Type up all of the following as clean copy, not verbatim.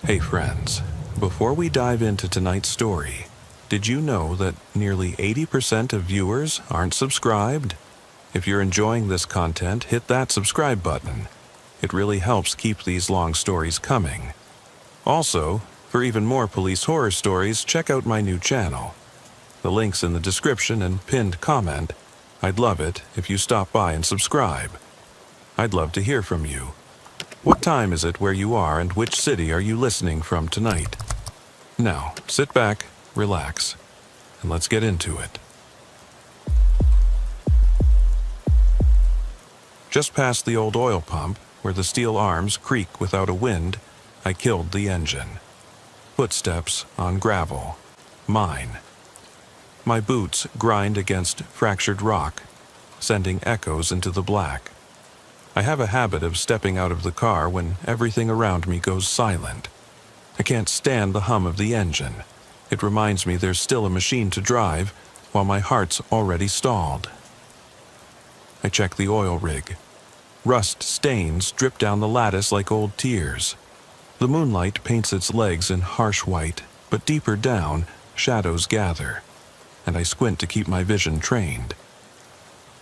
Hey friends, before we dive into tonight's story, did you know that nearly 80% of viewers aren't subscribed? If you're enjoying this content, hit that subscribe button. It really helps keep these long stories coming. Also, for even more police horror stories, check out my new channel. The link's in the description and pinned comment. I'd love it if you stop by and subscribe. I'd love to hear from you. What time is it where you are and which city are you listening from tonight? Now, sit back, relax, and let's get into it. Just past the old oil pump, where the steel arms creak without a wind, I killed the engine. Footsteps on gravel. Mine. My boots grind against fractured rock, sending echoes into the black. I have a habit of stepping out of the car when everything around me goes silent. I can't stand the hum of the engine. It reminds me there's still a machine to drive, while my heart's already stalled. I check the oil rig. Rust stains drip down the lattice like old tears. The moonlight paints its legs in harsh white, but deeper down, shadows gather, and I squint to keep my vision trained.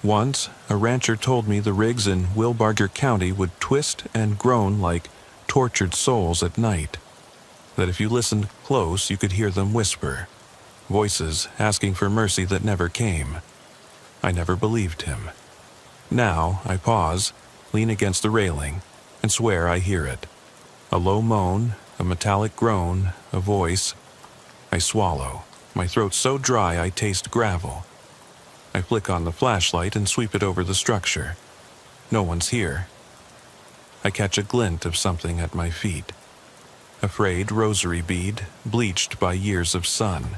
Once, a rancher told me the rigs in Wilbarger County would twist and groan like tortured souls at night, that if you listened close you could hear them whisper, voices asking for mercy that never came. I never believed him. Now, I pause, lean against the railing, and swear I hear it. A low moan, a metallic groan, a voice. I swallow, my throat so dry I taste gravel. I flick on the flashlight and sweep it over the structure. No one's here. I catch a glint of something at my feet. A frayed rosary bead, bleached by years of sun.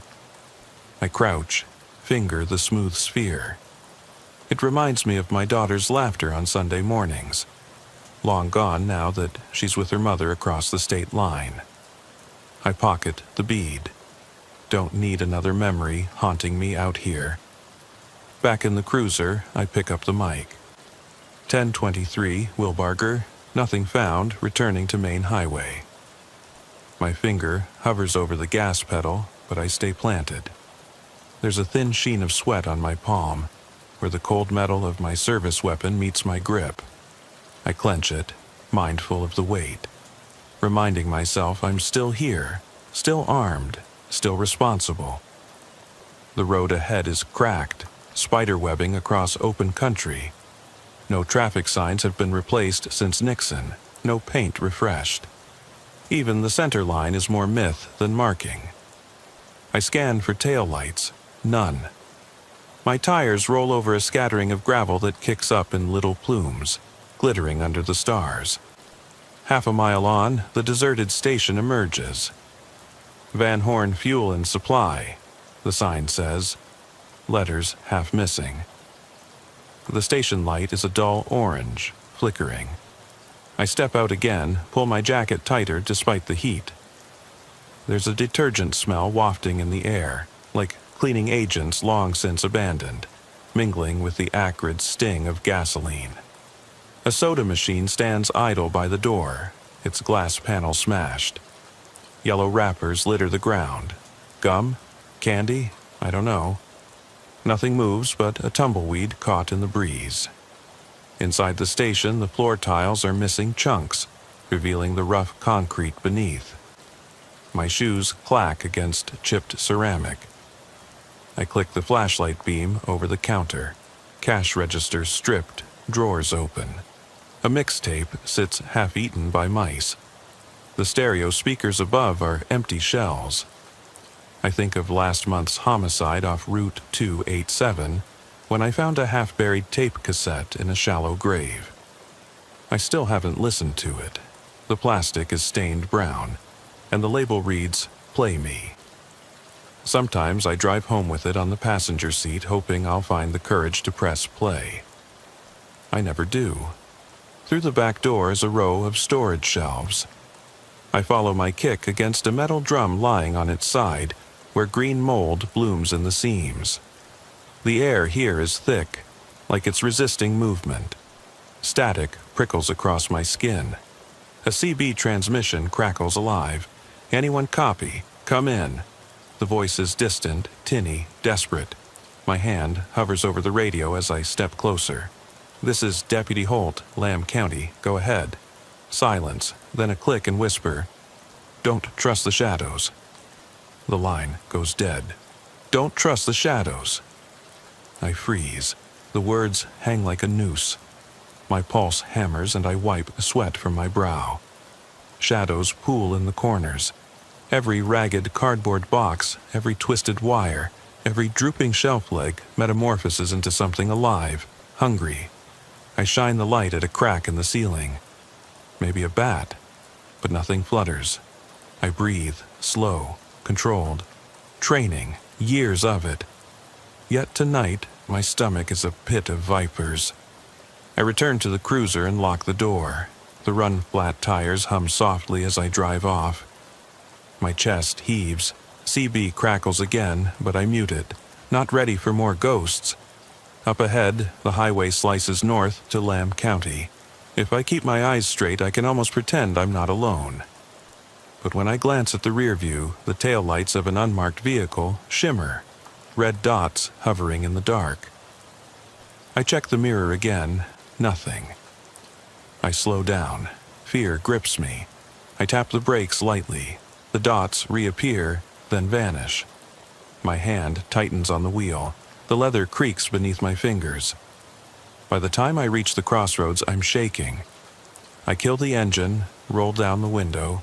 I crouch, finger the smooth sphere. It reminds me of my daughter's laughter on Sunday mornings. Long gone now that she's with her mother across the state line. I pocket the bead. Don't need another memory haunting me out here. Back in the cruiser, I pick up the mic. 1023, Wilbarger, nothing found, returning to main highway. My finger hovers over the gas pedal, but I stay planted. There's a thin sheen of sweat on my palm, where the cold metal of my service weapon meets my grip. I clench it, mindful of the weight, reminding myself I'm still here, still armed, still responsible. The road ahead is cracked, spiderwebbing across open country. No traffic signs have been replaced since Nixon, no paint refreshed. Even the center line is more myth than marking. I scan for taillights, none. My tires roll over a scattering of gravel that kicks up in little plumes, glittering under the stars. Half a mile on, the deserted station emerges. Van Horn Fuel and Supply, the sign says. Letters half missing. The station light is a dull orange, flickering. I step out again, pull my jacket tighter despite the heat. There's a detergent smell wafting in the air, like cleaning agents long since abandoned, mingling with the acrid sting of gasoline. A soda machine stands idle by the door, its glass panel smashed. Yellow wrappers litter the ground. Gum? Candy? I don't know. Nothing moves but a tumbleweed caught in the breeze. Inside the station, the floor tiles are missing chunks, revealing the rough concrete beneath. My shoes clack against chipped ceramic. I click the flashlight beam over the counter. Cash register stripped, drawers open. A mixtape sits half-eaten by mice. The stereo speakers above are empty shells. I think of last month's homicide off Route 287, when I found a half-buried tape cassette in a shallow grave. I still haven't listened to it. The plastic is stained brown, and the label reads, "Play Me." Sometimes I drive home with it on the passenger seat, hoping I'll find the courage to press play. I never do. Through the back door is a row of storage shelves. I follow my kick against a metal drum lying on its side, where green mold blooms in the seams. The air here is thick, like it's resisting movement. Static prickles across my skin. A CB transmission crackles alive. "Anyone copy? Come in." The voice is distant, tinny, desperate. My hand hovers over the radio as I step closer. "This is Deputy Holt, Lamb County. Go ahead." Silence, then a click and whisper. "Don't trust the shadows." The line goes dead. "Don't trust the shadows." I freeze. The words hang like a noose. My pulse hammers and I wipe sweat from my brow. Shadows pool in the corners. Every ragged cardboard box, every twisted wire, every drooping shelf leg metamorphoses into something alive, hungry. I shine the light at a crack in the ceiling. Maybe a bat, but nothing flutters. I breathe, slow, controlled. Training, years of it. Yet tonight, my stomach is a pit of vipers. I return to the cruiser and lock the door. The run-flat tires hum softly as I drive off. My chest heaves. CB crackles again, but I mute it, not ready for more ghosts. Up ahead, the highway slices north to Lamb County. If I keep my eyes straight, I can almost pretend I'm not alone. But when I glance at the rear view, the taillights of an unmarked vehicle shimmer, red dots hovering in the dark. I check the mirror again. Nothing. I slow down. Fear grips me. I tap the brakes lightly. The dots reappear, then vanish. My hand tightens on the wheel. The leather creaks beneath my fingers. By the time I reach the crossroads, I'm shaking. I kill the engine, roll down the window.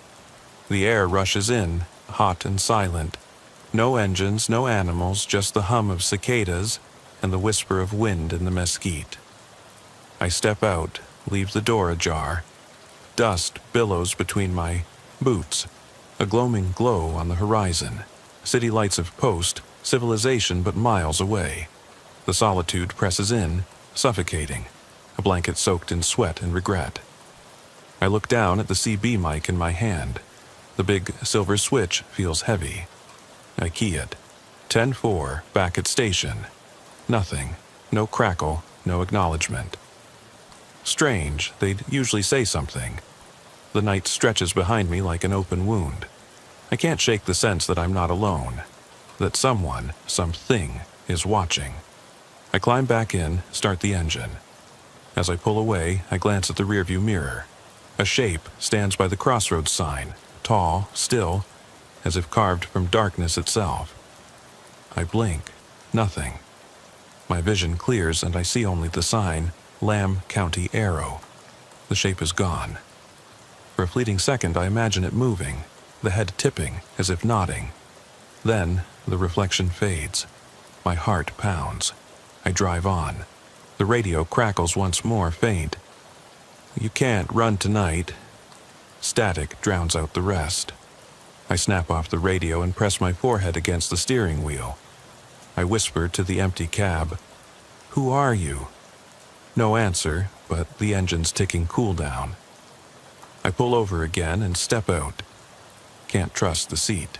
The air rushes in, hot and silent. No engines, no animals, just the hum of cicadas and the whisper of wind in the mesquite. I step out, leave the door ajar. Dust billows between my boots. A gloaming glow on the horizon. City lights of post, civilization but miles away. The solitude presses in, suffocating, a blanket soaked in sweat and regret. I look down at the CB mic in my hand. The big silver switch feels heavy. I key it. 10-4, back at station. Nothing. No crackle, no acknowledgement. Strange, they'd usually say something. The night stretches behind me like an open wound. I can't shake the sense that I'm not alone, that someone, something, is watching. I climb back in, start the engine. As I pull away, I glance at the rearview mirror. A shape stands by the crossroads sign, tall, still, as if carved from darkness itself. I blink. Nothing. My vision clears and I see only the sign, Lamb County Arrow. The shape is gone. For a fleeting second, I imagine it moving, the head tipping, as if nodding. Then, the reflection fades. My heart pounds. I drive on. The radio crackles once more, faint. "You can't run tonight." Static drowns out the rest. I snap off the radio and press my forehead against the steering wheel. I whisper to the empty cab, "Who are you?" No answer, but the engine's ticking cooldown. I pull over again and step out. Can't trust the seat.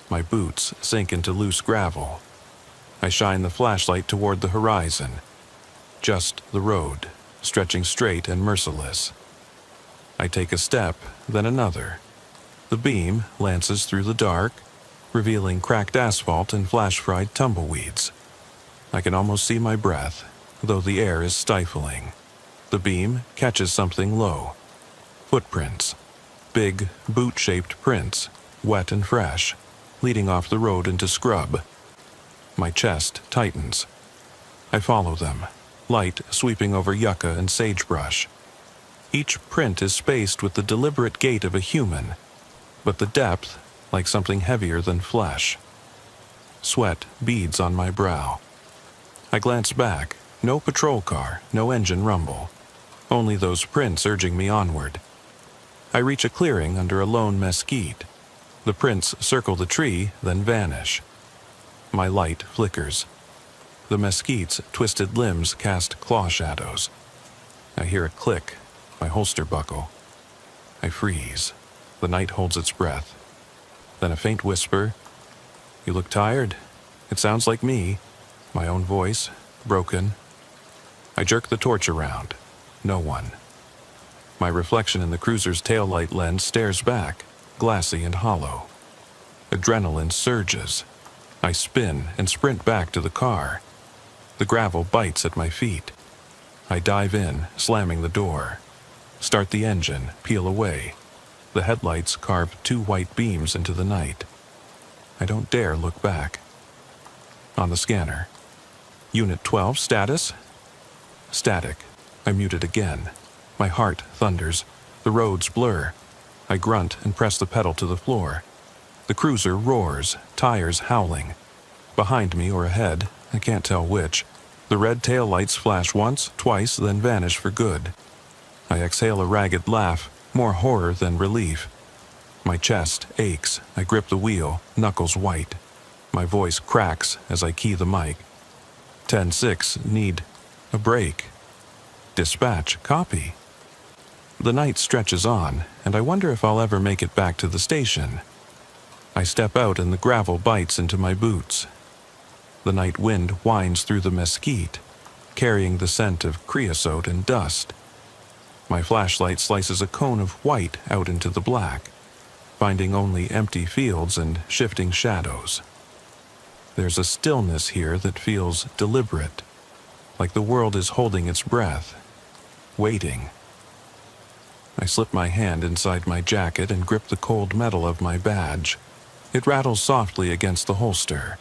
My boots sink into loose gravel. I shine the flashlight toward the horizon. Just the road, stretching straight and merciless. I take a step, then another. The beam lances through the dark, revealing cracked asphalt and flash-fried tumbleweeds. I can almost see my breath, though the air is stifling. The beam catches something low. Footprints. Big, boot-shaped prints, wet and fresh, leading off the road into scrub. My chest tightens. I follow them, light sweeping over yucca and sagebrush. Each print is spaced with the deliberate gait of a human, but the depth like something heavier than flesh. Sweat beads on my brow. I glance back. No patrol car, no engine rumble. Only those prints urging me onward. I reach a clearing under a lone mesquite. The prints circle the tree, then vanish. My light flickers. The mesquite's twisted limbs cast claw shadows. I hear a click. My holster buckle. I freeze. The night holds its breath. Then a faint whisper. "You look tired." It sounds like me. My own voice, broken. I jerk the torch around. No one. My reflection in the cruiser's taillight lens stares back, glassy and hollow. Adrenaline surges. I spin and sprint back to the car. The gravel bites at my feet. I dive in, slamming the door. Start the engine, peel away. The headlights carve 2 white beams into the night. I don't dare look back. On the scanner. Unit 12 status? Static. I mute it again. My heart thunders. The roads blur. I grunt and press the pedal to the floor. The cruiser roars, tires howling. Behind me or ahead, I can't tell which, the red tail lights flash once, twice, then vanish for good. I exhale a ragged laugh, more horror than relief. My chest aches. I grip the wheel, knuckles white. My voice cracks as I key the mic. 10-6, need a break. Dispatch, copy. The night stretches on, and I wonder if I'll ever make it back to the station. I step out and the gravel bites into my boots. The night wind winds through the mesquite, carrying the scent of creosote and dust. My flashlight slices a cone of white out into the black, finding only empty fields and shifting shadows. There's a stillness here that feels deliberate, like the world is holding its breath, waiting. I slip my hand inside my jacket and grip the cold metal of my badge. It rattles softly against the holster.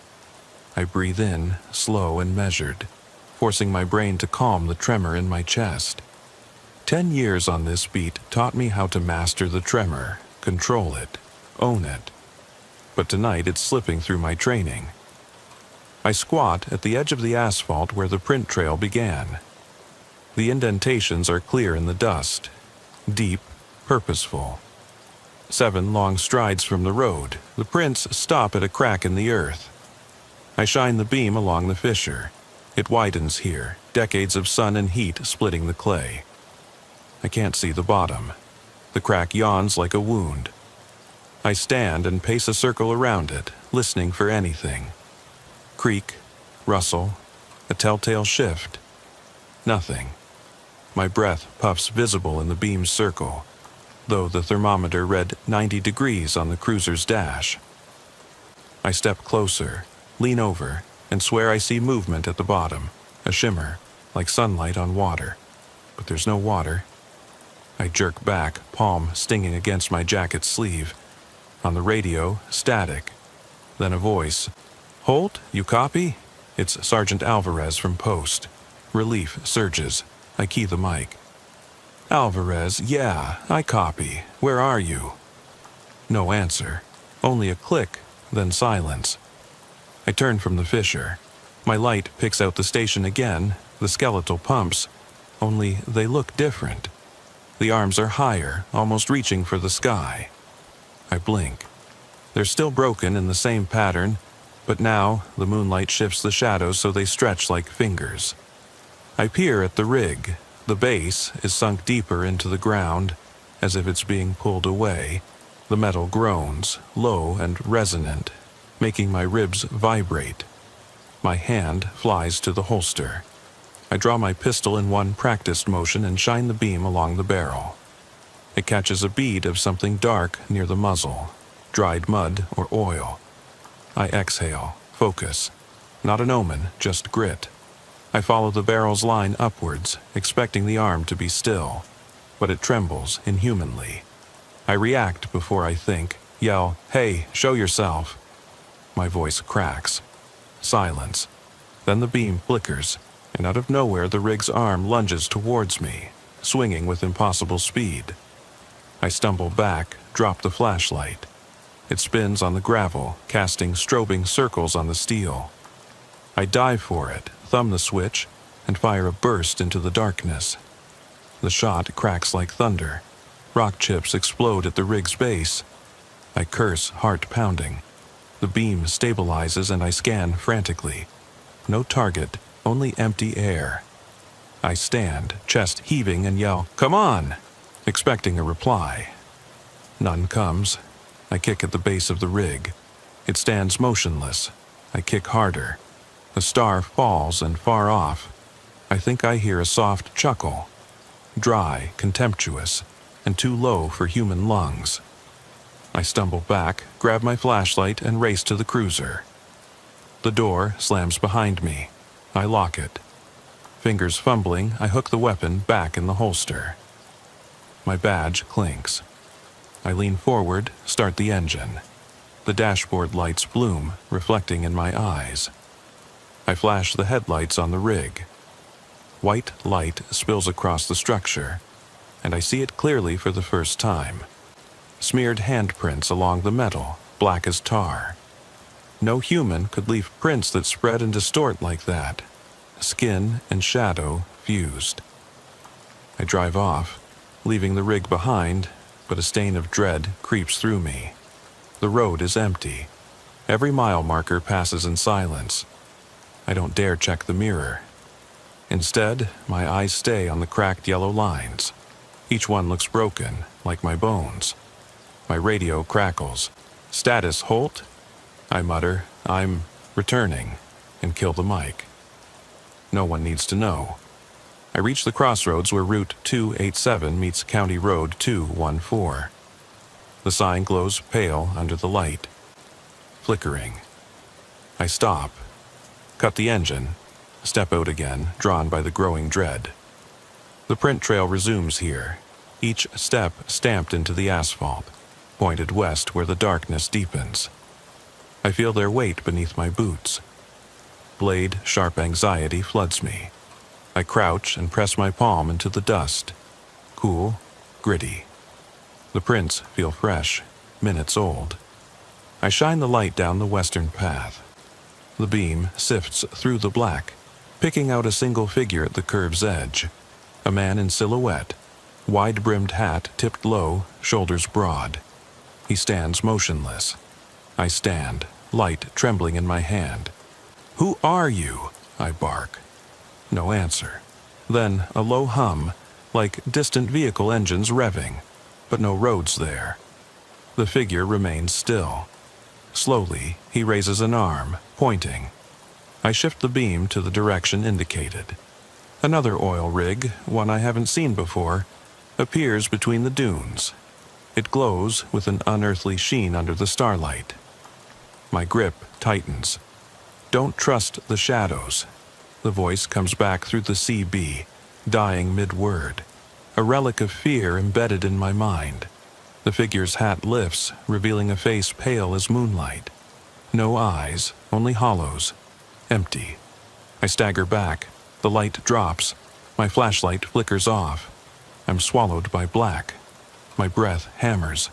I breathe in, slow and measured, forcing my brain to calm the tremor in my chest. 10 years on this beat taught me how to master the tremor, control it, own it. But tonight it's slipping through my training. I squat at the edge of the asphalt where the print trail began. The indentations are clear in the dust, deep, purposeful. 7 long strides from the road, the prints stop at a crack in the earth. I shine the beam along the fissure. It widens here, decades of sun and heat splitting the clay. I can't see the bottom. The crack yawns like a wound. I stand and pace a circle around it, listening for anything. Creak, rustle, a telltale shift. Nothing. My breath puffs visible in the beam's circle, though the thermometer read 90 degrees on the cruiser's dash. I step closer, lean over, and swear I see movement at the bottom, a shimmer, like sunlight on water. But there's no water. I jerk back, palm stinging against my jacket's sleeve. On the radio, static. Then a voice. "Holt, you copy?" It's Sergeant Alvarez from Post. Relief surges. I key the mic. "Alvarez, yeah, I copy. Where are you?" No answer. Only a click, then silence. I turn from the fissure. My light picks out the station again, the skeletal pumps, only they look different. The arms are higher, almost reaching for the sky. I blink. They're still broken in the same pattern, but now the moonlight shifts the shadows so they stretch like fingers. I peer at the rig. The base is sunk deeper into the ground, as if it's being pulled away. The metal groans, low and resonant, making my ribs vibrate. My hand flies to the holster. I draw my pistol in one practiced motion and shine the beam along the barrel. It catches a bead of something dark near the muzzle, dried mud or oil. I exhale, focus. Not an omen, just grit. I follow the barrel's line upwards, expecting the arm to be still, but it trembles inhumanly. I react before I think, yell, "Hey, show yourself." My voice cracks. Silence. Then the beam flickers, and out of nowhere the rig's arm lunges towards me, swinging with impossible speed. I stumble back, drop the flashlight. It spins on the gravel, casting strobing circles on the steel. I dive for it, thumb the switch, and fire a burst into the darkness. The shot cracks like thunder. Rock chips explode at the rig's base. I curse, heart pounding. The beam stabilizes and I scan frantically. No target, only empty air. I stand, chest heaving, and yell, "Come on!" expecting a reply. None comes. I kick at the base of the rig. It stands motionless. I kick harder. The star falls, and far off, I think I hear a soft chuckle. dry, contemptuous, and too low for human lungs. I stumble back, grab my flashlight, and race to the cruiser. The door slams behind me. I lock it. Fingers fumbling, I hook the weapon back in the holster. My badge clinks. I lean forward, start the engine. The dashboard lights bloom, reflecting in my eyes. I flash the headlights on the rig. White light spills across the structure, and I see it clearly for the first time. Smeared handprints along the metal, black as tar. No human could leave prints that spread and distort like that. Skin and shadow fused. I drive off, leaving the rig behind, but a stain of dread creeps through me. The road is empty. Every mile marker passes in silence. I don't dare check the mirror. Instead, my eyes stay on the cracked yellow lines. Each one looks broken, like my bones. My radio crackles. "Status, Holt?" I mutter, "I'm returning," and kill the mic. No one needs to know. I reach the crossroads where Route 287 meets County Road 214. The sign glows pale under the light. Flickering. I stop. Cut the engine. Step out again, drawn by the growing dread. The print trail resumes here, each step stamped into the asphalt, pointed west where the darkness deepens. I feel their weight beneath my boots. Blade-sharp anxiety floods me. I crouch and press my palm into the dust. Cool, gritty. The prints feel fresh, minutes old. I shine the light down the western path. The beam sifts through the black, picking out a single figure at the curve's edge. A man in silhouette, wide-brimmed hat tipped low, shoulders broad. He stands motionless. I stand, light trembling in my hand. "Who are you?" I bark. No answer. Then a low hum, like distant vehicle engines revving, but no roads there. The figure remains still. Slowly, he raises an arm, pointing. I shift the beam to the direction indicated. Another oil rig, one I haven't seen before, appears between the dunes. It glows with an unearthly sheen under the starlight. My grip tightens. "Don't trust the shadows." The voice comes back through the CB, dying mid-word. A relic of fear embedded in my mind. The figure's hat lifts, revealing a face pale as moonlight. No eyes, only hollows. Empty. I stagger back. The light drops. My flashlight flickers off. I'm swallowed by black. My breath hammers.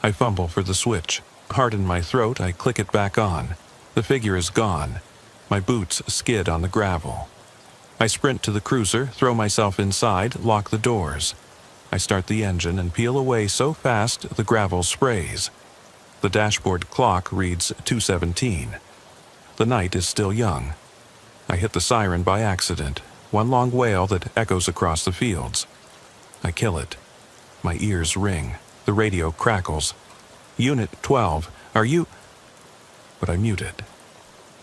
I fumble for the switch. Heart in my throat, I click it back on. The figure is gone. My boots skid on the gravel. I sprint to the cruiser, throw myself inside, lock the doors. I start the engine and peel away so fast the gravel sprays. The dashboard clock reads 2:17. The night is still young. I hit the siren by accident, one long wail that echoes across the fields. I kill it. My ears ring. The radio crackles. "Unit 12, are you—" But I mute it.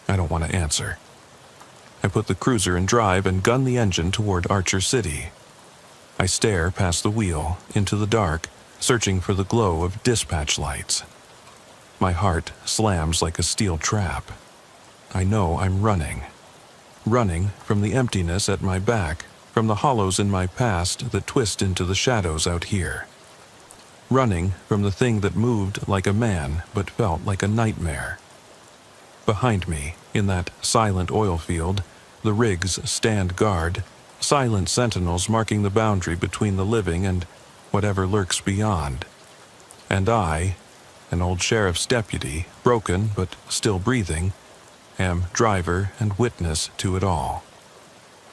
I don't want to answer. I put the cruiser in drive and gun the engine toward Archer City. I stare past the wheel, into the dark, searching for the glow of dispatch lights. My heart slams like a steel trap. I know I'm running. Running from the emptiness at my back, from the hollows in my past that twist into the shadows out here. Running from the thing that moved like a man but felt like a nightmare. Behind me, in that silent oil field, the rigs stand guard, silent sentinels marking the boundary between the living and whatever lurks beyond. And I, an old sheriff's deputy, broken but still breathing, am driver and witness to it all.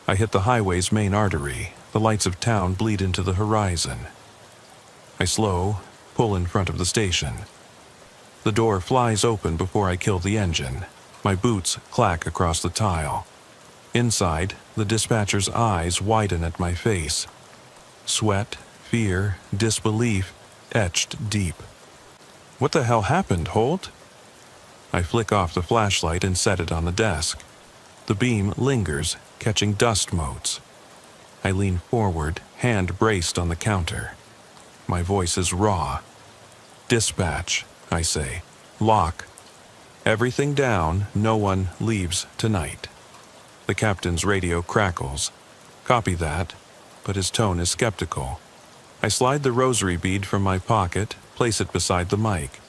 I hit the highway's main artery. The lights of town bleed into the horizon. I slow, pull in front of the station. The door flies open before I kill the engine. My boots clack across the tile. Inside, the dispatcher's eyes widen at my face. Sweat, fear, disbelief etched deep. "What the hell happened, Holt?" I flick off the flashlight and set it on the desk. The beam lingers, catching dust motes. I lean forward, hand braced on the counter. My voice is raw. "Dispatch," I say. "Lock. Everything down, no one leaves tonight." The captain's radio crackles. "Copy that," but his tone is skeptical. I slide the rosary bead from my pocket, place it beside the mic.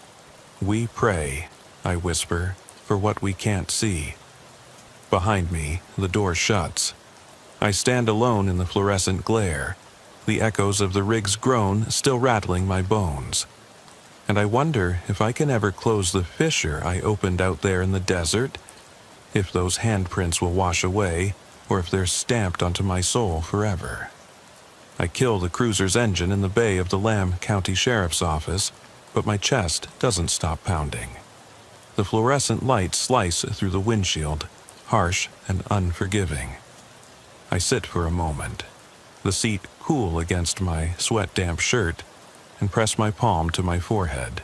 "We pray," I whisper, "for what we can't see." Behind me, the door shuts. I stand alone in the fluorescent glare, the echoes of the rig's groan still rattling my bones. And I wonder if I can ever close the fissure I opened out there in the desert, if those handprints will wash away, or if they're stamped onto my soul forever. I kill the cruiser's engine in the bay of the Lamb County Sheriff's Office, but my chest doesn't stop pounding. The fluorescent lights slice through the windshield, harsh and unforgiving. I sit for a moment, the seat cool against my sweat-damp shirt, and press my palm to my forehead.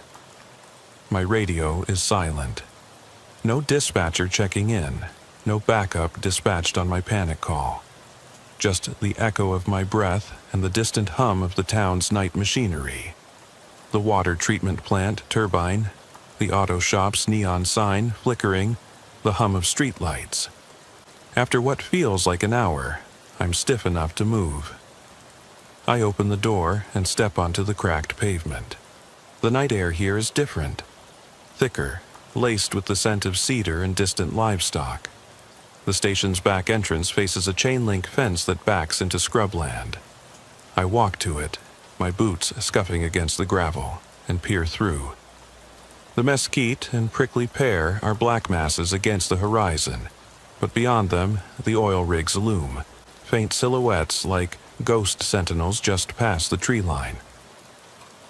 My radio is silent. No dispatcher checking in, no backup dispatched on my panic call. Just the echo of my breath and the distant hum of the town's night machinery. The water treatment plant turbine, the auto shop's neon sign flickering, the hum of streetlights. After what feels like an hour, I'm stiff enough to move. I open the door and step onto the cracked pavement. The night air here is different, thicker, laced with the scent of cedar and distant livestock. The station's back entrance faces a chain-link fence that backs into scrubland. I walk to it, my boots scuffing against the gravel, and peer through. The mesquite and prickly pear are black masses against the horizon, but beyond them, the oil rigs loom, faint silhouettes like ghost sentinels just past the tree line.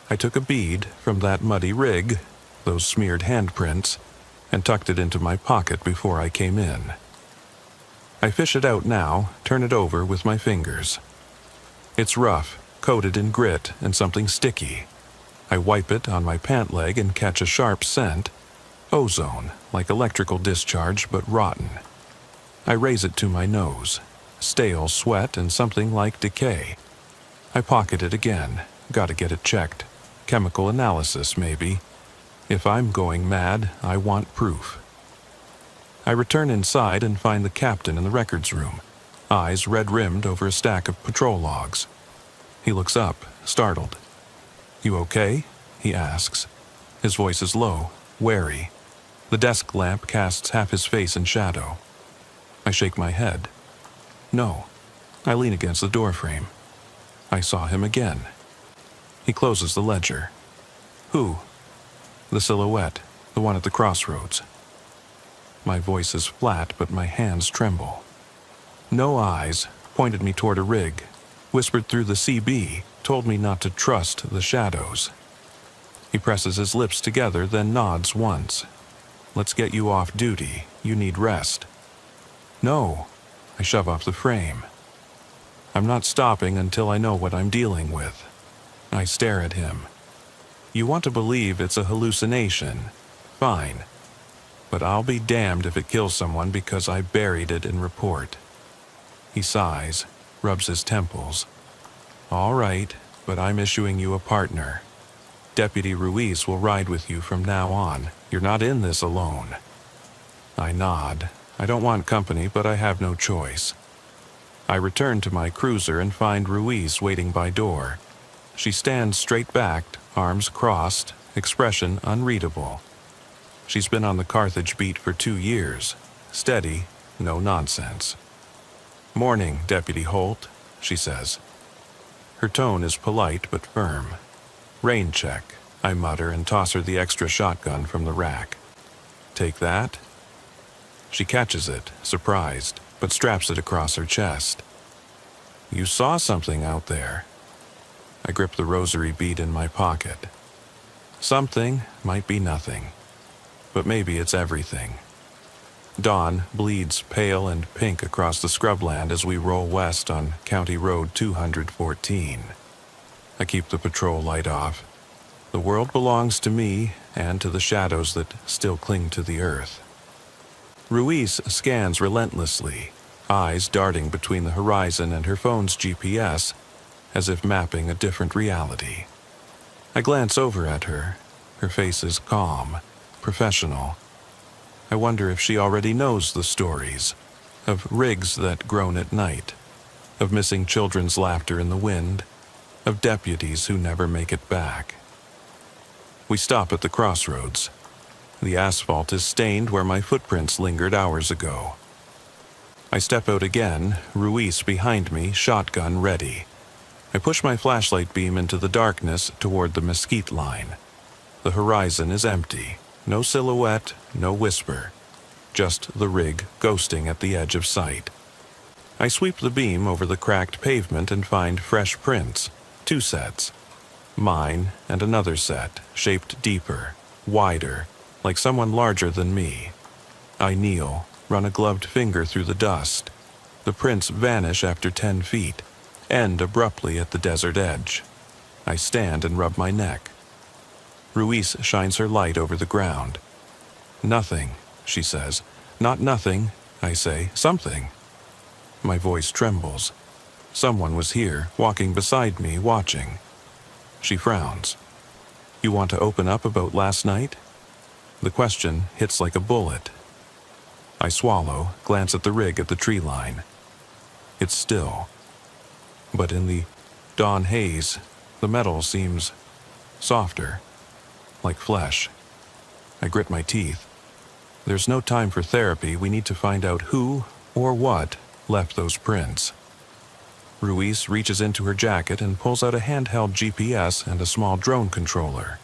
I took a bead from that muddy rig, those smeared handprints, and tucked it into my pocket before I came in. I fish it out now, turn it over with my fingers. It's rough, coated in grit and something sticky. I wipe it on my pant leg and catch a sharp scent, ozone, like electrical discharge but rotten. I raise it to my nose, stale sweat and something like decay. I pocket it again, gotta get it checked. Chemical analysis, maybe. If I'm going mad, I want proof. I return inside and find the captain in the records room, eyes red-rimmed over a stack of patrol logs. He looks up, startled. "You okay?" he asks. His voice is low, wary. The desk lamp casts half his face in shadow. I shake my head. No. I lean against the doorframe. I saw him again. He closes the ledger. "Who?" "The silhouette, the one at the crossroads." My voice is flat, but my hands tremble. No eyes, pointed me toward a rig, whispered through the CB, told me not to trust the shadows. He presses his lips together, then nods once. "Let's get you off duty. You need rest." "No." I shove off the frame. "I'm not stopping until I know what I'm dealing with." I stare at him. "You want to believe it's a hallucination? Fine. But I'll be damned if it kills someone because I buried it in report." He sighs, rubs his temples. "All right, but I'm issuing you a partner. Deputy Ruiz will ride with you from now on. You're not in this alone." I nod. I don't want company, but I have no choice. I return to my cruiser and find Ruiz waiting by door. She stands straight-backed, arms crossed, expression unreadable. She's been on the Carthage beat for 2 years. Steady, no nonsense. "Morning, Deputy Holt," she says. Her tone is polite but firm. "Rain check," I mutter and toss her the extra shotgun from the rack. "Take that?" She catches it, surprised, but straps it across her chest. "You saw something out there." I grip the rosary bead in my pocket. Something might be nothing, but maybe it's everything. Dawn bleeds pale and pink across the scrubland as we roll west on County Road 214. I keep the patrol light off. The world belongs to me and to the shadows that still cling to the earth. Ruiz scans relentlessly, eyes darting between the horizon and her phone's GPS, as if mapping a different reality. I glance over at her. Her face is calm, professional. I wonder if she already knows the stories of rigs that groan at night, of missing children's laughter in the wind, of deputies who never make it back. We stop at the crossroads. The asphalt is stained where my footprints lingered hours ago. I step out again, Ruiz behind me, shotgun ready. I push my flashlight beam into the darkness toward the mesquite line. The horizon is empty. No silhouette, no whisper. Just the rig ghosting at the edge of sight. I sweep the beam over the cracked pavement and find fresh prints. 2 sets. Mine and another set, shaped deeper, wider, like someone larger than me. I kneel, run a gloved finger through the dust. The prints vanish after 10 feet, end abruptly at the desert edge. I stand and rub my neck. Ruiz shines her light over the ground. "Nothing," she says. "Not nothing," I say. "Something." My voice trembles. Someone was here, walking beside me, watching. She frowns. "You want to open up about last night?" The question hits like a bullet. I swallow, glance at the rig at the tree line. It's still. But in the dawn haze, the metal seems softer, like flesh. I grit my teeth. There's no time for therapy. We need to find out who or what left those prints. Ruiz reaches into her jacket and pulls out a handheld GPS and a small drone controller.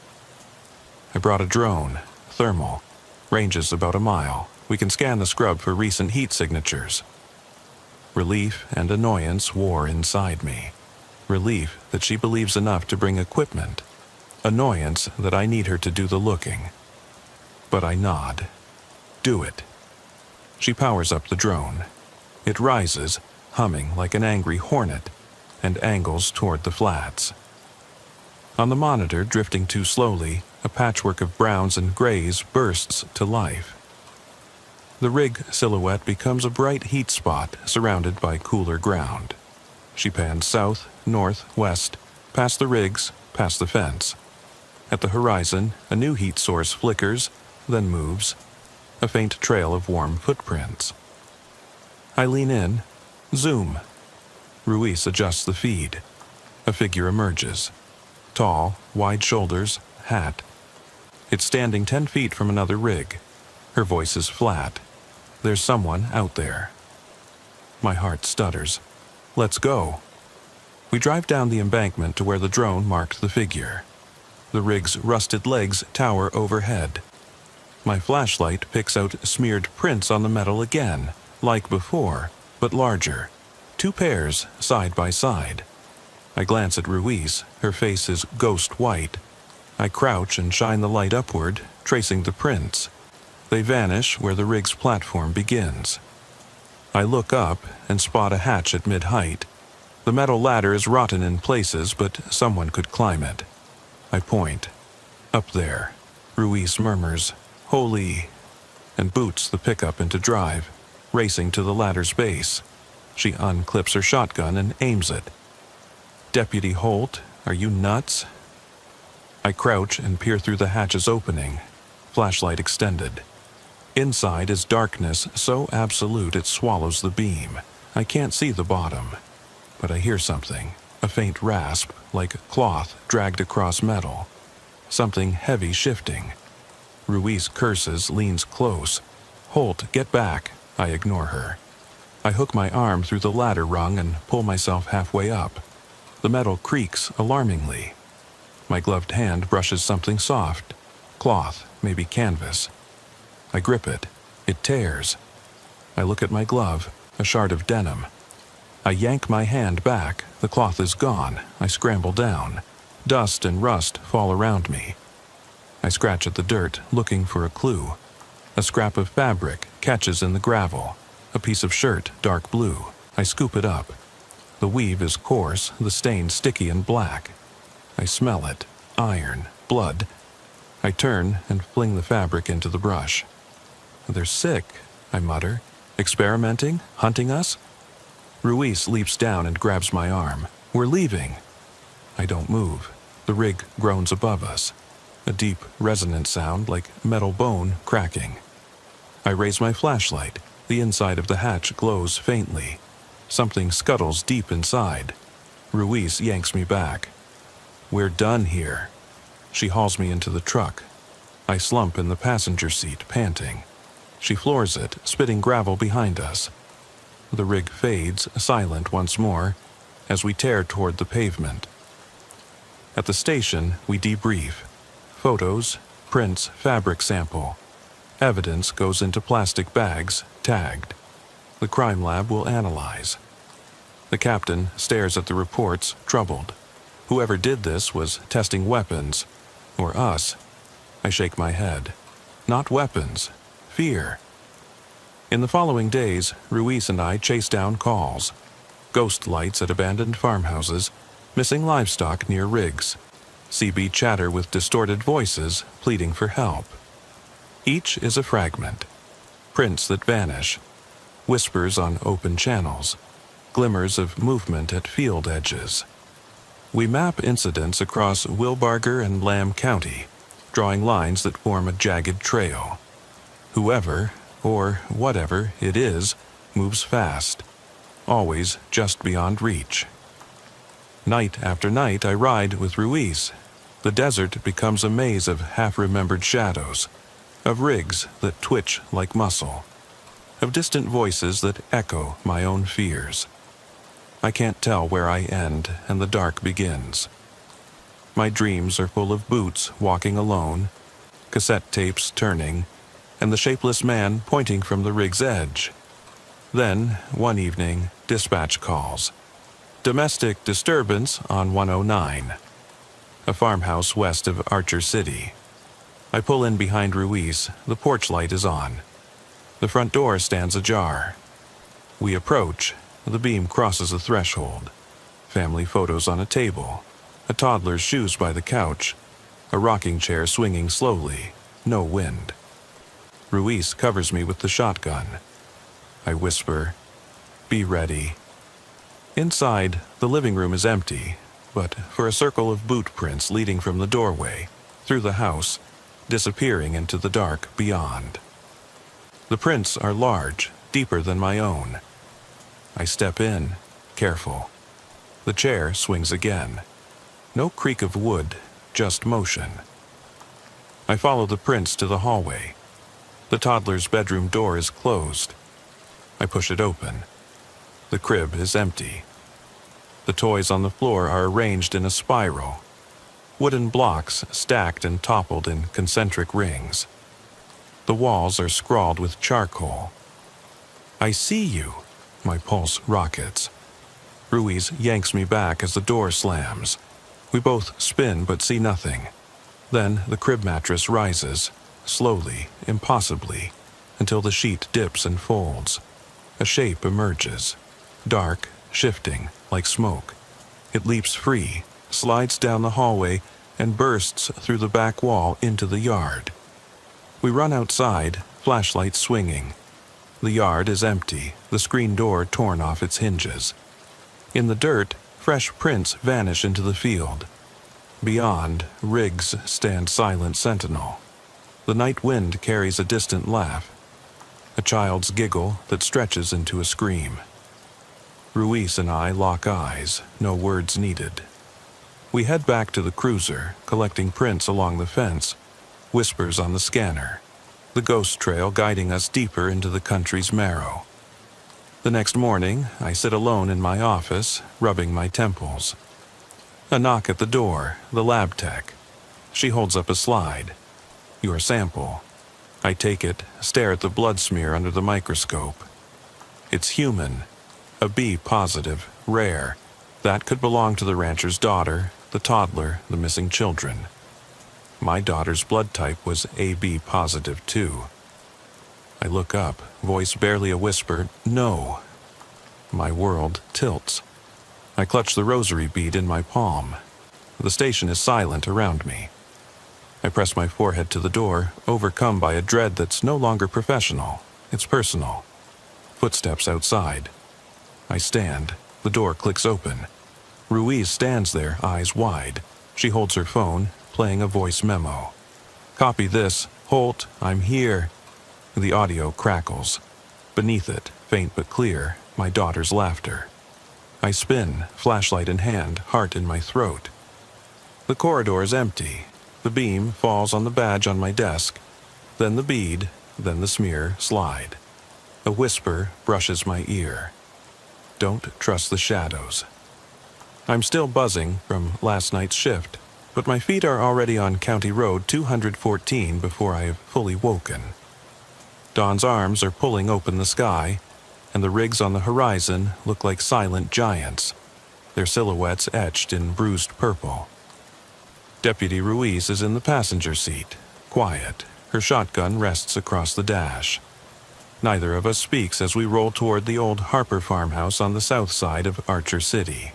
I brought a drone, thermal, ranges about a mile. We can scan the scrub for recent heat signatures. Relief and annoyance war inside me. Relief that she believes enough to bring equipment. Annoyance that I need her to do the looking. But I nod. Do it. She powers up the drone. It rises, humming like an angry hornet, and angles toward the flats. On the monitor, drifting too slowly, a patchwork of browns and grays bursts to life. The rig silhouette becomes a bright heat spot surrounded by cooler ground. She pans south, north, west, past the rigs, past the fence. At the horizon, a new heat source flickers, then moves, a faint trail of warm footprints. I lean in, zoom. Ruiz adjusts the feed. A figure emerges. Tall, wide shoulders, hat. It's standing 10 feet from another rig. Her voice is flat. There's someone out there. My heart stutters. Let's go. We drive down the embankment to where the drone marked the figure. The rig's rusted legs tower overhead. My flashlight picks out smeared prints on the metal again, like before, but larger. 2 pairs, side by side. I glance at Ruiz. Her face is ghost white. I crouch and shine the light upward, tracing the prints. They vanish where the rig's platform begins. I look up and spot a hatch at mid-height. The metal ladder is rotten in places, but someone could climb it. I point. Up there. Ruiz murmurs, "Holy," and boots the pickup into drive, racing to the ladder's base. She unclips her shotgun and aims it. "Deputy Holt, are you nuts?" I crouch and peer through the hatch's opening, flashlight extended. Inside is darkness so absolute it swallows the beam. I can't see the bottom, but I hear something, a faint rasp like cloth dragged across metal. Something heavy shifting. Ruiz curses, leans close. "Holt, get back." I ignore her. I hook my arm through the ladder rung and pull myself halfway up. The metal creaks alarmingly. My gloved hand brushes something soft. Cloth, maybe canvas. I grip it. It tears. I look at my glove, a shard of denim. I yank my hand back. The cloth is gone. I scramble down. Dust and rust fall around me. I scratch at the dirt, looking for a clue. A scrap of fabric catches in the gravel. A piece of shirt, dark blue. I scoop it up. The weave is coarse, the stain sticky and black. I smell it. Iron. Blood. I turn and fling the fabric into the brush. "They're sick," I mutter. Experimenting? Hunting us? Ruiz leaps down and grabs my arm. We're leaving. I don't move. The rig groans above us. A deep, resonant sound like metal bone cracking. I raise my flashlight. The inside of the hatch glows faintly. Something scuttles deep inside. Ruiz yanks me back. We're done here. She hauls me into the truck. I slump in the passenger seat, panting. She floors it, spitting gravel behind us. The rig fades, silent once more, as we tear toward the pavement. At the station, we debrief. Photos, prints, fabric sample. Evidence goes into plastic bags, tagged. The crime lab will analyze. The captain stares at the reports, troubled. Whoever did this was testing weapons. Or us. I shake my head. Not weapons. Fear. In the following days, Ruiz and I chase down calls. Ghost lights at abandoned farmhouses, missing livestock near rigs. CB chatter with distorted voices, pleading for help. Each is a fragment. Prints that vanish. Whispers on open channels. Glimmers of movement at field edges. We map incidents across Wilbarger and Lamb County, drawing lines that form a jagged trail. Whoever, or whatever it is, moves fast, always just beyond reach. Night after night I ride with Ruiz. The desert becomes a maze of half-remembered shadows, of rigs that twitch like muscle, of distant voices that echo my own fears. I can't tell where I end and the dark begins. My dreams are full of boots walking alone, cassette tapes turning, and the shapeless man pointing from the rig's edge. Then, one evening, dispatch calls. Domestic disturbance on 109. A farmhouse west of Archer City. I pull in behind Ruiz. The porch light is on. The front door stands ajar. We approach. The beam crosses a threshold. Family photos on a table. A toddler's shoes by the couch. A rocking chair swinging slowly. No wind. Ruiz covers me with the shotgun. I whisper, "Be ready." Inside, the living room is empty, but for a circle of boot prints leading from the doorway, through the house, disappearing into the dark beyond. The prints are large, deeper than my own. I step in, careful. The chair swings again. No creak of wood, just motion. I follow the prints to the hallway. The toddler's bedroom door is closed. I push it open. The crib is empty. The toys on the floor are arranged in a spiral. Wooden blocks stacked and toppled in concentric rings. The walls are scrawled with charcoal. I see you. My pulse rockets. Ruiz yanks me back as the door slams. We both spin but see nothing. Then the crib mattress rises, slowly, impossibly, until the sheet dips and folds. A shape emerges, dark, shifting, like smoke. It leaps free, slides down the hallway, and bursts through the back wall into the yard. We run outside, flashlights swinging. The yard is empty, the screen door torn off its hinges. In the dirt, fresh prints vanish into the field. Beyond, rigs stand silent sentinel. The night wind carries a distant laugh. A child's giggle that stretches into a scream. Ruiz and I lock eyes, no words needed. We head back to the cruiser, collecting prints along the fence, whispers on the scanner, the ghost trail guiding us deeper into the country's marrow. The next morning, I sit alone in my office, rubbing my temples. A knock at the door, the lab tech. She holds up a slide. Your sample. I take it, stare at the blood smear under the microscope. It's human. A B positive, rare. That could belong to the rancher's daughter, the toddler, the missing children. My daughter's blood type was AB positive too. I look up, voice barely a whisper, "No." My world tilts. I clutch the rosary bead in my palm. The station is silent around me. I press my forehead to the door, overcome by a dread that's no longer professional. It's personal. footsteps outside. I stand. The door clicks open. Ruiz stands there, eyes wide. She holds her phone, playing a voice memo. "Copy this. Holt, I'm here." The audio crackles. Beneath it, faint but clear, my daughter's laughter. I spin, flashlight in hand, heart in my throat. The corridor is empty. The beam falls on the badge on my desk. Then the bead, then the smear slide. A whisper brushes my ear. Don't trust the shadows. I'm still buzzing from last night's shift, but my feet are already on County Road 214 before I have fully woken. Dawn's arms are pulling open the sky, and the rigs on the horizon look like silent giants, their silhouettes etched in bruised purple. Deputy Ruiz is in the passenger seat, quiet. Her shotgun rests across the dash. Neither of us speaks as we roll toward the old Harper farmhouse on the south side of Archer City.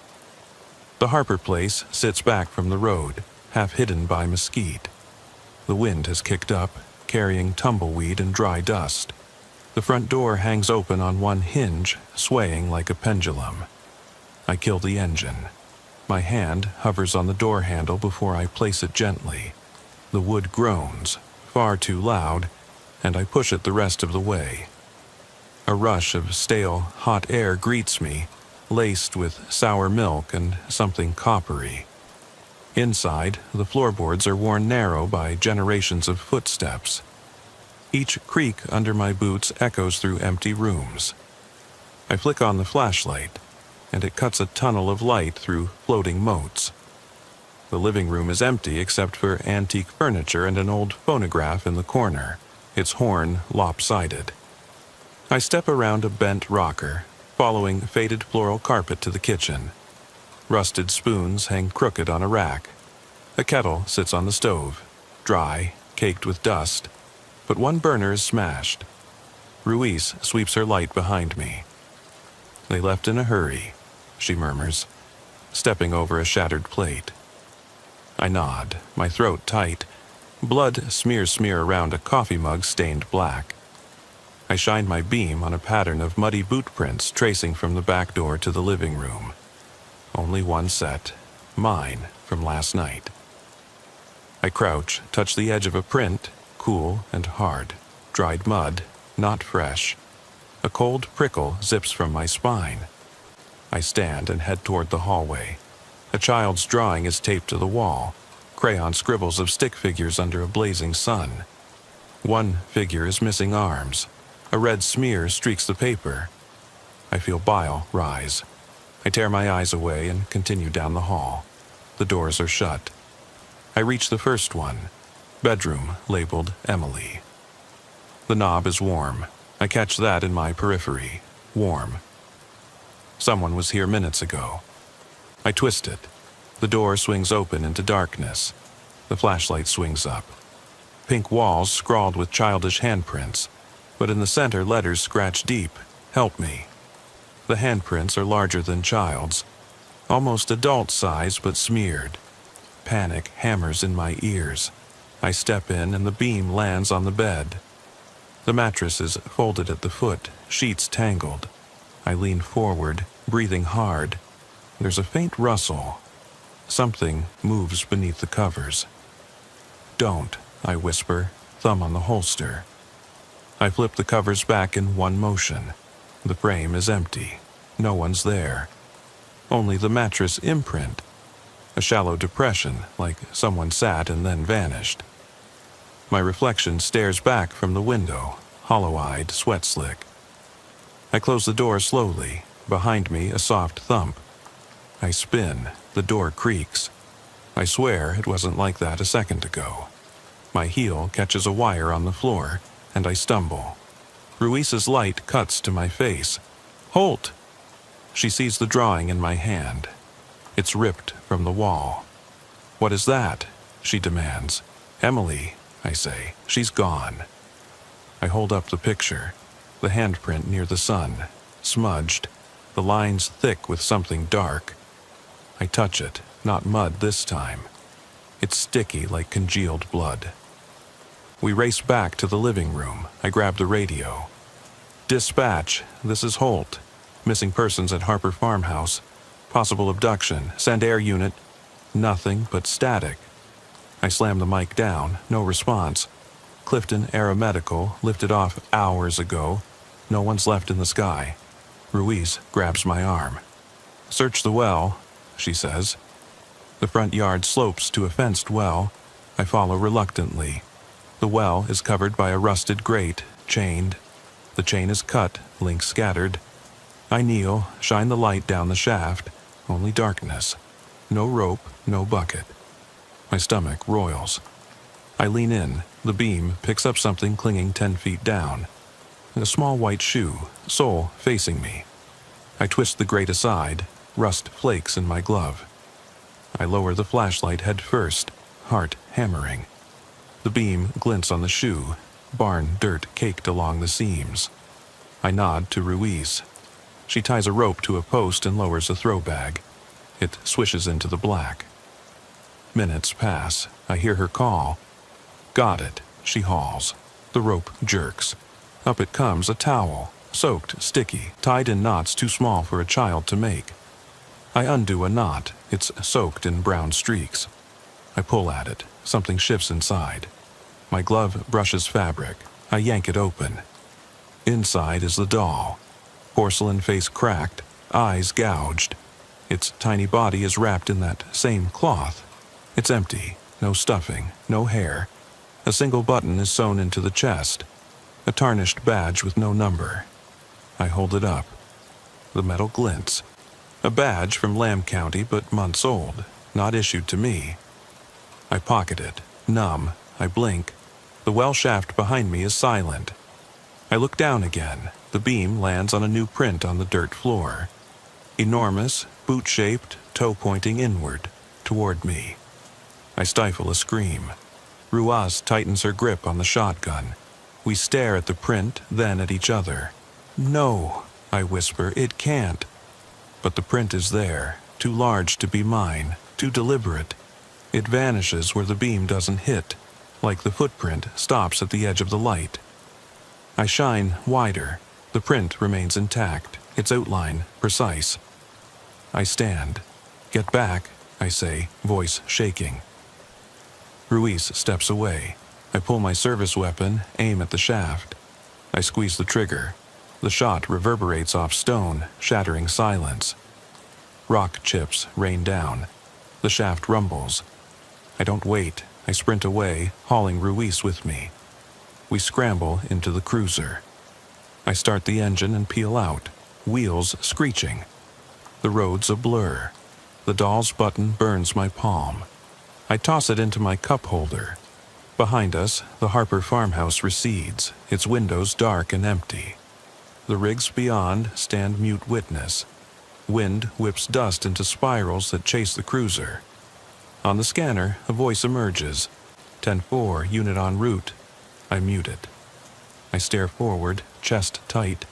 The Harper place sits back from the road, half hidden by mesquite. The wind has kicked up, carrying tumbleweed and dry dust. The front door hangs open on one hinge, swaying like a pendulum. I kill the engine. My hand hovers on the door handle before I place it gently. The wood groans, far too loud, and I push it the rest of the way. A rush of stale, hot air greets me, laced with sour milk and something coppery. Inside, the floorboards are worn narrow by generations of footsteps. Each creak under my boots echoes through empty rooms. I flick on the flashlight, and it cuts a tunnel of light through floating moats. The living room is empty except for antique furniture and an old phonograph in the corner, its horn lopsided. I step around a bent rocker, following faded floral carpet to the kitchen. Rusted spoons hang crooked on a rack. A kettle sits on the stove, dry, caked with dust, but one burner is smashed. Ruiz sweeps her light behind me. "They left in a hurry," she murmurs, stepping over a shattered plate. I nod, my throat tight. Blood smear around a coffee mug stained black. I shine my beam on a pattern of muddy boot prints tracing from the back door to the living room. Only one set, mine from last night. I crouch, touch the edge of a print, cool and hard. Dried mud, not fresh. A cold prickle zips from my spine. I stand and head toward the hallway. A child's drawing is taped to the wall, crayon scribbles of stick figures under a blazing sun. One figure is missing arms. A red smear streaks the paper. I feel bile rise. I tear my eyes away and continue down the hall. The doors are shut. I reach the first one, bedroom labeled Emily. The knob is warm. I catch that in my periphery. Warm. Someone was here minutes ago. I twist it. The door swings open into darkness. The flashlight swings up. Pink walls scrawled with childish handprints, but in the center letters scratch deep. Help me. The handprints are larger than child's, almost adult size but smeared. Panic hammers in my ears. I step in and the beam lands on the bed. The mattress is folded at the foot, sheets tangled. I lean forward, breathing hard. There's a faint rustle. Something moves beneath the covers. "Don't," I whisper, thumb on the holster. I flip the covers back in one motion. The frame is empty. No one's there. Only the mattress imprint. A shallow depression, like someone sat and then vanished. My reflection stares back from the window, hollow-eyed, sweat-slick. I close the door slowly. Behind me, a soft thump. I spin. The door creaks. I swear it wasn't like that a second ago. My heel catches a wire on the floor, and I stumble. Ruiz's light cuts to my face. "Holt!" She sees the drawing in my hand. It's ripped from the wall. "What is that?" she demands. "Emily," I say. "She's gone." I hold up the picture. The handprint near the sun, smudged, the lines thick with something dark. I touch it, not mud this time. It's sticky like congealed blood. We race back to the living room. I grab the radio. Dispatch, this is Holt. Missing persons at Harper Farmhouse. Possible abduction. Send air unit. Nothing but static. I slam the mic down. No response. Clifton Aeromedical lifted off hours ago. No one's left in the sky. Ruiz grabs my arm. Search the well, she says. The front yard slopes to a fenced well. I follow reluctantly. The well is covered by a rusted grate, chained. The chain is cut, links scattered. I kneel, shine the light down the shaft. Only darkness. No rope, no bucket. My stomach roils. I lean in. The beam picks up something clinging 10 feet down. A small white shoe, sole facing me. I twist the grate aside. Rust flakes in my glove. I lower the flashlight head first, heart hammering. The beam glints on the shoe, barn dirt caked along the seams. I nod to Ruiz. She ties a rope to a post and lowers a throw bag. It swishes into the black. Minutes pass. I hear her call. Got it, she hauls. The rope jerks. Up it comes, a towel, soaked, sticky, tied in knots too small for a child to make. I undo a knot. It's soaked in brown streaks. I pull at it. Something shifts inside. My glove brushes fabric. I yank it open. Inside is the doll. Porcelain face cracked, eyes gouged. Its tiny body is wrapped in that same cloth. It's empty. No stuffing, no hair. A single button is sewn into the chest. A tarnished badge with no number. I hold it up. The metal glints. A badge from Lamb County, but months old, not issued to me. I pocket it, numb. I blink. The well shaft behind me is silent. I look down again. The beam lands on a new print on the dirt floor. Enormous, boot-shaped, toe pointing inward, toward me. I stifle a scream. Ruiz tightens her grip on the shotgun. We stare at the print, then at each other. No, I whisper, it can't. But the print is there, too large to be mine, too deliberate. It vanishes where the beam doesn't hit, like the footprint stops at the edge of the light. I shine wider. The print remains intact, its outline precise. I stand. Get back, I say, voice shaking. Ruiz steps away. I pull my service weapon, aim at the shaft. I squeeze the trigger. The shot reverberates off stone, shattering silence. Rock chips rain down. The shaft rumbles. I don't wait. I sprint away, hauling Ruiz with me. We scramble into the cruiser. I start the engine and peel out, wheels screeching. The road's a blur. The doll's button burns my palm. I toss it into my cup holder. Behind us, the Harper farmhouse recedes, its windows dark and empty. The rigs beyond stand mute witness. Wind whips dust into spirals that chase the cruiser. On the scanner, a voice emerges. 10-4, unit en route. I mute it. I stare forward, chest tight,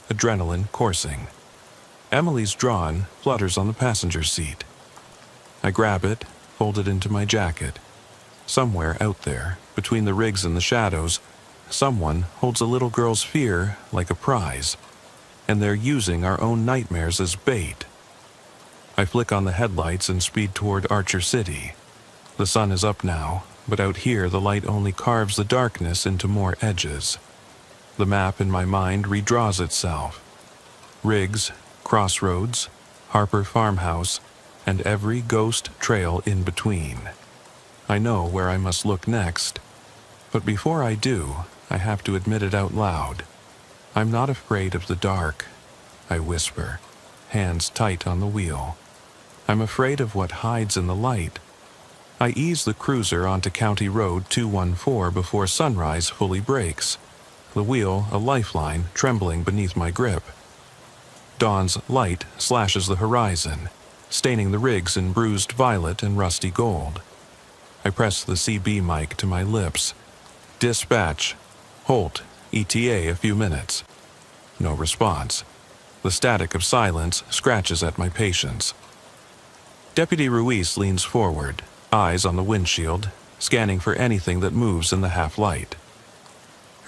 adrenaline coursing. Emily's drawn, flutters on the passenger seat. I grab it, fold it into my jacket. Somewhere out there, between the rigs and the shadows, someone holds a little girl's fear like a prize, and they're using our own nightmares as bait. I flick on the headlights and speed toward Archer City. The sun is up now, but out here the light only carves the darkness into more edges. The map in my mind redraws itself. Rigs, crossroads, Harper farmhouse, and every ghost trail in between. I know where I must look next, but before I do, I have to admit it out loud. I'm not afraid of the dark, I whisper, hands tight on the wheel. I'm afraid of what hides in the light. I ease the cruiser onto County Road 214 before sunrise fully breaks, the wheel a lifeline trembling beneath my grip. Dawn's light slashes the horizon, staining the rigs in bruised violet and rusty gold. I press the CB mic to my lips. Dispatch. Holt, ETA a few minutes. No response. The static of silence scratches at my patience. Deputy Ruiz leans forward, eyes on the windshield, scanning for anything that moves in the half-light.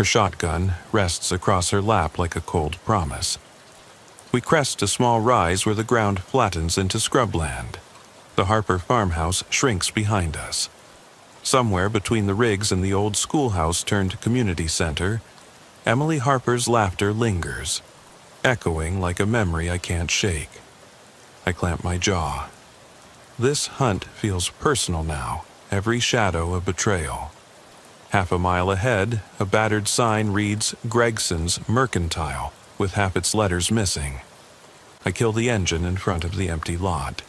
Her shotgun rests across her lap like a cold promise. We crest a small rise where the ground flattens into scrubland. The Harper farmhouse shrinks behind us. Somewhere between the Riggs and the old schoolhouse turned community center, Emily Harper's laughter lingers, echoing like a memory I can't shake. I clamp my jaw. This hunt feels personal now, every shadow a betrayal. Half a mile ahead, a battered sign reads Gregson's Mercantile, with half its letters missing. I kill the engine in front of the empty lot.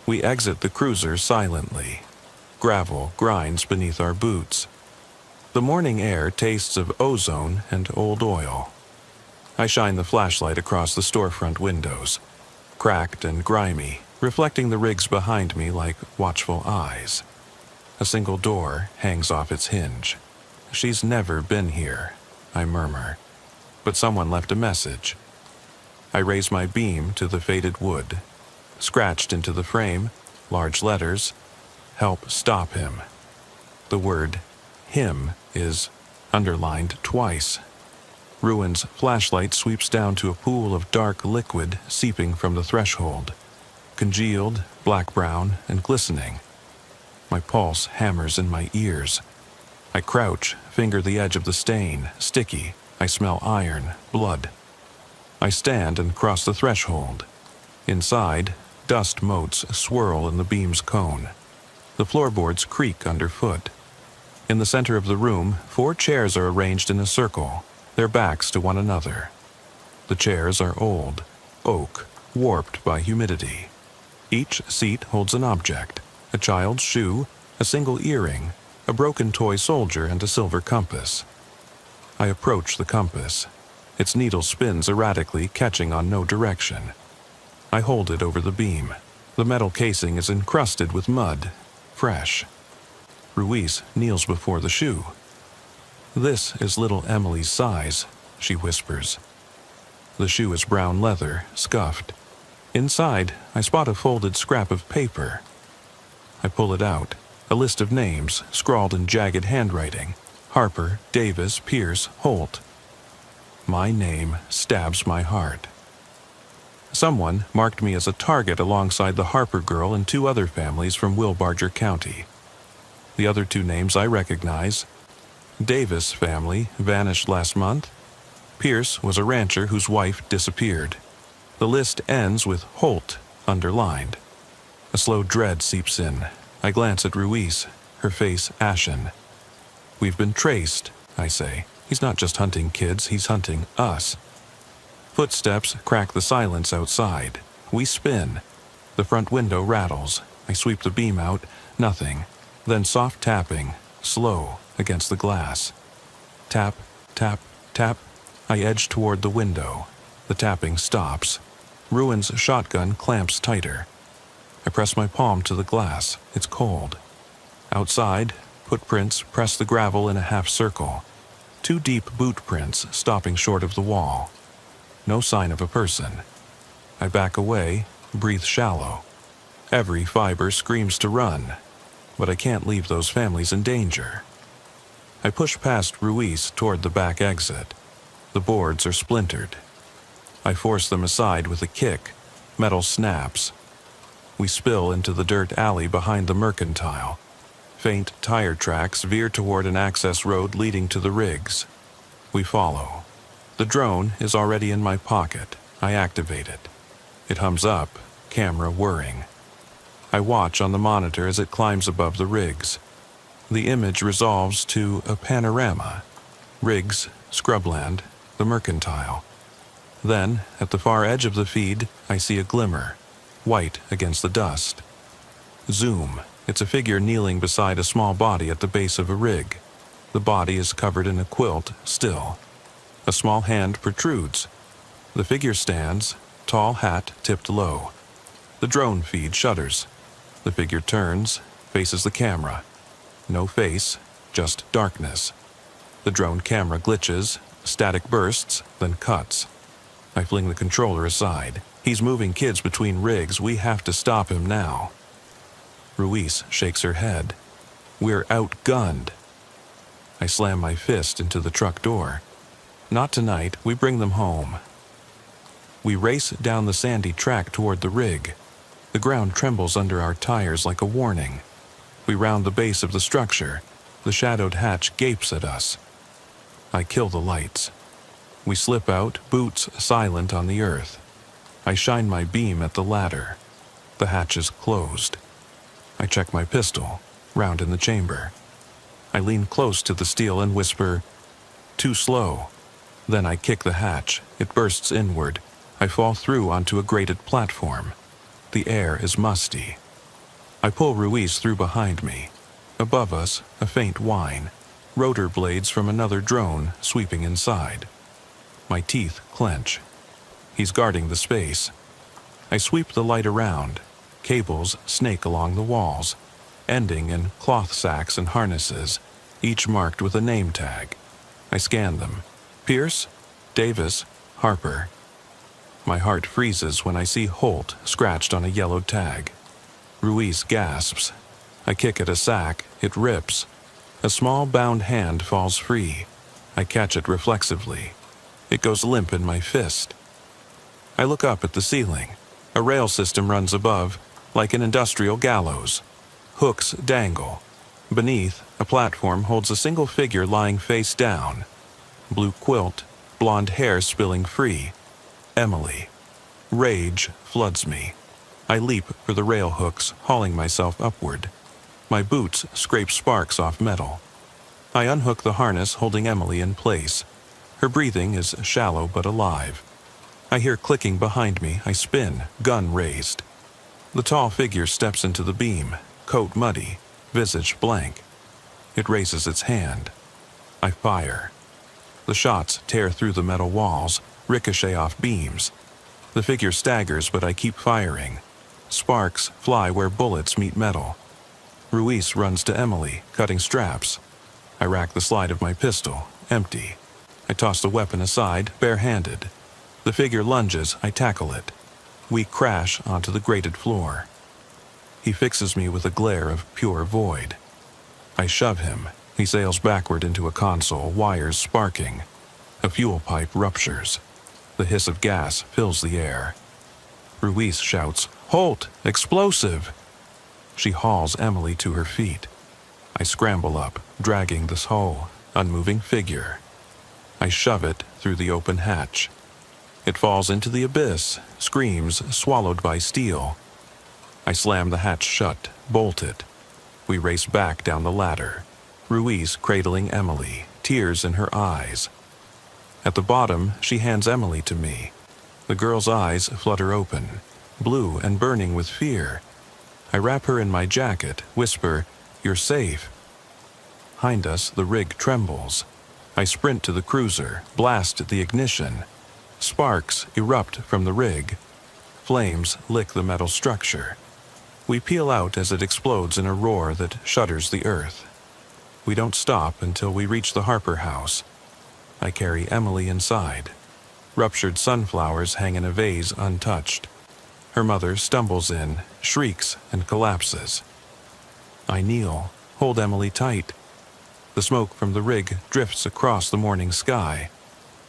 We exit the cruiser silently. Gravel grinds beneath our boots. The morning air tastes of ozone and old oil. I shine the flashlight across the storefront windows, cracked and grimy, reflecting the rigs behind me like watchful eyes. A single door hangs off its hinge. She's never been here, I murmur, but someone left a message. I raise my beam to the faded wood. Scratched into the frame, large letters, "Help stop him." The word "him" is underlined twice. Ruin's flashlight sweeps down to a pool of dark liquid seeping from the threshold, congealed, black-brown, and glistening. My pulse hammers in my ears. I crouch, finger the edge of the stain, sticky. I smell iron, blood. I stand and cross the threshold. Inside, dust motes swirl in the beam's cone. The floorboards creak underfoot. In the center of the room, 4 chairs are arranged in a circle, their backs to one another. The chairs are old, oak, warped by humidity. Each seat holds an object: a child's shoe, a single earring, a broken toy soldier, and a silver compass. I approach the compass. Its needle spins erratically, catching on no direction. I hold it over the beam. The metal casing is encrusted with mud, fresh. Ruiz kneels before the shoe. "This is little Emily's size," she whispers. The shoe is brown leather, scuffed. Inside, I spot a folded scrap of paper. I pull it out, a list of names scrawled in jagged handwriting: Harper, Davis, Pierce, Holt. My name stabs my heart. Someone marked me as a target alongside the Harper girl and 2 other families from Wilbarger County. The other 2 names I recognize. Davis family vanished last month. Pierce was a rancher whose wife disappeared. The list ends with Holt underlined. A slow dread seeps in. I glance at Ruiz, her face ashen. "We've been traced," I say. "He's not just hunting kids, he's hunting us." Footsteps crack the silence outside. We spin. The front window rattles. I sweep the beam out. Nothing. Then soft tapping, slow, against the glass. Tap, tap, tap. I edge toward the window. The tapping stops. Ruin's shotgun clamps tighter. I press my palm to the glass. It's cold. Outside, footprints press the gravel in a half circle. 2 deep boot prints stopping short of the wall. No sign of a person. I back away, breathe shallow. Every fiber screams to run, but I can't leave those families in danger. I push past Ruiz toward the back exit. The boards are splintered. I force them aside with a kick. Metal snaps. We spill into the dirt alley behind the Mercantile. Faint tire tracks veer toward an access road leading to the rigs. We follow. The drone is already in my pocket. I activate it. It hums up, camera whirring. I watch on the monitor as it climbs above the rigs. The image resolves to a panorama. Rigs, scrubland, the Mercantile. Then, at the far edge of the feed, I see a glimmer, white against the dust. Zoom. It's a figure kneeling beside a small body at the base of a rig. The body is covered in a quilt, still. A small hand protrudes. The figure stands, tall hat tipped low. The drone feed shudders. The figure turns, faces the camera. No face, just darkness. The drone camera glitches, static bursts, then cuts. I fling the controller aside. He's moving kids between rigs. We have to stop him now. Ruiz shakes her head. We're outgunned. I slam my fist into the truck door. Not tonight, we bring them home. We race down the sandy track toward the rig. The ground trembles under our tires like a warning. We round the base of the structure. The shadowed hatch gapes at us. I kill the lights. We slip out, boots silent on the earth. I shine my beam at the ladder. The hatch is closed. I check my pistol, round in the chamber. I lean close to the steel and whisper, "Too slow." Then I kick the hatch. It bursts inward. I fall through onto a grated platform. The air is musty. I pull Ruiz through behind me. Above us, a faint whine. Rotor blades from another drone sweeping inside. My teeth clench. He's guarding the space. I sweep the light around. Cables snake along the walls, ending in cloth sacks and harnesses, each marked with a name tag. I scan them. Pierce, Davis, Harper. My heart freezes when I see Holt scratched on a yellow tag. Ruiz gasps. I kick at a sack. It rips. A small bound hand falls free. I catch it reflexively. It goes limp in my fist. I look up at the ceiling. A rail system runs above, like an industrial gallows. Hooks dangle. Beneath, a platform holds a single figure lying face down. Blue quilt, blonde hair spilling free. Emily. Rage floods me. I leap for the rail hooks, hauling myself upward. My boots scrape sparks off metal. I unhook the harness holding Emily in place. Her breathing is shallow but alive. I hear clicking behind me. I spin, gun raised. The tall figure steps into the beam, coat muddy, visage blank. It raises its hand. I fire. The shots tear through the metal walls, ricochet off beams. The figure staggers, but I keep firing. Sparks fly where bullets meet metal. Ruiz runs to Emily, cutting straps. I rack the slide of my pistol, empty. I toss the weapon aside, barehanded. The figure lunges, I tackle it. We crash onto the grated floor. He fixes me with a glare of pure void. I shove him. He sails backward into a console, wires sparking. A fuel pipe ruptures. The hiss of gas fills the air. Ruiz shouts, "Holt! Explosive!" She hauls Emily to her feet. I scramble up, dragging this whole, unmoving figure. I shove it through the open hatch. It falls into the abyss, screams, swallowed by steel. I slam the hatch shut, bolt it. We race back down the ladder. Ruiz cradling Emily, tears in her eyes. At the bottom, she hands Emily to me. The girl's eyes flutter open, blue and burning with fear. I wrap her in my jacket, whisper, "You're safe." Behind us, the rig trembles. I sprint to the cruiser, blast the ignition. Sparks erupt from the rig. Flames lick the metal structure. We peel out as it explodes in a roar that shudders the earth. We don't stop until we reach the Harper house. I carry Emily inside. Ruptured sunflowers hang in a vase untouched. Her mother stumbles in, shrieks, and collapses. I kneel, hold Emily tight. The smoke from the rig drifts across the morning sky.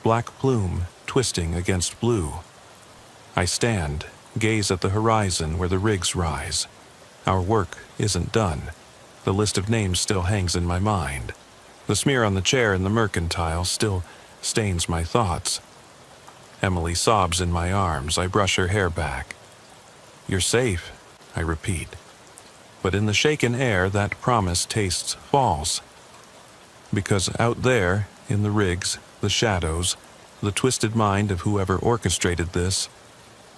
Black plume twisting against blue. I stand, gaze at the horizon where the rigs rise. Our work isn't done. The list of names still hangs in my mind. The smear on the chair in the mercantile still stains my thoughts. Emily sobs in my arms. I brush her hair back. "You're safe," I repeat. But in the shaken air, that promise tastes false. Because out there, in the rigs, the shadows, the twisted mind of whoever orchestrated this,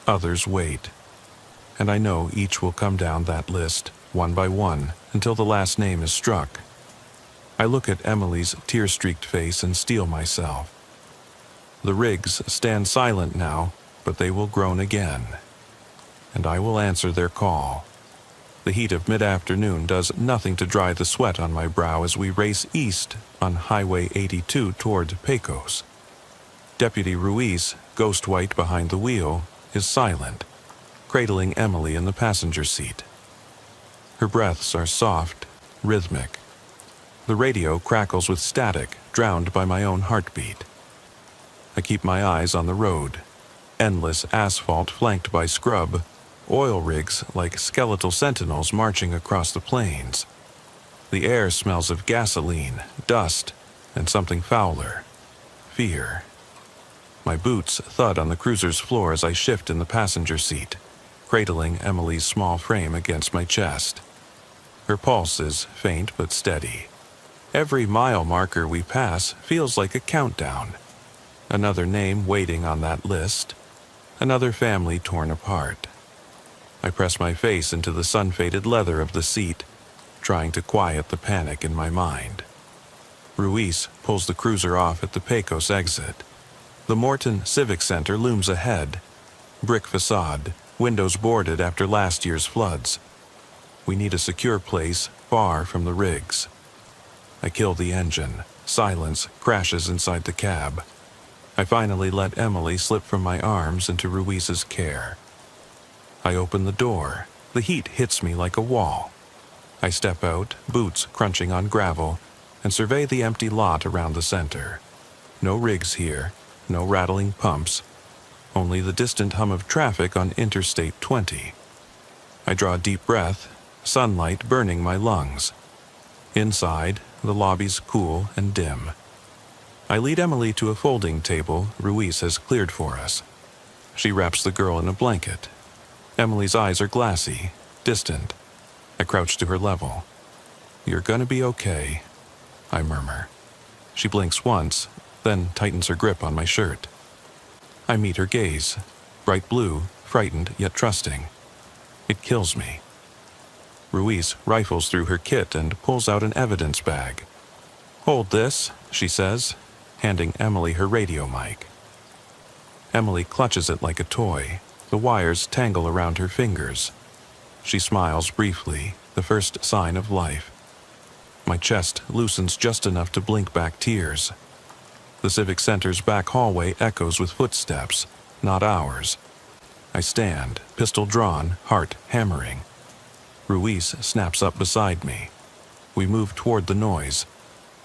others wait. And I know each will come down that list, one by one, until the last name is struck. I look at Emily's tear-streaked face and steel myself. The rigs stand silent now, but they will groan again. And I will answer their call. The heat of mid-afternoon does nothing to dry the sweat on my brow as we race east on Highway 82 toward Pecos. Deputy Ruiz, ghost white behind the wheel, is silent, cradling Emily in the passenger seat. Her breaths are soft, rhythmic. The radio crackles with static, drowned by my own heartbeat. I keep my eyes on the road. Endless asphalt flanked by scrub, oil rigs like skeletal sentinels marching across the plains. The air smells of gasoline, dust, and something fouler. Fear. My boots thud on the cruiser's floor as I shift in the passenger seat, cradling Emily's small frame against my chest. Her pulse is faint but steady. Every mile marker we pass feels like a countdown. Another name waiting on that list. Another family torn apart. I press my face into the sun-faded leather of the seat, trying to quiet the panic in my mind. Ruiz pulls the cruiser off at the Pecos exit. The Morton Civic Center looms ahead. Brick facade, windows boarded after last year's floods. We need a secure place far from the rigs. I kill the engine. Silence crashes inside the cab. I finally let Emily slip from my arms into Ruiz's care. I open the door. The heat hits me like a wall. I step out, boots crunching on gravel, and survey the empty lot around the center. No rigs here, no rattling pumps, only the distant hum of traffic on Interstate 20. I draw a deep breath, sunlight burning my lungs. Inside, the lobby's cool and dim. I lead Emily to a folding table Ruiz has cleared for us. She wraps the girl in a blanket. Emily's eyes are glassy, distant. I crouch to her level. "You're gonna be okay," I murmur. She blinks once, then tightens her grip on my shirt. I meet her gaze, bright blue, frightened yet trusting. It kills me. Ruiz rifles through her kit and pulls out an evidence bag. "Hold this," she says, handing Emily her radio mic. Emily clutches it like a toy. The wires tangle around her fingers. She smiles briefly, the first sign of life. My chest loosens just enough to blink back tears. The Civic Center's back hallway echoes with footsteps, not ours. I stand, pistol drawn, heart hammering. Ruiz snaps up beside me. We move toward the noise.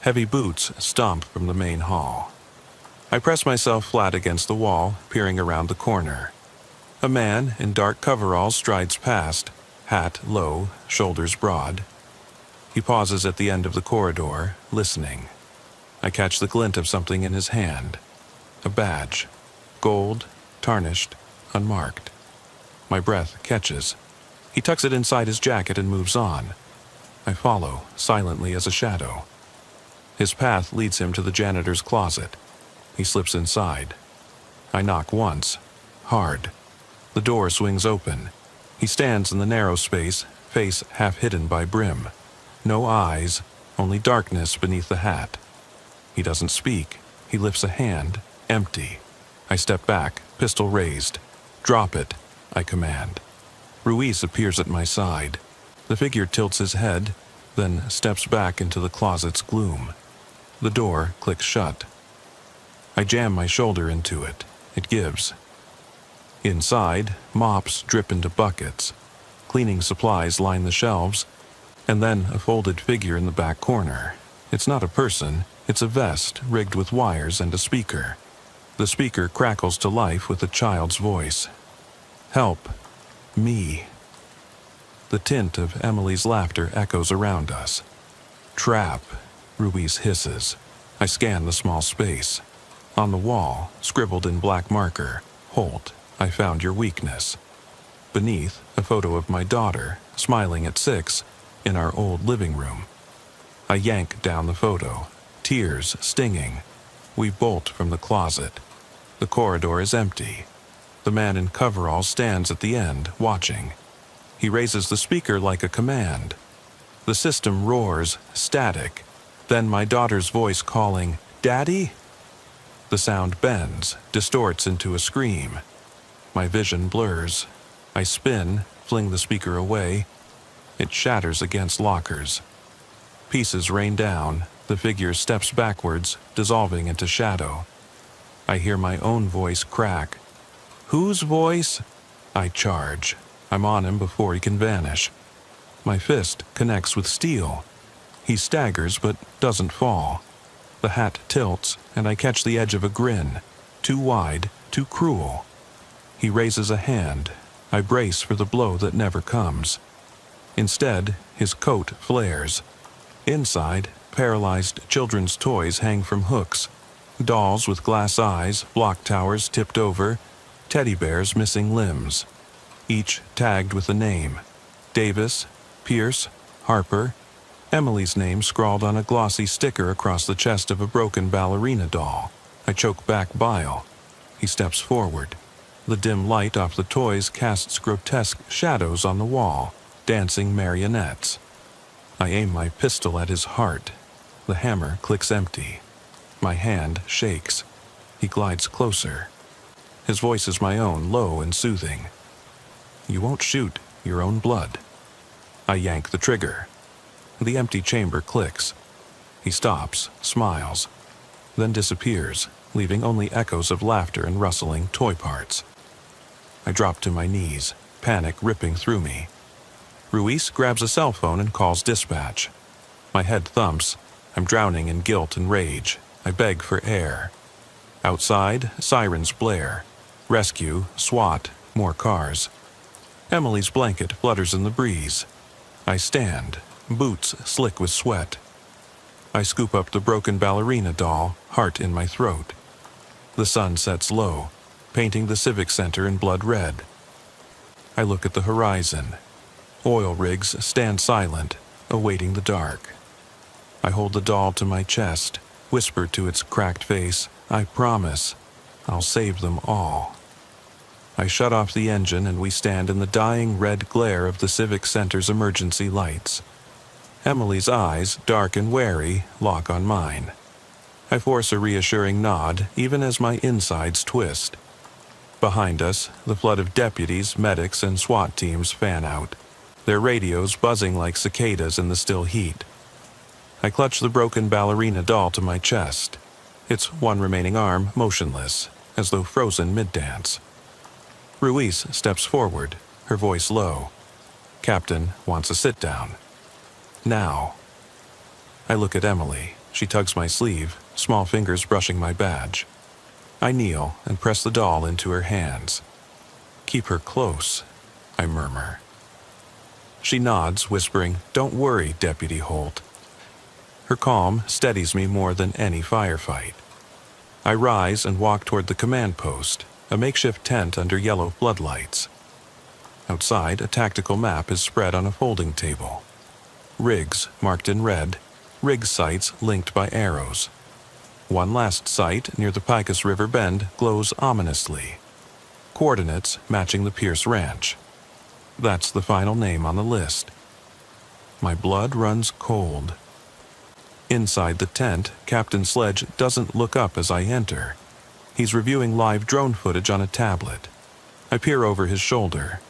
Heavy boots stomp from the main hall. I press myself flat against the wall, peering around the corner. A man in dark coveralls strides past, hat low, shoulders broad. He pauses at the end of the corridor, listening. I catch the glint of something in his hand. A badge. Gold, tarnished, unmarked. My breath catches. He tucks it inside his jacket and moves on. I follow, silently as a shadow. His path leads him to the janitor's closet. He slips inside. I knock once, hard. The door swings open. He stands in the narrow space, face half hidden by brim. No eyes, only darkness beneath the hat. He doesn't speak. He lifts a hand, empty. I step back, pistol raised. "Drop it," I command. Ruiz appears at my side. The figure tilts his head, then steps back into the closet's gloom. The door clicks shut. I jam my shoulder into it. It gives. Inside, mops drip into buckets. Cleaning supplies line the shelves, and then a folded figure in the back corner. It's not a person, it's a vest rigged with wires and a speaker. The speaker crackles to life with a child's voice. "Help. Me." The tint of Emily's laughter echoes around us. "Trap," Ruiz hisses. I scan the small space. On the wall, scribbled in black marker, "Holt, I found your weakness." Beneath, a photo of my daughter, smiling at 6, in our old living room. I yank down the photo, tears stinging. We bolt from the closet. The corridor is empty. The man in coveralls stands at the end, watching. He raises the speaker like a command. The system roars, static. Then my daughter's voice calling, "Daddy?" The sound bends, distorts into a scream. My vision blurs. I spin, fling the speaker away. It shatters against lockers. Pieces rain down. The figure steps backwards, dissolving into shadow. I hear my own voice crack. "Whose voice?" I charge. I'm on him before he can vanish. My fist connects with steel. He staggers but doesn't fall. The hat tilts, and I catch the edge of a grin. Too wide, too cruel. He raises a hand. I brace for the blow that never comes. Instead, his coat flares. Inside, paralyzed children's toys hang from hooks. Dolls with glass eyes, block towers tipped over, teddy bears missing limbs. Each tagged with a name. Davis, Pierce, Harper, Emily's name scrawled on a glossy sticker across the chest of a broken ballerina doll. I choke back bile. He steps forward. The dim light off the toys casts grotesque shadows on the wall, dancing marionettes. I aim my pistol at his heart. The hammer clicks empty. My hand shakes. He glides closer. His voice is my own, low and soothing. You won't shoot your own blood. I yank the trigger. The empty chamber clicks. He stops, smiles, then disappears, leaving only echoes of laughter and rustling toy parts. I drop to my knees, panic ripping through me. Ruiz grabs a cell phone and calls dispatch. My head thumps. I'm drowning in guilt and rage. I beg for air. Outside, sirens blare. Rescue, SWAT, more cars. Emily's blanket flutters in the breeze. I stand, boots slick with sweat. I scoop up the broken ballerina doll, heart in my throat. The sun sets low, painting the Civic Center in blood red. I look at the horizon. Oil rigs stand silent, awaiting the dark. I hold the doll to my chest, whisper to its cracked face, I promise, I'll save them all. I shut off the engine and we stand in the dying red glare of the Civic Center's emergency lights. Emily's eyes, dark and wary, lock on mine. I force a reassuring nod, even as my insides twist. Behind us, the flood of deputies, medics, and SWAT teams fan out, their radios buzzing like cicadas in the still heat. I clutch the broken ballerina doll to my chest, its one remaining arm motionless, as though frozen mid-dance. Ruiz steps forward, her voice low. Captain wants a sit-down. Now. I look at Emily. She tugs my sleeve, small fingers brushing my badge. I kneel and press the doll into her hands. Keep her close, I murmur. She nods, whispering, Don't worry, Deputy Holt. Her calm steadies me more than any firefight. I rise and walk toward the command post, a makeshift tent under yellow floodlights. Outside, a tactical map is spread on a folding table. Rigs marked in red, rig sites linked by arrows. One last site near the Picus River bend glows ominously. Coordinates matching the Pierce Ranch. That's the final name on the list. My blood runs cold. Inside the tent, Captain Sledge doesn't look up as I enter. He's reviewing live drone footage on a tablet. I peer over his shoulder.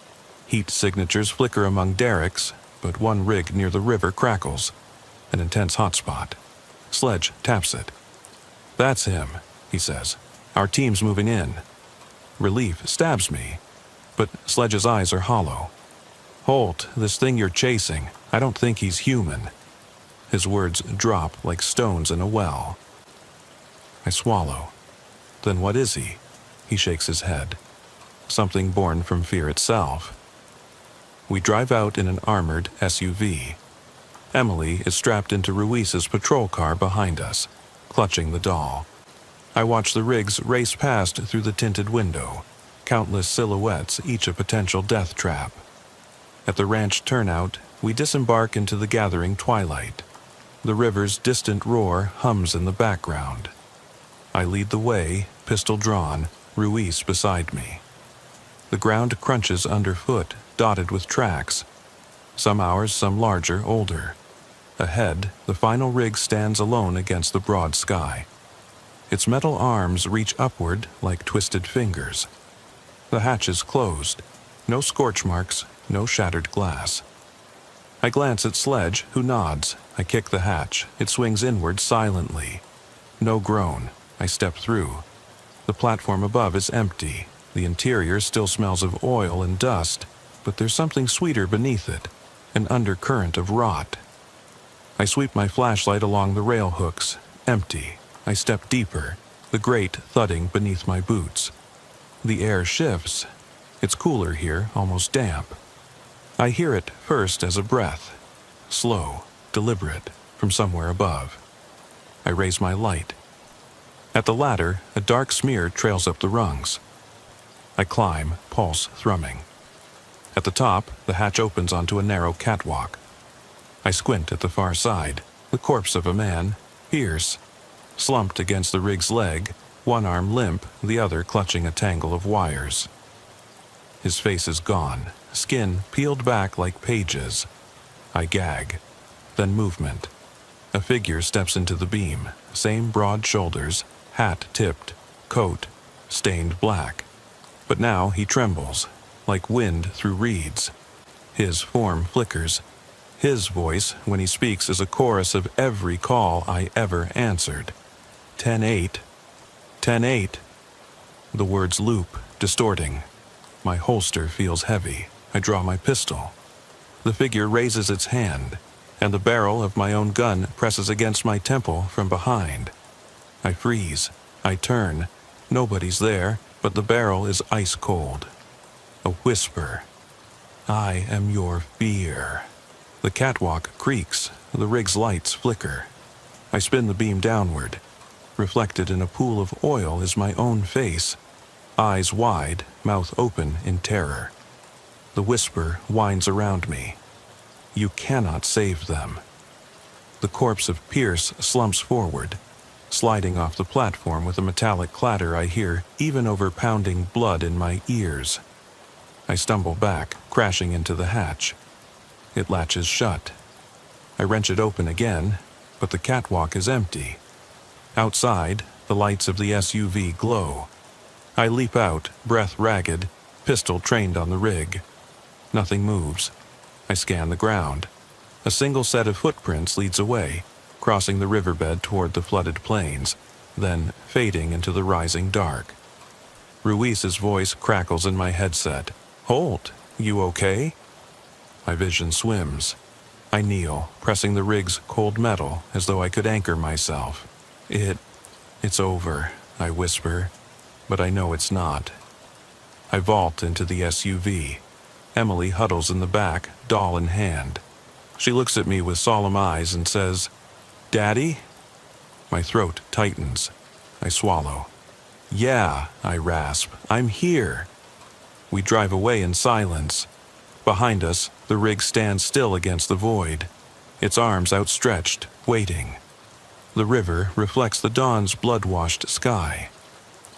Heat signatures flicker among derricks, but one rig near the river crackles. An intense hotspot. Sledge taps it. That's him, he says. Our team's moving in. Relief stabs me, but Sledge's eyes are hollow. Holt, this thing you're chasing, I don't think he's human. His words drop like stones in a well. I swallow. Then what is he? He shakes his head. Something born from fear itself. We drive out in an armored SUV. Emily is strapped into Ruiz's patrol car behind us, clutching the doll. I watch the rigs race past through the tinted window, countless silhouettes, each a potential death trap. At the ranch turnout, we disembark into the gathering twilight. The river's distant roar hums in the background. I lead the way, pistol drawn, Ruiz beside me. The ground crunches underfoot, dotted with tracks. Some ours, some larger, older. Ahead, the final rig stands alone against the broad sky. Its metal arms reach upward like twisted fingers. The hatch is closed. No scorch marks, no shattered glass. I glance at Sledge, who nods. I kick the hatch. It swings inward silently. No groan. I step through. The platform above is empty. The interior still smells of oil and dust, but there's something sweeter beneath it, an undercurrent of rot. I sweep my flashlight along the rail hooks. Empty. I step deeper, the grate thudding beneath my boots. The air shifts. It's cooler here, almost damp. I hear it first as a breath, slow, deliberate, from somewhere above. I raise my light. At the ladder, a dark smear trails up the rungs. I climb, pulse thrumming. At the top, the hatch opens onto a narrow catwalk. I squint at the far side. The corpse of a man, Pierce, slumped against the rig's leg, one arm limp, the other clutching a tangle of wires. His face is gone, skin peeled back like pages. I gag. Then movement. A figure steps into the beam, same broad shoulders, hat tipped, coat stained black. But now he trembles, like wind through reeds. His form flickers. His voice, when he speaks, is a chorus of every call I ever answered. 10-8. 10-8. The words loop, distorting. My holster feels heavy. I draw my pistol. The figure raises its hand, and the barrel of my own gun presses against my temple from behind. I freeze. I turn. Nobody's there, but the barrel is ice cold. A whisper. I am your fear. The catwalk creaks. The rig's lights flicker. I spin the beam downward. Reflected in a pool of oil is my own face, eyes wide, mouth open in terror. The whisper winds around me. You cannot save them. The corpse of Pierce slumps forward, sliding off the platform with a metallic clatter I hear even over pounding blood in my ears. I stumble back, crashing into the hatch. It latches shut. I wrench it open again, but the catwalk is empty. Outside, the lights of the SUV glow. I leap out, breath ragged, pistol trained on the rig. Nothing moves. I scan the ground. A single set of footprints leads away, crossing the riverbed toward the flooded plains, then fading into the rising dark. Ruiz's voice crackles in my headset. Holt, you okay? My vision swims. I kneel, pressing the rig's cold metal as though I could anchor myself. It's over, I whisper, but I know it's not. I vault into the SUV. Emily huddles in the back, doll in hand. She looks at me with solemn eyes and says, Daddy? My throat tightens. I swallow. Yeah, I rasp. I'm here. We drive away in silence. Behind us, the rig stands still against the void, its arms outstretched, waiting. The river reflects the dawn's blood-washed sky,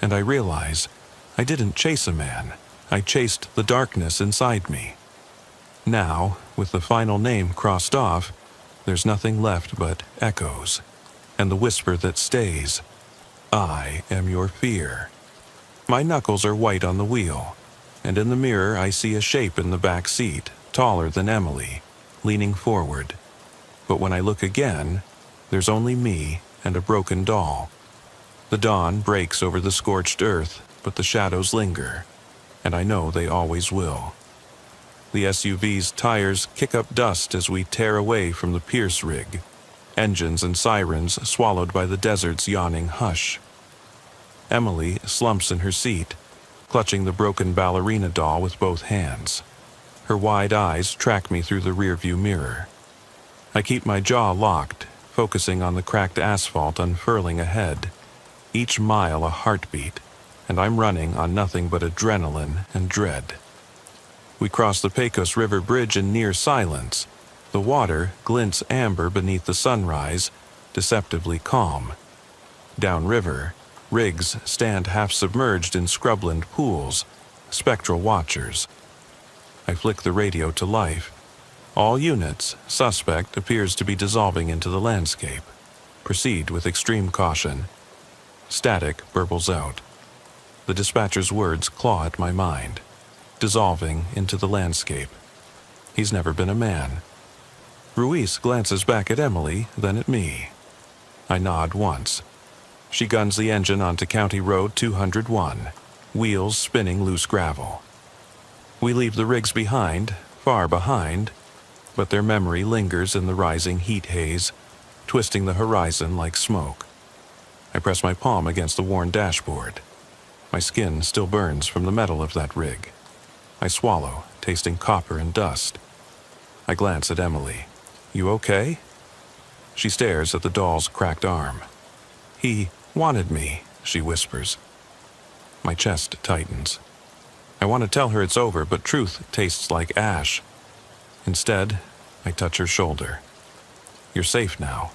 and I realize I didn't chase a man. I chased the darkness inside me. Now, with the final name crossed off, there's nothing left but echoes, and the whisper that stays. I am your fear. My knuckles are white on the wheel, and in the mirror I see a shape in the back seat, taller than Emily, leaning forward. But when I look again, there's only me and a broken doll. The dawn breaks over the scorched earth, but the shadows linger, and I know they always will. The SUV's tires kick up dust as we tear away from the Pierce rig, engines and sirens swallowed by the desert's yawning hush. Emily slumps in her seat, clutching the broken ballerina doll with both hands. Her wide eyes track me through the rearview mirror. I keep my jaw locked, focusing on the cracked asphalt unfurling ahead. Each mile a heartbeat, and I'm running on nothing but adrenaline and dread. We cross the Pecos River Bridge in near silence. The water glints amber beneath the sunrise, deceptively calm. Downriver, rigs stand half-submerged in scrubland pools, spectral watchers. I flick the radio to life. All units, suspect appears to be dissolving into the landscape. Proceed with extreme caution. Static burbles out. The dispatcher's words claw at my mind. Dissolving into the landscape. He's never been a man. Ruiz glances back at Emily, then at me. I nod once. She guns the engine onto County Road 201, wheels spinning loose gravel. We leave the rigs behind, far behind, but their memory lingers in the rising heat haze, twisting the horizon like smoke. I press my palm against the worn dashboard. My skin still burns from the metal of that rig. I swallow, tasting copper and dust. I glance at Emily. "You okay?" She stares at the doll's cracked arm. "He wanted me," she whispers. My chest tightens. I want to tell her it's over, but truth tastes like ash. Instead, I touch her shoulder. "You're safe now."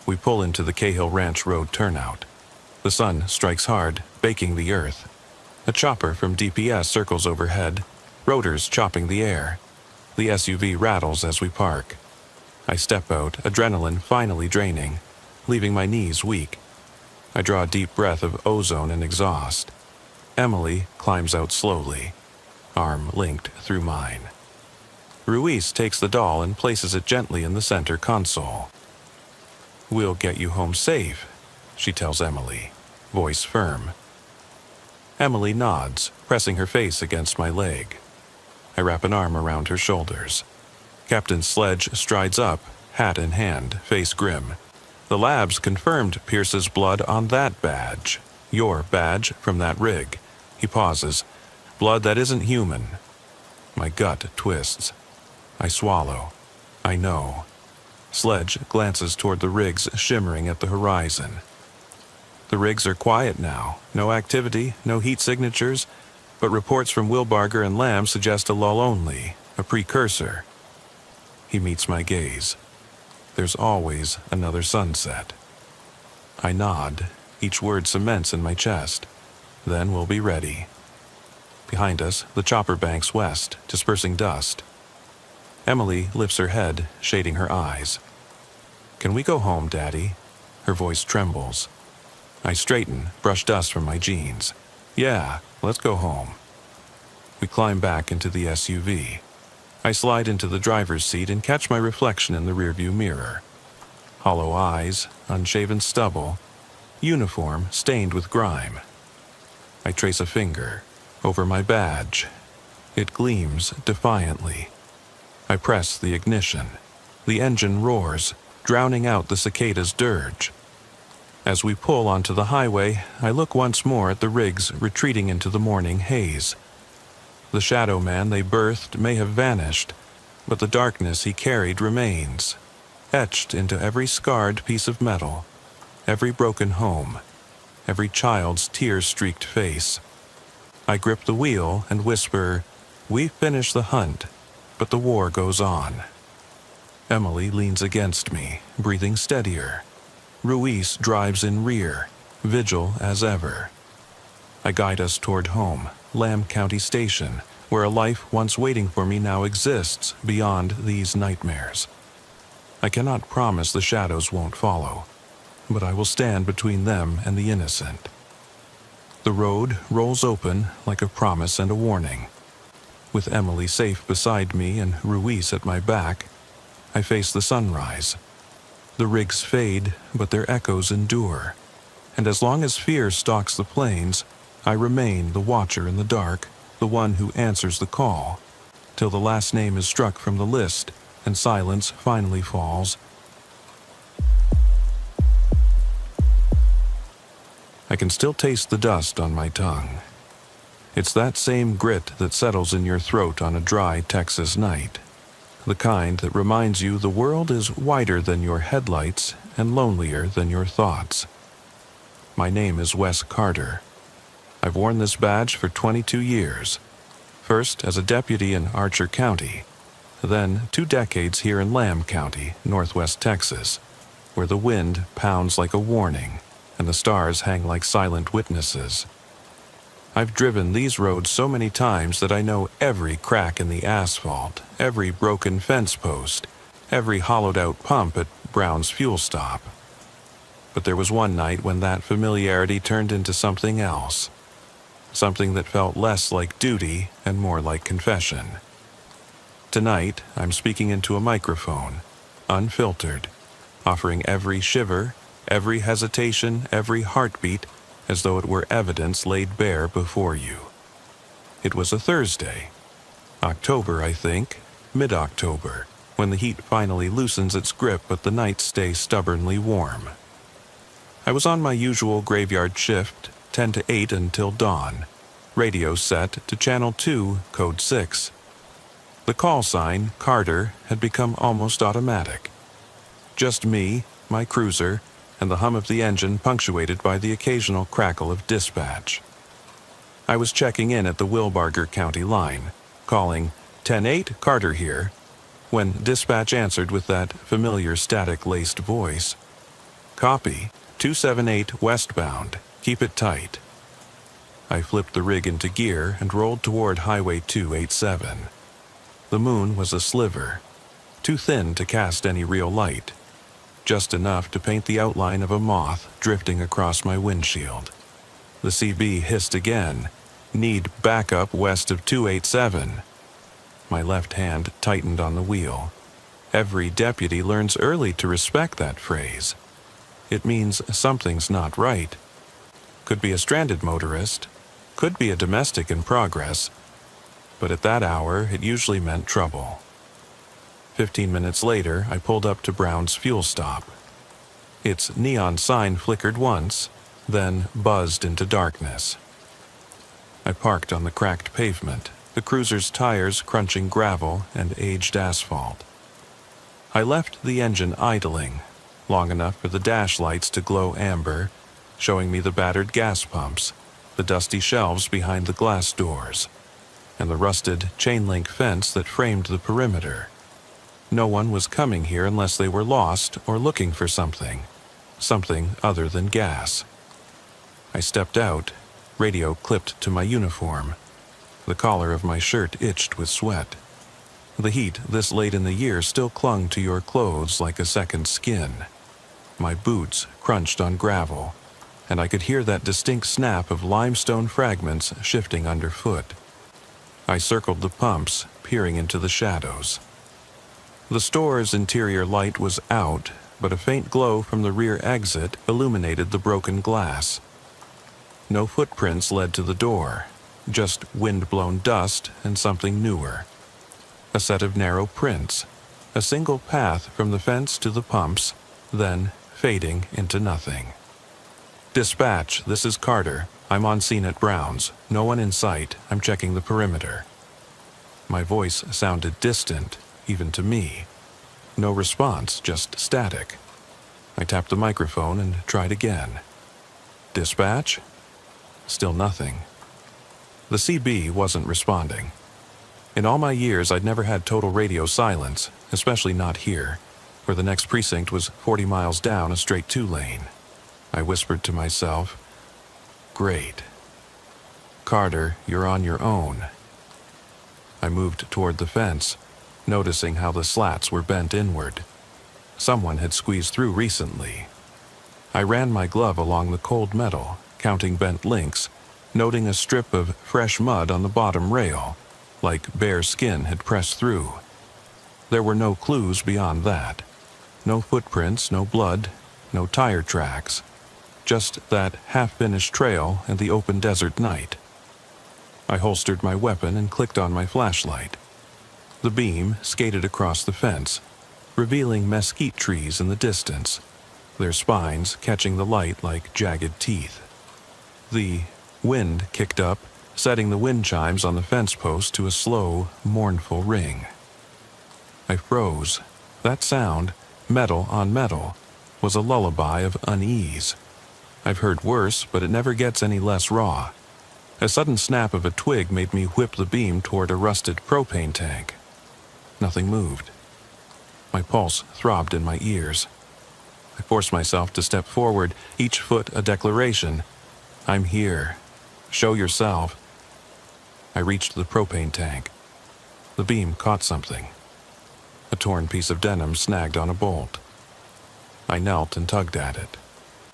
We pull into the Cahill Ranch Road turnout. The sun strikes hard, baking the earth. A chopper from DPS circles overhead, rotors chopping the air. The SUV rattles as we park. I step out, adrenaline finally draining, leaving my knees weak. I draw a deep breath of ozone and exhaust. Emily climbs out slowly, arm linked through mine. Ruiz takes the doll and places it gently in the center console. "We'll get you home safe," she tells Emily, voice firm. Emily nods, pressing her face against my leg. I wrap an arm around her shoulders. Captain Sledge strides up, hat in hand, face grim. "The labs confirmed Pierce's blood on that badge. Your badge from that rig." He pauses. "Blood that isn't human." My gut twists. I swallow. I know. Sledge glances toward the rigs shimmering at the horizon. The rigs are quiet now. No activity, no heat signatures, but reports from Wilbarger and Lamb suggest a lull only, a precursor. He meets my gaze. There's always another sunset. I nod. Each word cements in my chest. Then we'll be ready. Behind us, the chopper banks west, dispersing dust. Emily lifts her head, shading her eyes. "Can we go home, Daddy?" Her voice trembles. I straighten, brush dust from my jeans. "Yeah, let's go home." We climb back into the SUV. I slide into the driver's seat and catch my reflection in the rearview mirror. Hollow eyes, unshaven stubble, uniform stained with grime. I trace a finger over my badge. It gleams defiantly. I press the ignition. The engine roars, drowning out the cicada's dirge. As we pull onto the highway, I look once more at the rigs retreating into the morning haze. The shadow man they birthed may have vanished, but the darkness he carried remains, etched into every scarred piece of metal, every broken home, every child's tear-streaked face. I grip the wheel and whisper, "We finish the hunt, but the war goes on." Emily leans against me, breathing steadier. Ruiz drives in rear, vigil as ever. I guide us toward home, Lamb County Station, where a life once waiting for me now exists beyond these nightmares. I cannot promise the shadows won't follow, but I will stand between them and the innocent. The road rolls open like a promise and a warning. With Emily safe beside me and Ruiz at my back, I face the sunrise. The rigs fade, but their echoes endure. And as long as fear stalks the plains, I remain the watcher in the dark, the one who answers the call, till the last name is struck from the list and silence finally falls. I can still taste the dust on my tongue. It's that same grit that settles in your throat on a dry Texas night. The kind that reminds you the world is wider than your headlights and lonelier than your thoughts. My name is Wes Carter. I've worn this badge for 22 years. First as a deputy in Archer County, then 2 decades here in Lamb County, northwest Texas, where the wind pounds like a warning and the stars hang like silent witnesses. I've driven these roads so many times that I know every crack in the asphalt, every broken fence post, every hollowed-out pump at Brown's fuel stop. But there was one night when that familiarity turned into something else, something that felt less like duty and more like confession. Tonight, I'm speaking into a microphone, unfiltered, offering every shiver, every hesitation, every heartbeat, as though it were evidence laid bare before you. It was a Thursday. October, I think, mid-October, when the heat finally loosens its grip but the nights stay stubbornly warm. I was on my usual graveyard shift, 10 to 8 until dawn. Radio set to Channel 2, Code 6. The call sign, Carter, had become almost automatic. Just me, my cruiser, and the hum of the engine punctuated by the occasional crackle of dispatch. I was checking in at the Wilbarger County line, calling 10-8, Carter here, when dispatch answered with that familiar static-laced voice. Copy, 278 westbound, keep it tight. I flipped the rig into gear and rolled toward Highway 287. The moon was a sliver, too thin to cast any real light, just enough to paint the outline of a moth drifting across my windshield. The CB hissed again, need backup west of 287. My left hand tightened on the wheel. Every deputy learns early to respect that phrase. It means something's not right. Could be a stranded motorist, could be a domestic in progress, but at that hour it usually meant trouble. 15 minutes later, I pulled up to Brown's fuel stop. Its neon sign flickered once, then buzzed into darkness. I parked on the cracked pavement, the cruiser's tires crunching gravel and aged asphalt. I left the engine idling, long enough for the dash lights to glow amber, showing me the battered gas pumps, the dusty shelves behind the glass doors, and the rusted chain-link fence that framed the perimeter. No one was coming here unless they were lost or looking for something other than gas. I stepped out, radio clipped to my uniform. The collar of my shirt itched with sweat. The heat this late in the year still clung to your clothes like a second skin. My boots crunched on gravel, and I could hear that distinct snap of limestone fragments shifting underfoot. I circled the pumps, peering into the shadows. The store's interior light was out, but a faint glow from the rear exit illuminated the broken glass. No footprints led to the door, just wind-blown dust and something newer. A set of narrow prints, a single path from the fence to the pumps, then fading into nothing. Dispatch, this is Carter. I'm on scene at Brown's. No one in sight. I'm checking the perimeter. My voice sounded distant, even to me. No response, just static. I tapped the microphone and tried again. Dispatch? Still nothing. The CB wasn't responding. In all my years, I'd never had total radio silence, especially not here, where the next precinct was 40 miles down a straight two-lane. I whispered to myself, "Great. Carter, you're on your own." I moved toward the fence, noticing how the slats were bent inward. Someone had squeezed through recently. I ran my glove along the cold metal, counting bent links, noting a strip of fresh mud on the bottom rail, like bare skin had pressed through. There were no clues beyond that. No footprints, no blood, no tire tracks. Just that half-finished trail and the open desert night. I holstered my weapon and clicked on my flashlight. The beam skated across the fence, revealing mesquite trees in the distance, their spines catching the light like jagged teeth. The wind kicked up, setting the wind chimes on the fence post to a slow, mournful ring. I froze. That sound, metal on metal, was a lullaby of unease. I've heard worse, but it never gets any less raw. A sudden snap of a twig made me whip the beam toward a rusted propane tank. Nothing moved. My pulse throbbed in my ears. I forced myself to step forward, each foot a declaration. "I'm here. Show yourself." I reached the propane tank. The beam caught something. A torn piece of denim snagged on a bolt. I knelt and tugged at it.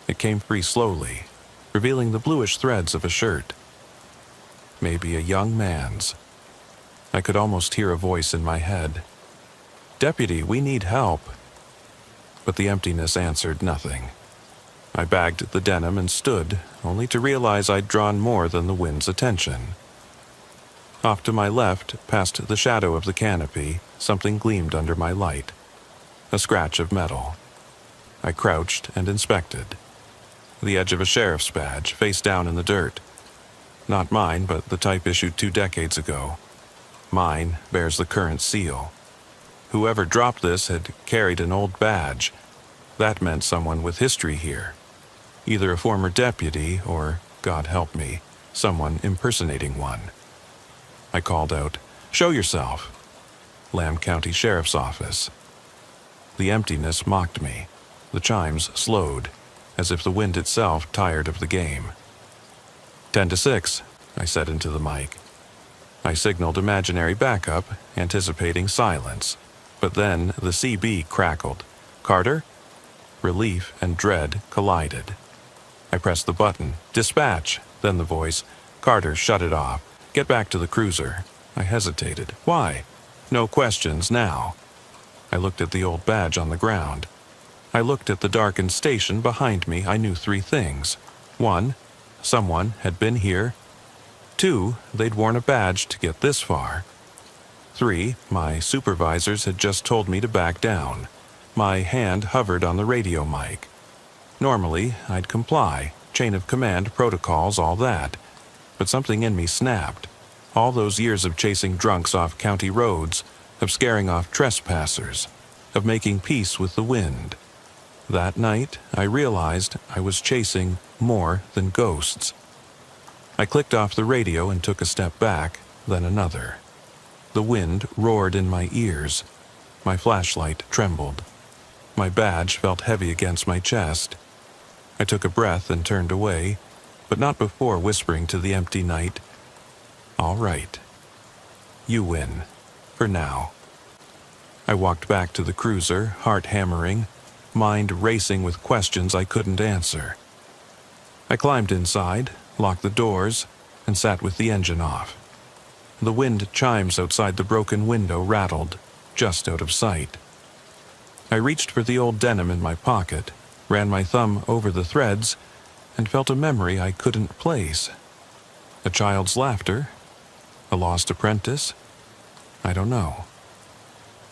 It came free slowly, revealing the bluish threads of a shirt. Maybe a young man's. I could almost hear a voice in my head. "Deputy, we need help." But the emptiness answered nothing. I bagged the denim and stood, only to realize I'd drawn more than the wind's attention. Off to my left, past the shadow of the canopy, something gleamed under my light. A scratch of metal. I crouched and inspected. The edge of a sheriff's badge, face down in the dirt. Not mine, but the type issued 2 decades ago. Mine bears the current seal. Whoever dropped this had carried an old badge. That meant someone with history here. Either a former deputy or, God help me, someone impersonating one. I called out, "Show yourself." Lamb County Sheriff's Office. The emptiness mocked me. The chimes slowed, as if the wind itself tired of the game. 10 to 6, I said into the mic. I signaled imaginary backup, anticipating silence. But then the CB crackled. "Carter?" Relief and dread collided. I pressed the button. "Dispatch." Then the voice. "Carter, shut it off. Get back to the cruiser." I hesitated. "Why?" "No questions now." I looked at the old badge on the ground. I looked at the darkened station behind me. I knew 3 things. 1, someone had been here. 2, they'd worn a badge to get this far. 3, my supervisors had just told me to back down. My hand hovered on the radio mic. Normally, I'd comply. Chain of command, protocols, all that. But something in me snapped. All those years of chasing drunks off county roads, of scaring off trespassers, of making peace with the wind. That night, I realized I was chasing more than ghosts. I clicked off the radio and took a step back, then another. The wind roared in my ears. My flashlight trembled. My badge felt heavy against my chest. I took a breath and turned away, but not before whispering to the empty night, "All right. You win. For now." I walked back to the cruiser, heart hammering, mind racing with questions I couldn't answer. I climbed inside, locked the doors, and sat with the engine off. The wind chimes outside the broken window rattled, just out of sight. I reached for the old denim in my pocket, ran my thumb over the threads, and felt a memory I couldn't place. A child's laughter? A lost apprentice? I don't know.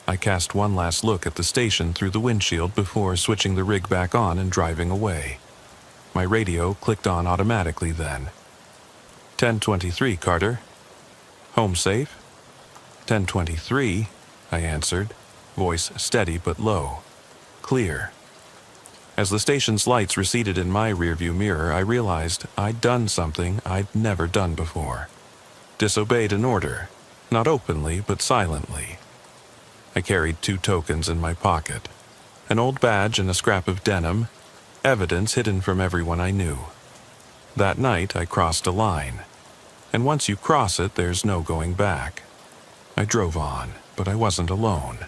I cast one last look at the station through the windshield before switching the rig back on and driving away. My radio clicked on automatically then. 10:23, Carter. Home safe? 10:23, I answered, voice steady but low. Clear. As the station's lights receded in my rearview mirror, I realized I'd done something I'd never done before. Disobeyed an order, not openly but silently. I carried 2 tokens in my pocket, an old badge and a scrap of denim, evidence hidden from everyone I knew. That night I crossed a line, and once you cross it, there's no going back. I drove on, but I wasn't alone.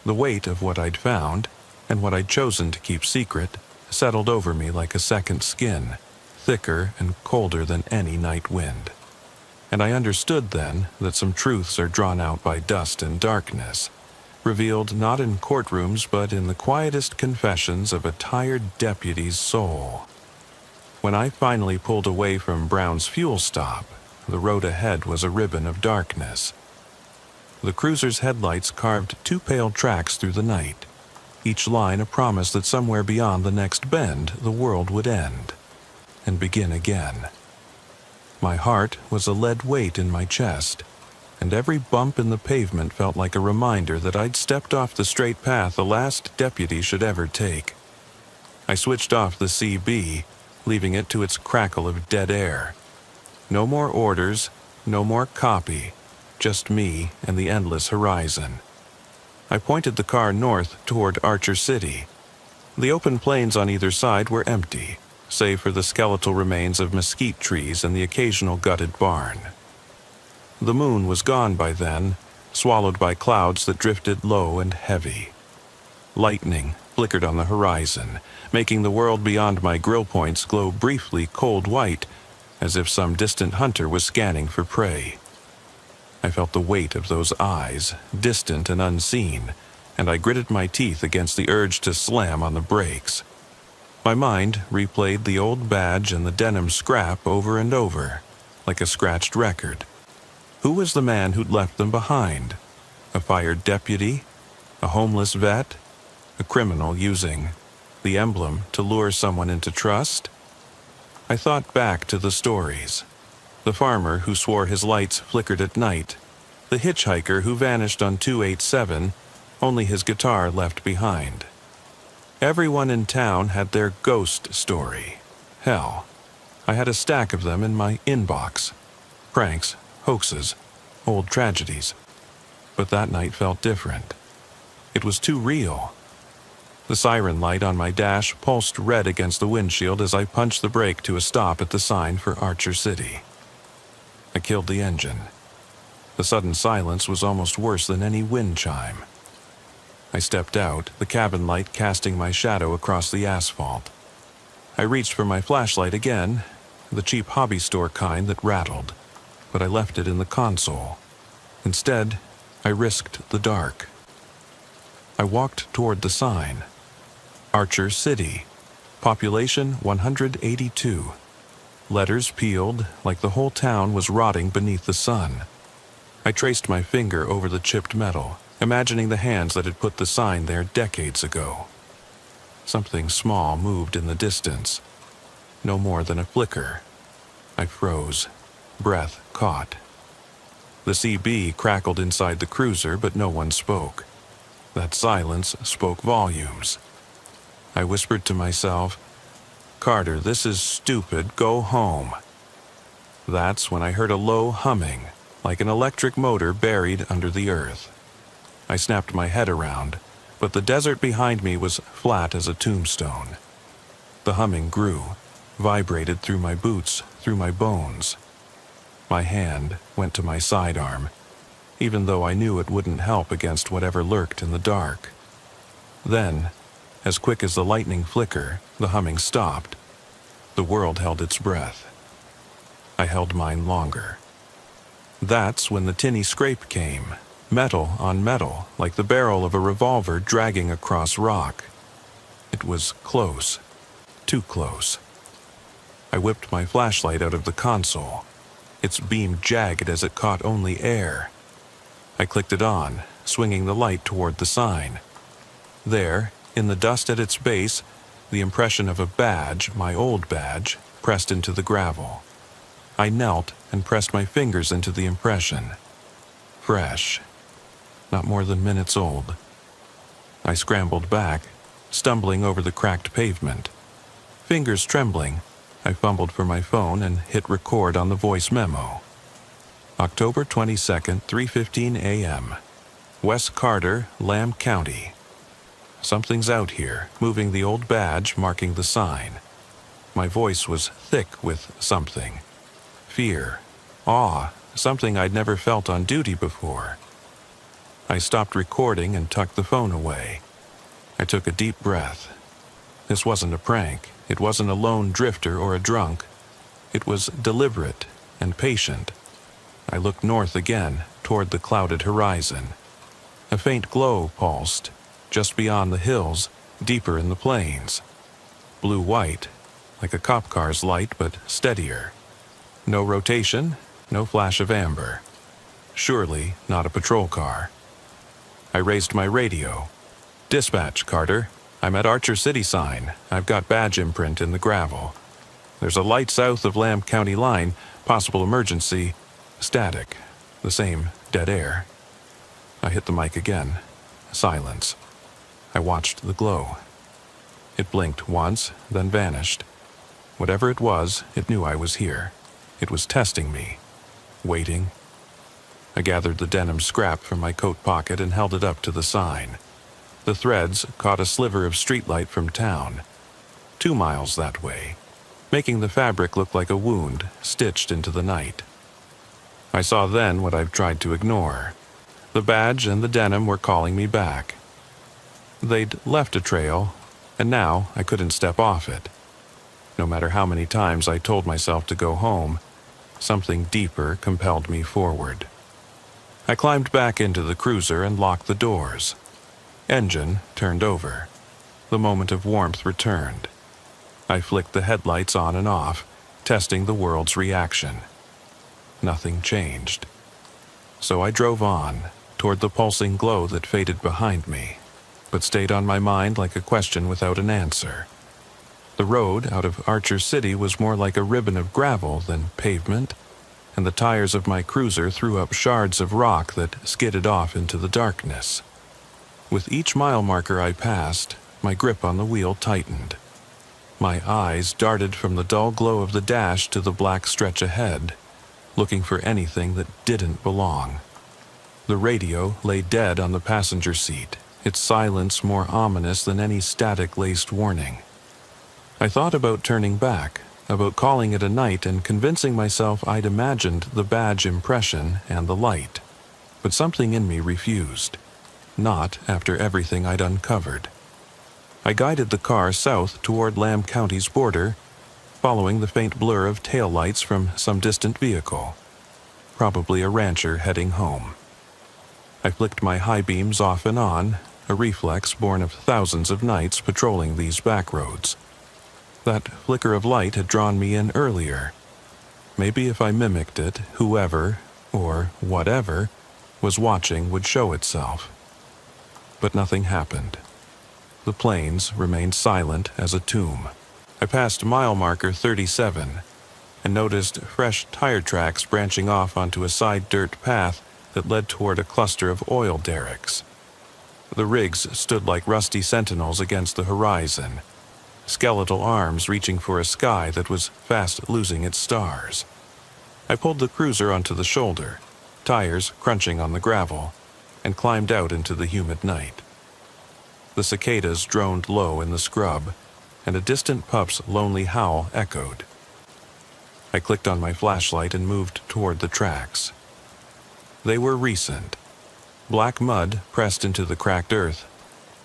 The weight of what I'd found, and what I'd chosen to keep secret, settled over me like a second skin, thicker and colder than any night wind. And I understood then that some truths are drawn out by dust and darkness, revealed not in courtrooms but in the quietest confessions of a tired deputy's soul. When I finally pulled away from Brown's fuel stop, the road ahead was a ribbon of darkness. The cruiser's headlights carved 2 pale tracks through the night, each line a promise that somewhere beyond the next bend the world would end, and begin again. My heart was a lead weight in my chest, and every bump in the pavement felt like a reminder that I'd stepped off the straight path the last deputy should ever take. I switched off the CB, leaving it to its crackle of dead air. No more orders, no more copy, just me and the endless horizon. I pointed the car north toward Archer City. The open plains on either side were empty, save for the skeletal remains of mesquite trees and the occasional gutted barn. The moon was gone by then, swallowed by clouds that drifted low and heavy. Lightning flickered on the horizon, making the world beyond my grill points glow briefly cold white, as if some distant hunter was scanning for prey. I felt the weight of those eyes, distant and unseen, and I gritted my teeth against the urge to slam on the brakes. My mind replayed the old badge and the denim scrap over and over, like a scratched record. Who was the man who'd left them behind? A fired deputy? A homeless vet? A criminal using the emblem to lure someone into trust? I thought back to the stories. The farmer who swore his lights flickered at night. The hitchhiker who vanished on 287, only his guitar left behind. Everyone in town had their ghost story. Hell, I had a stack of them in my inbox. Pranks, hoaxes, old tragedies. But that night felt different. It was too real. The siren light on my dash pulsed red against the windshield as I punched the brake to a stop at the sign for Archer City. I killed the engine. The sudden silence was almost worse than any wind chime. I stepped out, the cabin light casting my shadow across the asphalt. I reached for my flashlight again, the cheap hobby store kind that rattled, but I left it in the console. Instead, I risked the dark. I walked toward the sign. Archer City. Population 182. Letters peeled, like the whole town was rotting beneath the sun. I traced my finger over the chipped metal, imagining the hands that had put the sign there decades ago. Something small moved in the distance. No more than a flicker. I froze. Breath caught. The CB crackled inside the cruiser, but no one spoke. That silence spoke volumes. I whispered to myself, "Carter, this is stupid. Go home." That's when I heard a low humming, like an electric motor buried under the earth. I snapped my head around, but the desert behind me was flat as a tombstone. The humming grew, vibrated through my boots, through my bones. My hand went to my sidearm, even though I knew it wouldn't help against whatever lurked in the dark. Then, as quick as the lightning flicker, the humming stopped. The world held its breath. I held mine longer. That's when the tinny scrape came, metal on metal, like the barrel of a revolver dragging across rock. It was close, too close. I whipped my flashlight out of the console, its beam jagged as it caught only air. I clicked it on, swinging the light toward the sign. There, in the dust at its base, the impression of a badge, my old badge, pressed into the gravel. I knelt and pressed my fingers into the impression. Fresh. Not more than minutes old. I scrambled back, stumbling over the cracked pavement. Fingers trembling, I fumbled for my phone and hit record on the voice memo. October 22nd, 3:15 a.m. Wes Carter, Lamb County. Something's out here, moving the old badge marking the sign. My voice was thick with something. Fear, awe, something I'd never felt on duty before. I stopped recording and tucked the phone away. I took a deep breath. This wasn't a prank. It wasn't a lone drifter or a drunk. It was deliberate and patient. I looked north again, toward the clouded horizon. A faint glow pulsed, just beyond the hills, deeper in the plains. Blue-white, like a cop car's light, but steadier. No rotation, no flash of amber. Surely not a patrol car. I raised my radio. "Dispatch, Carter. I'm at Archer City sign. I've got badge imprint in the gravel. There's a light south of Lamb County line, possible emergency, static, the same dead air." I hit the mic again. Silence. I watched the glow. It blinked once, then vanished. Whatever it was, it knew I was here. It was testing me. Waiting. I gathered the denim scrap from my coat pocket and held it up to the sign. The threads caught a sliver of streetlight from town. 2 miles that way, making the fabric look like a wound stitched into the night. I saw then what I've tried to ignore. The badge and the denim were calling me back. They'd left a trail, and now I couldn't step off it. No matter how many times I told myself to go home, something deeper compelled me forward. I climbed back into the cruiser and locked the doors. Engine turned over. The moment of warmth returned. I flicked the headlights on and off, testing the world's reaction. Nothing changed. So I drove on, toward the pulsing glow that faded behind me, but stayed on my mind like a question without an answer. The road out of Archer City was more like a ribbon of gravel than pavement, and the tires of my cruiser threw up shards of rock that skidded off into the darkness. With each mile marker I passed, my grip on the wheel tightened. My eyes darted from the dull glow of the dash to the black stretch ahead, looking for anything that didn't belong. The radio lay dead on the passenger seat, its silence more ominous than any static-laced warning. I thought about turning back, about calling it a night and convincing myself I'd imagined the badge impression and the light. But something in me refused. Not after everything I'd uncovered. I guided the car south toward Lamb County's border, following the faint blur of taillights from some distant vehicle. Probably a rancher heading home. I flicked my high beams off and on, a reflex born of thousands of nights patrolling these back roads. That flicker of light had drawn me in earlier. Maybe if I mimicked it, whoever, or whatever, was watching would show itself. But nothing happened. The plains remained silent as a tomb. I passed mile marker 37 and noticed fresh tire tracks branching off onto a side dirt path that led toward a cluster of oil derricks. The rigs stood like rusty sentinels against the horizon, skeletal arms reaching for a sky that was fast losing its stars. I pulled the cruiser onto the shoulder, tires crunching on the gravel, and climbed out into the humid night. The cicadas droned low in the scrub, and a distant pup's lonely howl echoed. I clicked on my flashlight and moved toward the tracks. They were recent. Black mud pressed into the cracked earth,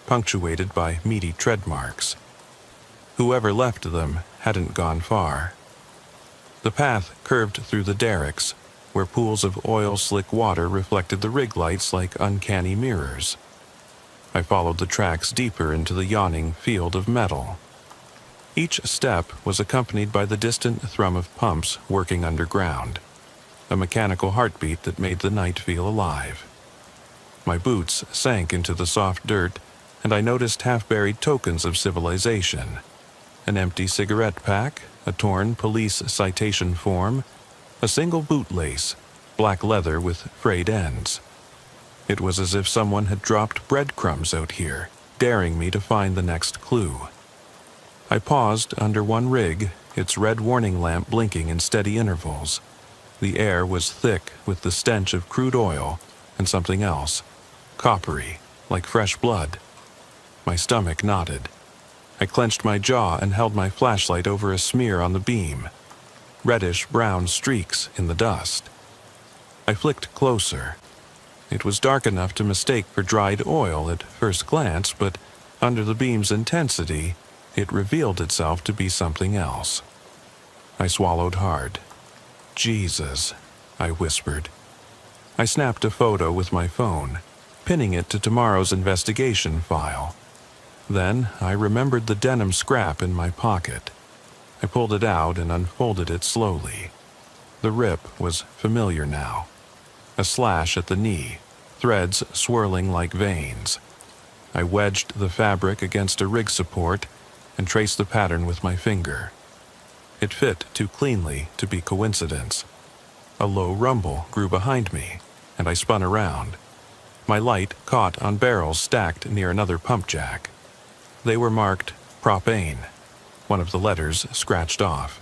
punctuated by meaty tread marks. Whoever left them hadn't gone far. The path curved through the derricks, where pools of oil-slick water reflected the rig lights like uncanny mirrors. I followed the tracks deeper into the yawning field of metal. Each step was accompanied by the distant thrum of pumps working underground, a mechanical heartbeat that made the night feel alive. My boots sank into the soft dirt, and I noticed half-buried tokens of civilization. An empty cigarette pack, a torn police citation form, a single bootlace, black leather with frayed ends. It was as if someone had dropped breadcrumbs out here, daring me to find the next clue. I paused under one rig, its red warning lamp blinking in steady intervals. The air was thick with the stench of crude oil and something else, coppery, like fresh blood. My stomach knotted. I clenched my jaw and held my flashlight over a smear on the beam, reddish-brown streaks in the dust. I flicked closer. It was dark enough to mistake for dried oil at first glance, but under the beam's intensity, it revealed itself to be something else. I swallowed hard. "Jesus," I whispered. I snapped a photo with my phone, pinning it to tomorrow's investigation file. Then I remembered the denim scrap in my pocket. I pulled it out and unfolded it slowly. The rip was familiar now. A slash at the knee, threads swirling like veins. I wedged the fabric against a rig support and traced the pattern with my finger. It fit too cleanly to be coincidence. A low rumble grew behind me, and I spun around. My light caught on barrels stacked near another pump jack. They were marked propane, one of the letters scratched off.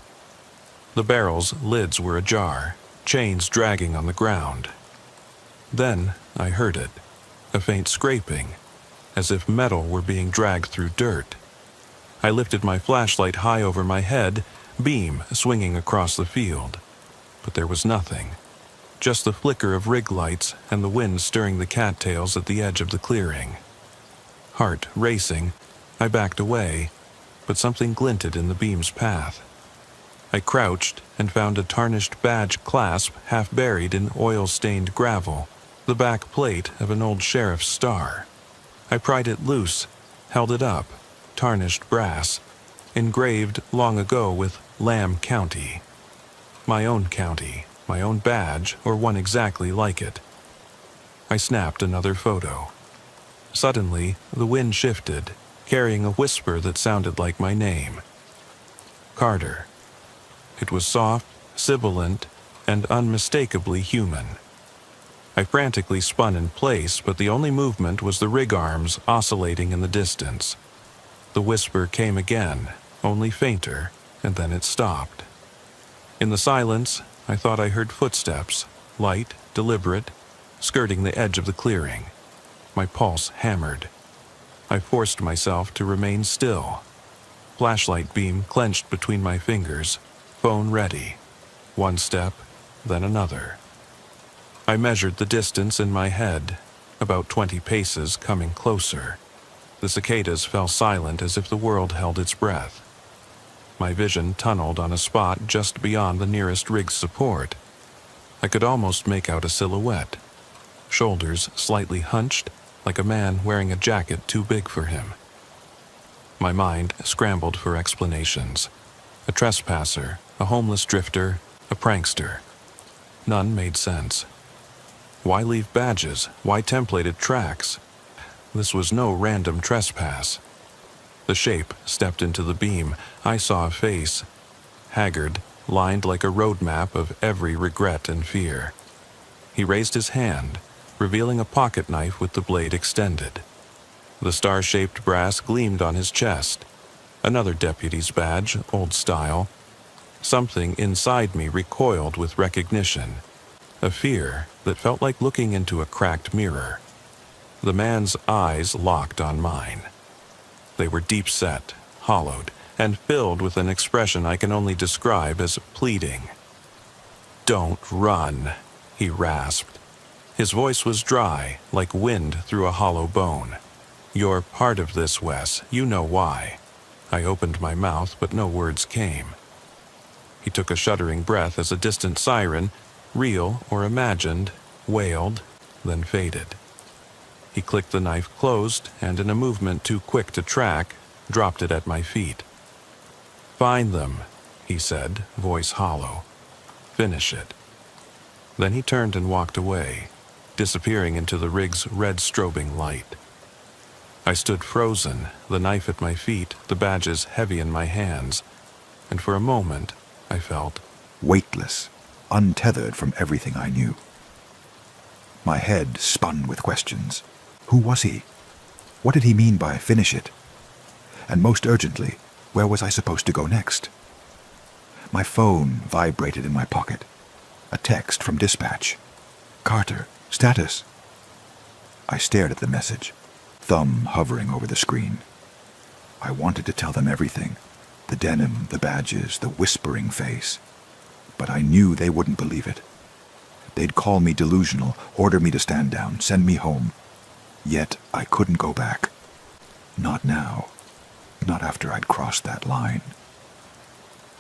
The barrels' lids were ajar, chains dragging on the ground. Then I heard it, a faint scraping, as if metal were being dragged through dirt. I lifted my flashlight high over my head, beam swinging across the field. But there was nothing, just the flicker of rig lights and the wind stirring the cattails at the edge of the clearing. Heart racing, I backed away, but something glinted in the beam's path. I crouched and found a tarnished badge clasp half buried in oil-stained gravel, the back plate of an old sheriff's star. I pried it loose, held it up, tarnished brass, engraved long ago with Lamb County. My own county, my own badge, or one exactly like it, I snapped another photo. Suddenly, the wind shifted, carrying a whisper that sounded like my name. Carter. It was soft, sibilant, and unmistakably human. I frantically spun in place, but the only movement was the rig arms oscillating in the distance. The whisper came again, only fainter, and then it stopped. In the silence, I thought I heard footsteps, light, deliberate, skirting the edge of the clearing. My pulse hammered. I forced myself to remain still. Flashlight beam clenched between my fingers, phone ready. One step, then another. I measured the distance in my head, about 20 paces, coming closer. The cicadas fell silent as if the world held its breath. My vision tunneled on a spot just beyond the nearest rig's support. I could almost make out a silhouette. Shoulders slightly hunched, like a man wearing a jacket too big for him. My mind scrambled for explanations. A trespasser, a homeless drifter, a prankster. None made sense. Why leave badges? Why templated tracks? This was no random trespass. The shape stepped into the beam. I saw a face, haggard, lined like a road map of every regret and fear. He raised his hand, revealing a pocket knife with the blade extended. The star-shaped brass gleamed on his chest. Another deputy's badge, old style. Something inside me recoiled with recognition, a fear that felt like looking into a cracked mirror. The man's eyes locked on mine. They were deep-set, hollowed, and filled with an expression I can only describe as pleading. "Don't run," he rasped. His voice was dry, like wind through a hollow bone. "You're part of this, Wes. You know why." I opened my mouth, but no words came. He took a shuddering breath as a distant siren, real or imagined, wailed, then faded. He clicked the knife closed, and in a movement too quick to track, dropped it at my feet. "Find them," he said, voice hollow. "Finish it." Then he turned and walked away, disappearing into the rig's red strobing light. I stood frozen, the knife at my feet, the badges heavy in my hands, and for a moment I felt weightless, untethered from everything I knew. My head spun with questions. Who was he? What did he mean by finish it? And most urgently, where was I supposed to go next? My phone vibrated in my pocket. A text from dispatch. "Carter, status." I stared at the message, thumb hovering over the screen. I wanted to tell them everything. The denim, the badges, the whispering face. But I knew they wouldn't believe it. They'd call me delusional, order me to stand down, send me home. Yet I couldn't go back. Not now. Not after I'd crossed that line.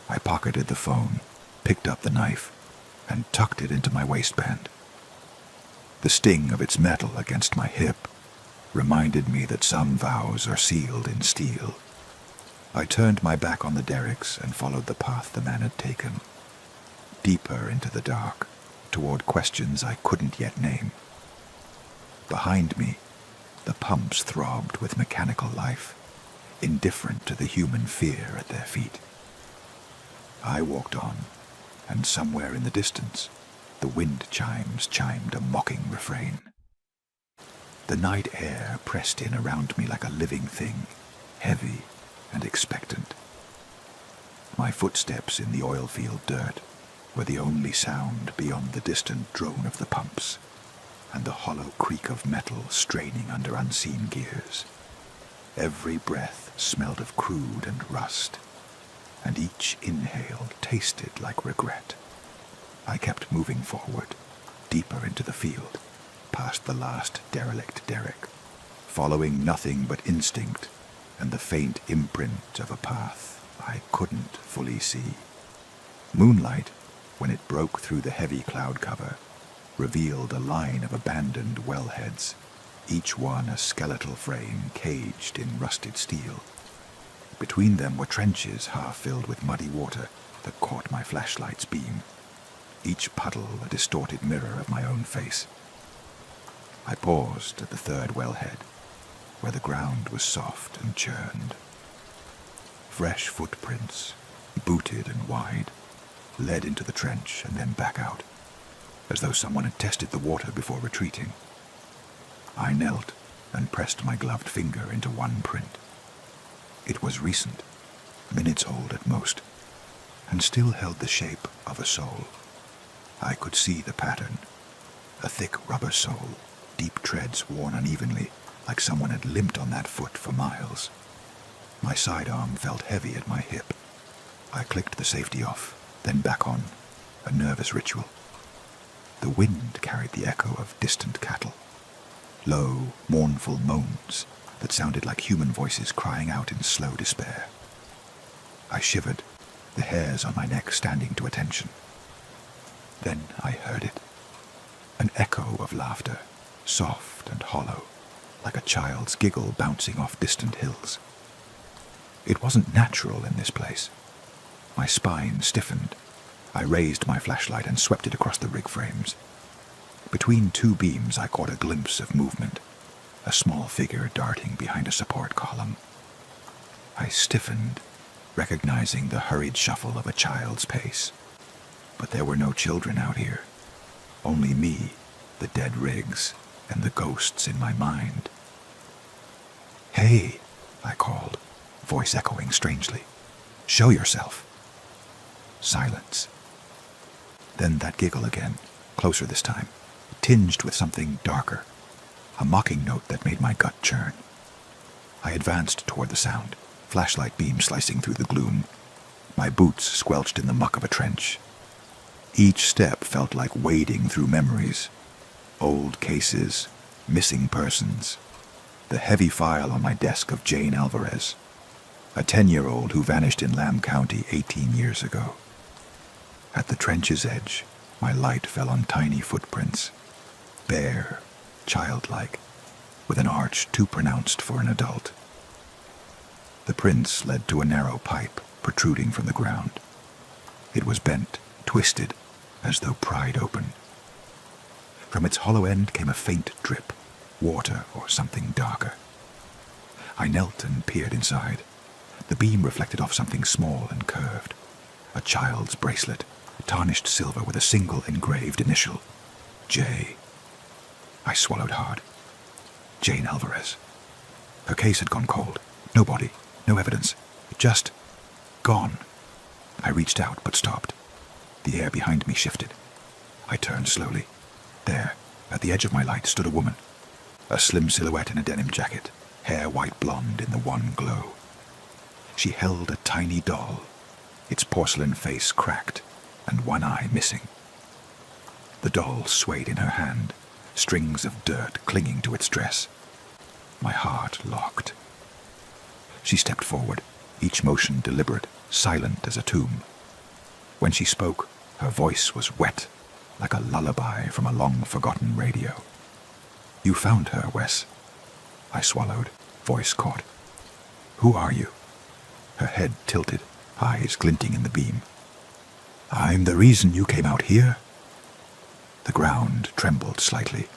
I pocketed the phone, picked up the knife, and tucked it into my waistband. The sting of its metal against my hip reminded me that some vows are sealed in steel. I turned my back on the derricks and followed the path the man had taken, deeper into the dark, toward questions I couldn't yet name. Behind me, the pumps throbbed with mechanical life, indifferent to the human fear at their feet. I walked on, and somewhere in the distance, the wind chimes chimed a mocking refrain. The night air pressed in around me like a living thing, heavy and expectant. My footsteps in the oil-field dirt were the only sound beyond the distant drone of the pumps and the hollow creak of metal straining under unseen gears. Every breath smelled of crude and rust, and each inhale tasted like regret. I kept moving forward, deeper into the field, past the last derelict derrick, following nothing but instinct and the faint imprint of a path I couldn't fully see. Moonlight, when it broke through the heavy cloud cover, revealed a line of abandoned wellheads, each one a skeletal frame caged in rusted steel. Between them were trenches half filled with muddy water that caught my flashlight's beam, each puddle a distorted mirror of my own face. I paused at the third wellhead, where the ground was soft and churned. Fresh footprints, booted and wide, led into the trench and then back out, as though someone had tested the water before retreating. I knelt and pressed my gloved finger into one print. It was recent, minutes old at most, and still held the shape of a sole. I could see the pattern, a thick rubber sole, deep treads worn unevenly, like someone had limped on that foot for miles. My sidearm felt heavy at my hip. I clicked the safety off, then back on, a nervous ritual. The wind carried the echo of distant cattle, low, mournful moans that sounded like human voices crying out in slow despair. I shivered, the hairs on my neck standing to attention. Then I heard it, an echo of laughter, soft and hollow, like a child's giggle bouncing off distant hills. It wasn't natural in this place. My spine stiffened. I raised my flashlight and swept it across the rig frames. Between two beams I caught a glimpse of movement, a small figure darting behind a support column. I stiffened, recognizing the hurried shuffle of a child's pace. But there were no children out here. Only me, the dead rigs, and the ghosts in my mind. "Hey," I called, voice echoing strangely. "Show yourself." Silence. Then that giggle again, closer this time, tinged with something darker, a mocking note that made my gut churn. I advanced toward the sound, flashlight beam slicing through the gloom. My boots squelched in the muck of a trench. Each step felt like wading through memories. Old cases, missing persons, the heavy file on my desk of Jane Alvarez, a 10-year-old who vanished in Lamb County 18 years ago. At the trench's edge, my light fell on tiny footprints, bare, childlike, with an arch too pronounced for an adult. The prints led to a narrow pipe protruding from the ground. It was bent, twisted, as though pried open. From its hollow end came a faint drip, water or something darker. I knelt and peered inside. The beam reflected off something small and curved, a child's bracelet, tarnished silver with a single engraved initial, J. I swallowed hard. Jane Alvarez. Her case had gone cold. No body, no evidence, just gone. I reached out but stopped. The air behind me shifted. I turned slowly. There, at the edge of my light, stood a woman, a slim silhouette in a denim jacket, hair white blonde in the one glow. She held a tiny doll, its porcelain face cracked and one eye missing. The doll swayed in her hand, strings of dirt clinging to its dress. My heart locked. She stepped forward, each motion deliberate, silent as a tomb. When she spoke, her voice was wet, like a lullaby from a long-forgotten radio. "You found her, Wes." I swallowed, voice caught. "Who are you?" Her head tilted, eyes glinting in the beam. "I'm the reason you came out here." The ground trembled slightly.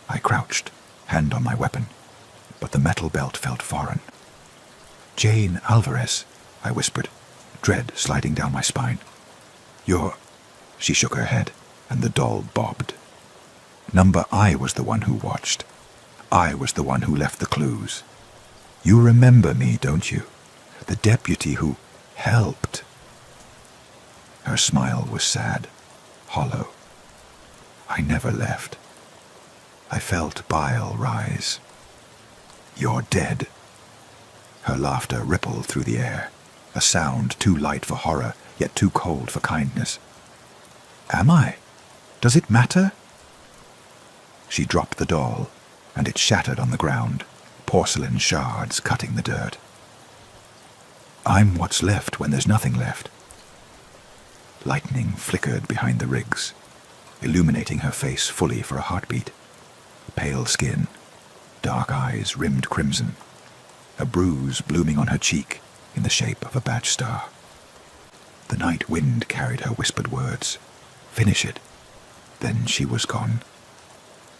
I crouched, hand on my weapon, but the metal belt felt foreign. "Jane Alvarez," I whispered, dread sliding down my spine. "You're—" She shook her head, and the doll bobbed. Number I was the one who watched. I was the one who left the clues. "You remember me, don't you? The deputy who helped." Her smile was sad, hollow. "I never left." I felt bile rise. "You're dead." Her laughter rippled through the air, a sound too light for horror, yet too cold for kindness. "Am I? Does it matter?" She dropped the doll, and it shattered on the ground, porcelain shards cutting the dirt. "I'm what's left when there's nothing left." Lightning flickered behind the rigs, illuminating her face fully for a heartbeat. Pale skin, dark eyes rimmed crimson, a bruise blooming on her cheek in the shape of a badge star. The night wind carried her whispered words. "Finish it." Then she was gone.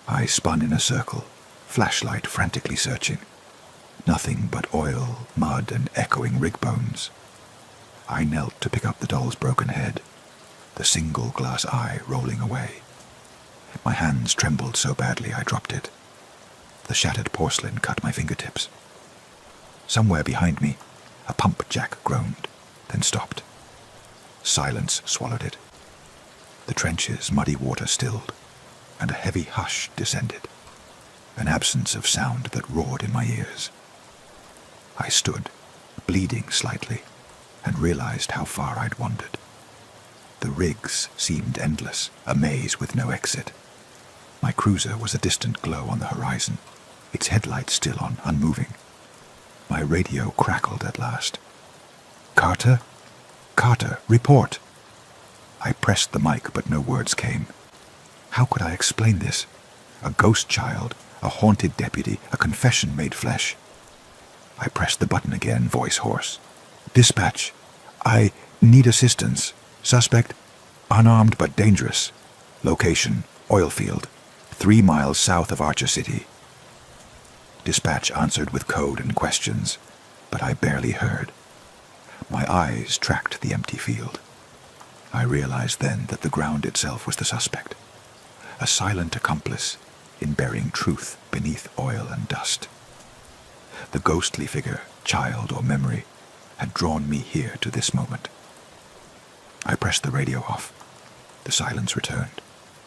I spun in a circle, flashlight frantically searching. Nothing but oil, mud, and echoing rig bones. I knelt to pick up the doll's broken head, the single glass eye rolling away. My hands trembled so badly I dropped it. The shattered porcelain cut my fingertips. Somewhere behind me, a pump jack groaned, then stopped. Silence swallowed it. The trench's muddy water stilled, and a heavy hush descended, an absence of sound that roared in my ears. I stood, bleeding slightly, and realized how far I'd wandered. The rigs seemed endless, a maze with no exit. My cruiser was a distant glow on the horizon, its headlights still on, unmoving. My radio crackled at last. "Carter? Carter, report!" I pressed the mic, but no words came. How could I explain this? A ghost child, a haunted deputy, a confession made flesh. I pressed the button again, voice hoarse. "Dispatch, I need assistance. Suspect, unarmed but dangerous. Location, oil field, 3 miles south of Archer City." Dispatch answered with code and questions, but I barely heard. My eyes tracked the empty field. I realized then that the ground itself was the suspect, a silent accomplice in burying truth beneath oil and dust. The ghostly figure, child or memory, had drawn me here to this moment. I pressed the radio off. The silence returned,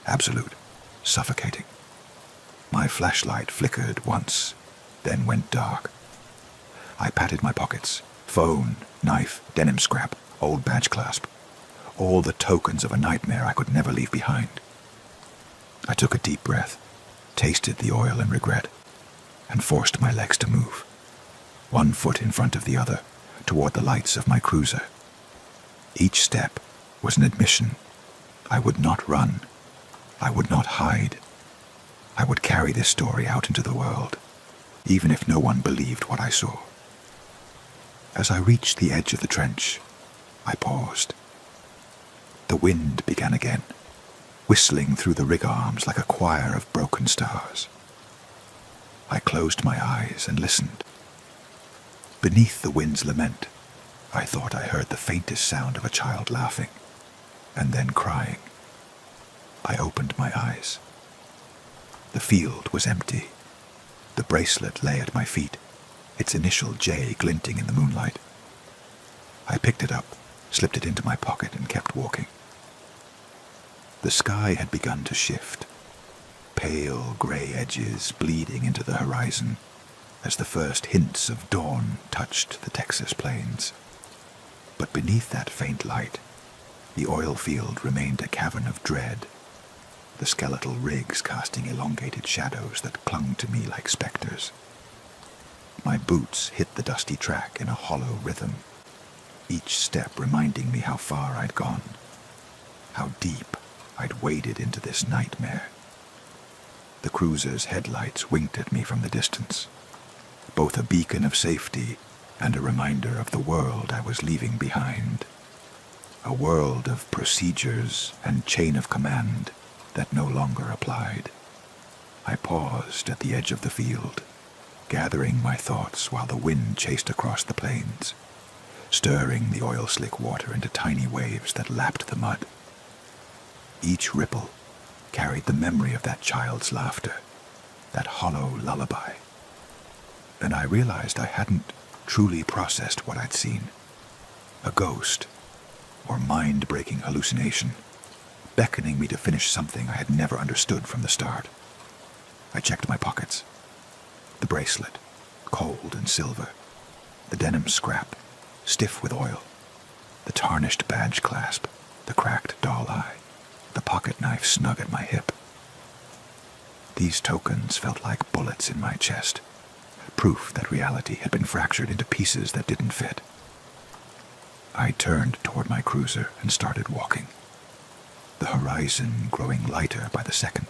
absolute, suffocating. My flashlight flickered once, then went dark. I patted my pockets, phone, knife, denim scrap, old badge clasp, all the tokens of a nightmare I could never leave behind. I took a deep breath, tasted the oil and regret, and forced my legs to move, one foot in front of the other, toward the lights of my cruiser. Each step was an admission. I would not run. I would not hide. I would carry this story out into the world, even if no one believed what I saw. As I reached the edge of the trench, I paused. The wind began again, whistling through the rig arms like a choir of broken stars. I closed my eyes and listened. Beneath the wind's lament, I thought I heard the faintest sound of a child laughing, and then crying. I opened my eyes. The field was empty. The bracelet lay at my feet, its initial J glinting in the moonlight. I picked it up, slipped it into my pocket, and kept walking. The sky had begun to shift, pale gray edges bleeding into the horizon as the first hints of dawn touched the Texas plains. But beneath that faint light, the oil field remained a cavern of dread, the skeletal rigs casting elongated shadows that clung to me like specters. My boots hit the dusty track in a hollow rhythm, each step reminding me how far I'd gone, how deep I'd waded into this nightmare. The cruiser's headlights winked at me from the distance, both a beacon of safety and a reminder of the world I was leaving behind. A world of procedures and chain of command that no longer applied. I paused at the edge of the field, gathering my thoughts while the wind chased across the plains, stirring the oil-slick water into tiny waves that lapped the mud. Each ripple carried the memory of that child's laughter, that hollow lullaby. And I realized I hadn't truly processed what I'd seen. A ghost, or mind-breaking hallucination, beckoning me to finish something I had never understood from the start. I checked my pockets. The bracelet, cold and silver. The denim scrap, stiff with oil. The tarnished badge clasp, the cracked doll eye, the pocket knife snug at my hip. These tokens felt like bullets in my chest, proof that reality had been fractured into pieces that didn't fit. I turned toward my cruiser and started walking, the horizon growing lighter by the second.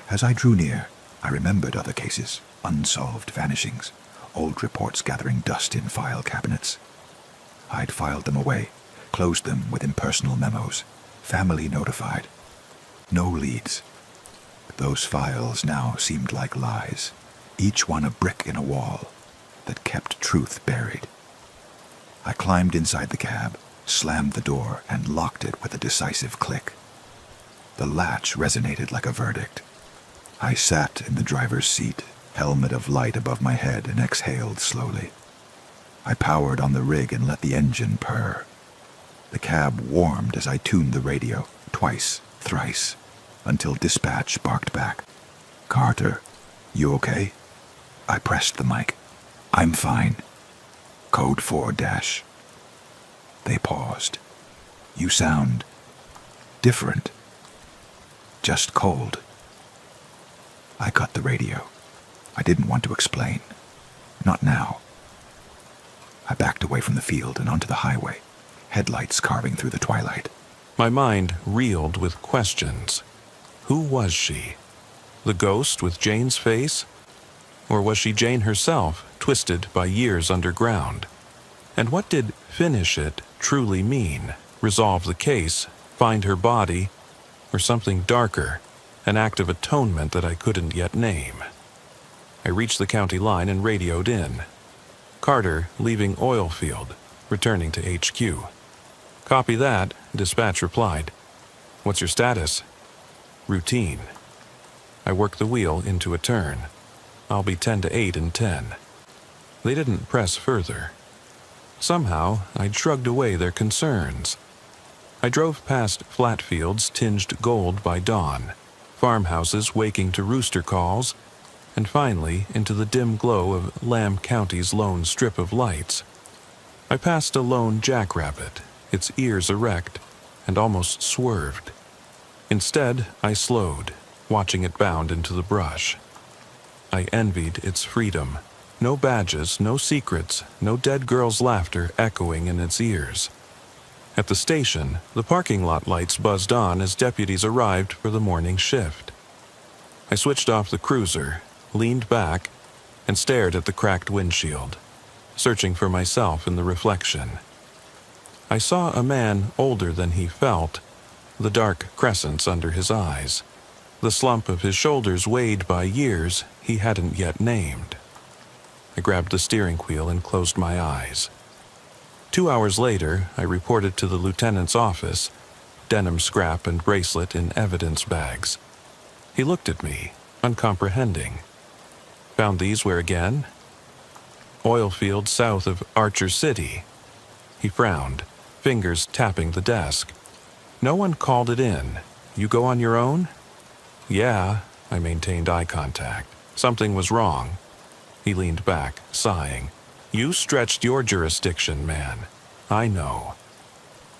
As I drew near, I remembered other cases, unsolved vanishings, old reports gathering dust in file cabinets. I'd filed them away, closed them with impersonal memos, family notified. No leads. those files now seemed like lies, each one a brick in a wall that kept truth buried. I climbed inside the cab, slammed the door, and locked it with a decisive click. The latch resonated like a verdict. I sat in the driver's seat, helmet of light above my head, and exhaled slowly. I powered on the rig and let the engine purr. The cab warmed as I tuned the radio, twice, thrice, until dispatch barked back. "Carter, you okay?" I pressed the mic. "I'm fine. Code 4-." They paused. "You sound different. Just cold." I cut the radio. I didn't want to explain. Not now. I backed away from the field and onto the highway, headlights carving through the twilight. My mind reeled with questions. Who was she? The ghost with Jane's face? Or was she Jane herself, twisted by years underground? And what did finish it truly mean? Resolve the case, find her body, or something darker, an act of atonement that I couldn't yet name? I reached the county line and radioed in. Carter leaving oil field, returning to HQ. "Copy that," dispatch replied. "What's your status?" "Routine." I worked the wheel into a turn. "I'll be 10 to 8 in 10. They didn't press further. Somehow, I shrugged away their concerns. I drove past flat fields tinged gold by dawn, farmhouses waking to rooster calls, and finally into the dim glow of Lamb County's lone strip of lights. I passed a lone jackrabbit, its ears erect, and almost swerved. Instead, I slowed, watching it bound into the brush. I envied its freedom. No badges, no secrets, no dead girl's laughter echoing in its ears. At the station, the parking lot lights buzzed on as deputies arrived for the morning shift. I switched off the cruiser, leaned back, and stared at the cracked windshield, searching for myself in the reflection. I saw a man older than he felt, the dark crescents under his eyes, the slump of his shoulders weighed by years he hadn't yet named. I grabbed the steering wheel and closed my eyes. 2 hours later, I reported to the lieutenant's office, denim scrap and bracelet in evidence bags. He looked at me, uncomprehending. "Found these where again?" "Oil field south of Archer City." He frowned, fingers tapping the desk. "No one called it in. You go on your own?" "Yeah," I maintained eye contact. Something was wrong. He leaned back, sighing. "You stretched your jurisdiction, man. I know.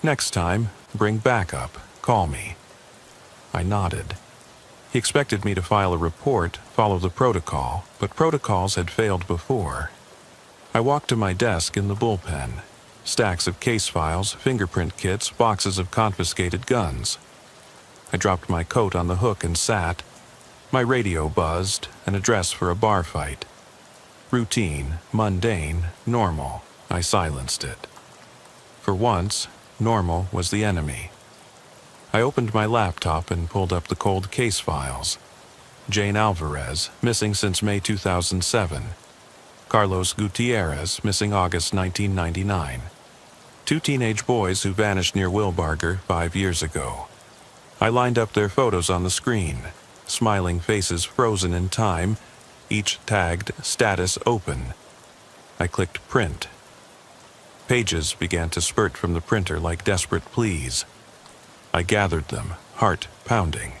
Next time, bring backup. Call me." I nodded. He expected me to file a report, follow the protocol, but protocols had failed before. I walked to my desk in the bullpen. Stacks of case files, fingerprint kits, boxes of confiscated guns. I dropped my coat on the hook and sat. My radio buzzed, an address for a bar fight. Routine, mundane, normal. I silenced it. For once, normal was the enemy. I opened my laptop and pulled up the cold case files. Jane Alvarez, missing since May 2007. Carlos Gutierrez, missing August 1999. 2 teenage boys who vanished near Wilbarger 5 years ago. I lined up their photos on the screen, smiling faces frozen in time, each tagged status open. I clicked print. Pages began to spurt from the printer like desperate pleas. I gathered them, heart pounding.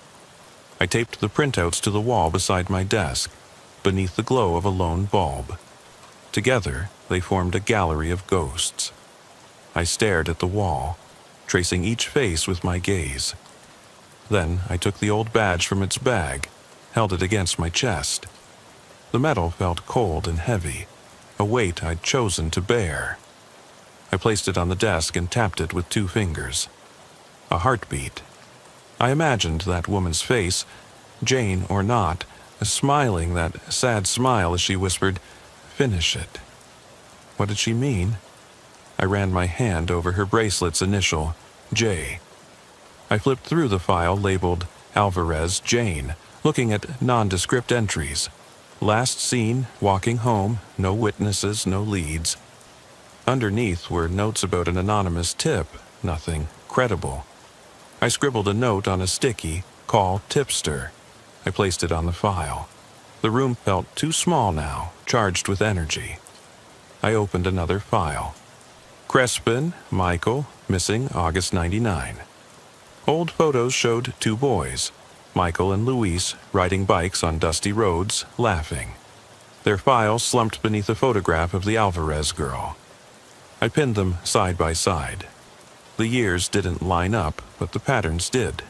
I taped the printouts to the wall beside my desk, beneath the glow of a lone bulb. Together, they formed a gallery of ghosts. I stared at the wall, tracing each face with my gaze. Then I took the old badge from its bag, held it against my chest. The metal felt cold and heavy, a weight I'd chosen to bear. I placed it on the desk and tapped it with 2 fingers. A heartbeat. I imagined that woman's face, Jane or not, smiling that sad smile as she whispered, "Finish it." What did she mean? I ran my hand over her bracelet's initial, J. I flipped through the file labeled Alvarez Jane, looking at nondescript entries. Last seen, walking home, no witnesses, no leads. Underneath were notes about an anonymous tip, nothing credible. I scribbled a note on a sticky, call tipster. I placed it on the file. The room felt too small now, charged with energy. I opened another file. Crespin, Michael, missing August 99. Old photos showed two boys, Michael and Luis, riding bikes on dusty roads, laughing. Their file slumped beneath a photograph of the Alvarez girl. I pinned them side by side. The years didn't line up, but the patterns did.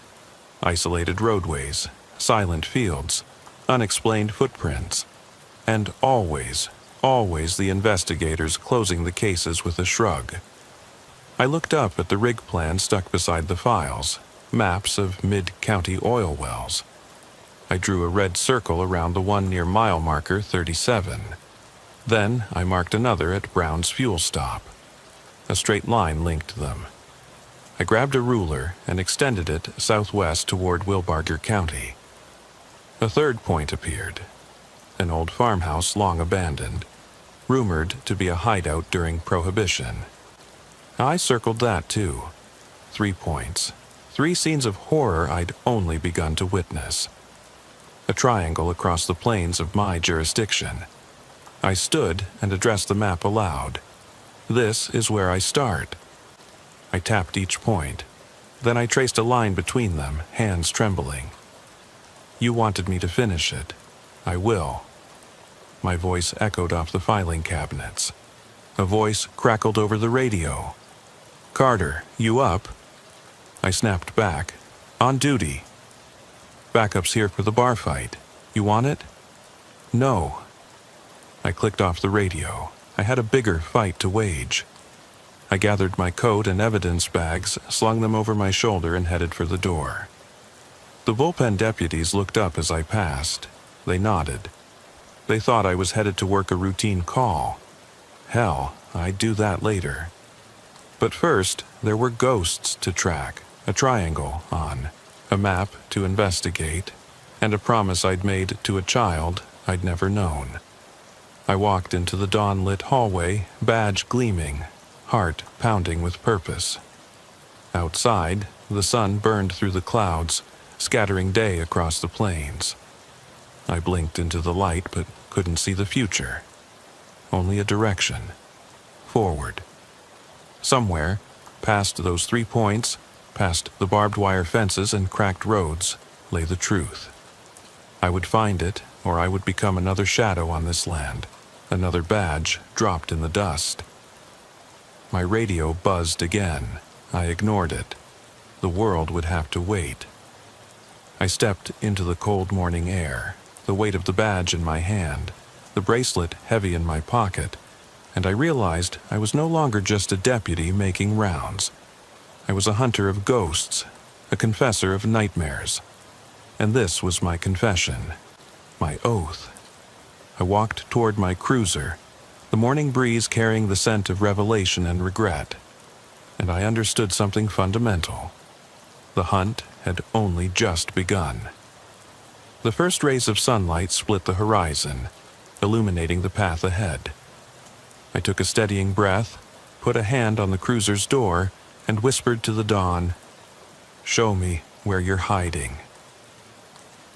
Isolated roadways, silent fields, unexplained footprints, and always the investigators closing the cases with a shrug. I looked up at the rig plan stuck beside the files, maps of mid-county oil wells. I drew a red circle around the one near mile marker 37. Then I marked another at Brown's fuel stop. A straight line linked them. I grabbed a ruler and extended it southwest toward Wilbarger County. A third point appeared. An old farmhouse long abandoned, rumored to be a hideout during Prohibition. I circled that too. 3 points. 3 scenes of horror I'd only begun to witness. A triangle across the plains of my jurisdiction. I stood and addressed the map aloud. This is where I start. I tapped each point. Then I traced a line between them, hands trembling. You wanted me to finish it. I will. My voice echoed off the filing cabinets. A voice crackled over the radio. Carter, you up? I snapped back. On duty. Backup's here for the bar fight. You want it? No. I clicked off the radio. I had a bigger fight to wage. I gathered my coat and evidence bags, slung them over my shoulder, and headed for the door. The bullpen deputies looked up as I passed. They nodded. They thought I was headed to work a routine call. Hell, I'd do that later. But first, there were ghosts to track, a triangle on, a map to investigate, and a promise I'd made to a child I'd never known. I walked into the dawn-lit hallway, badge gleaming, heart pounding with purpose. Outside, the sun burned through the clouds, scattering day across the plains. I blinked into the light but couldn't see the future. Only a direction. Forward. Somewhere, past those 3 points, past the barbed wire fences and cracked roads, lay the truth. I would find it, or I would become another shadow on this land, another badge dropped in the dust. My radio buzzed again. I ignored it. The world would have to wait. I stepped into the cold morning air, the weight of the badge in my hand, the bracelet heavy in my pocket, and I realized I was no longer just a deputy making rounds. I was a hunter of ghosts, a confessor of nightmares. And this was my confession, my oath. I walked toward my cruiser, the morning breeze carrying the scent of revelation and regret. And I understood something fundamental. The hunt had only just begun. The first rays of sunlight split the horizon, illuminating the path ahead. I took a steadying breath, put a hand on the cruiser's door, and whispered to the dawn, "Show me where you're hiding."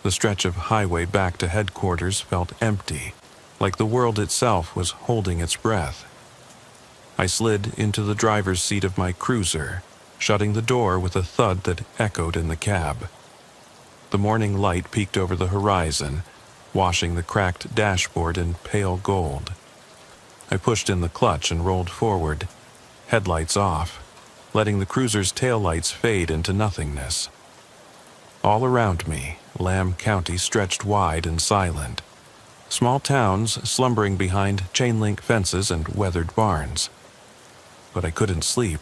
The stretch of highway back to headquarters felt empty, like the world itself was holding its breath. I slid into the driver's seat of my cruiser, shutting the door with a thud that echoed in the cab. The morning light peeked over the horizon, washing the cracked dashboard in pale gold. I pushed in the clutch and rolled forward, headlights off, letting the cruiser's taillights fade into nothingness. All around me, Lamb County stretched wide and silent. Small towns slumbering behind chain-link fences and weathered barns. But I couldn't sleep,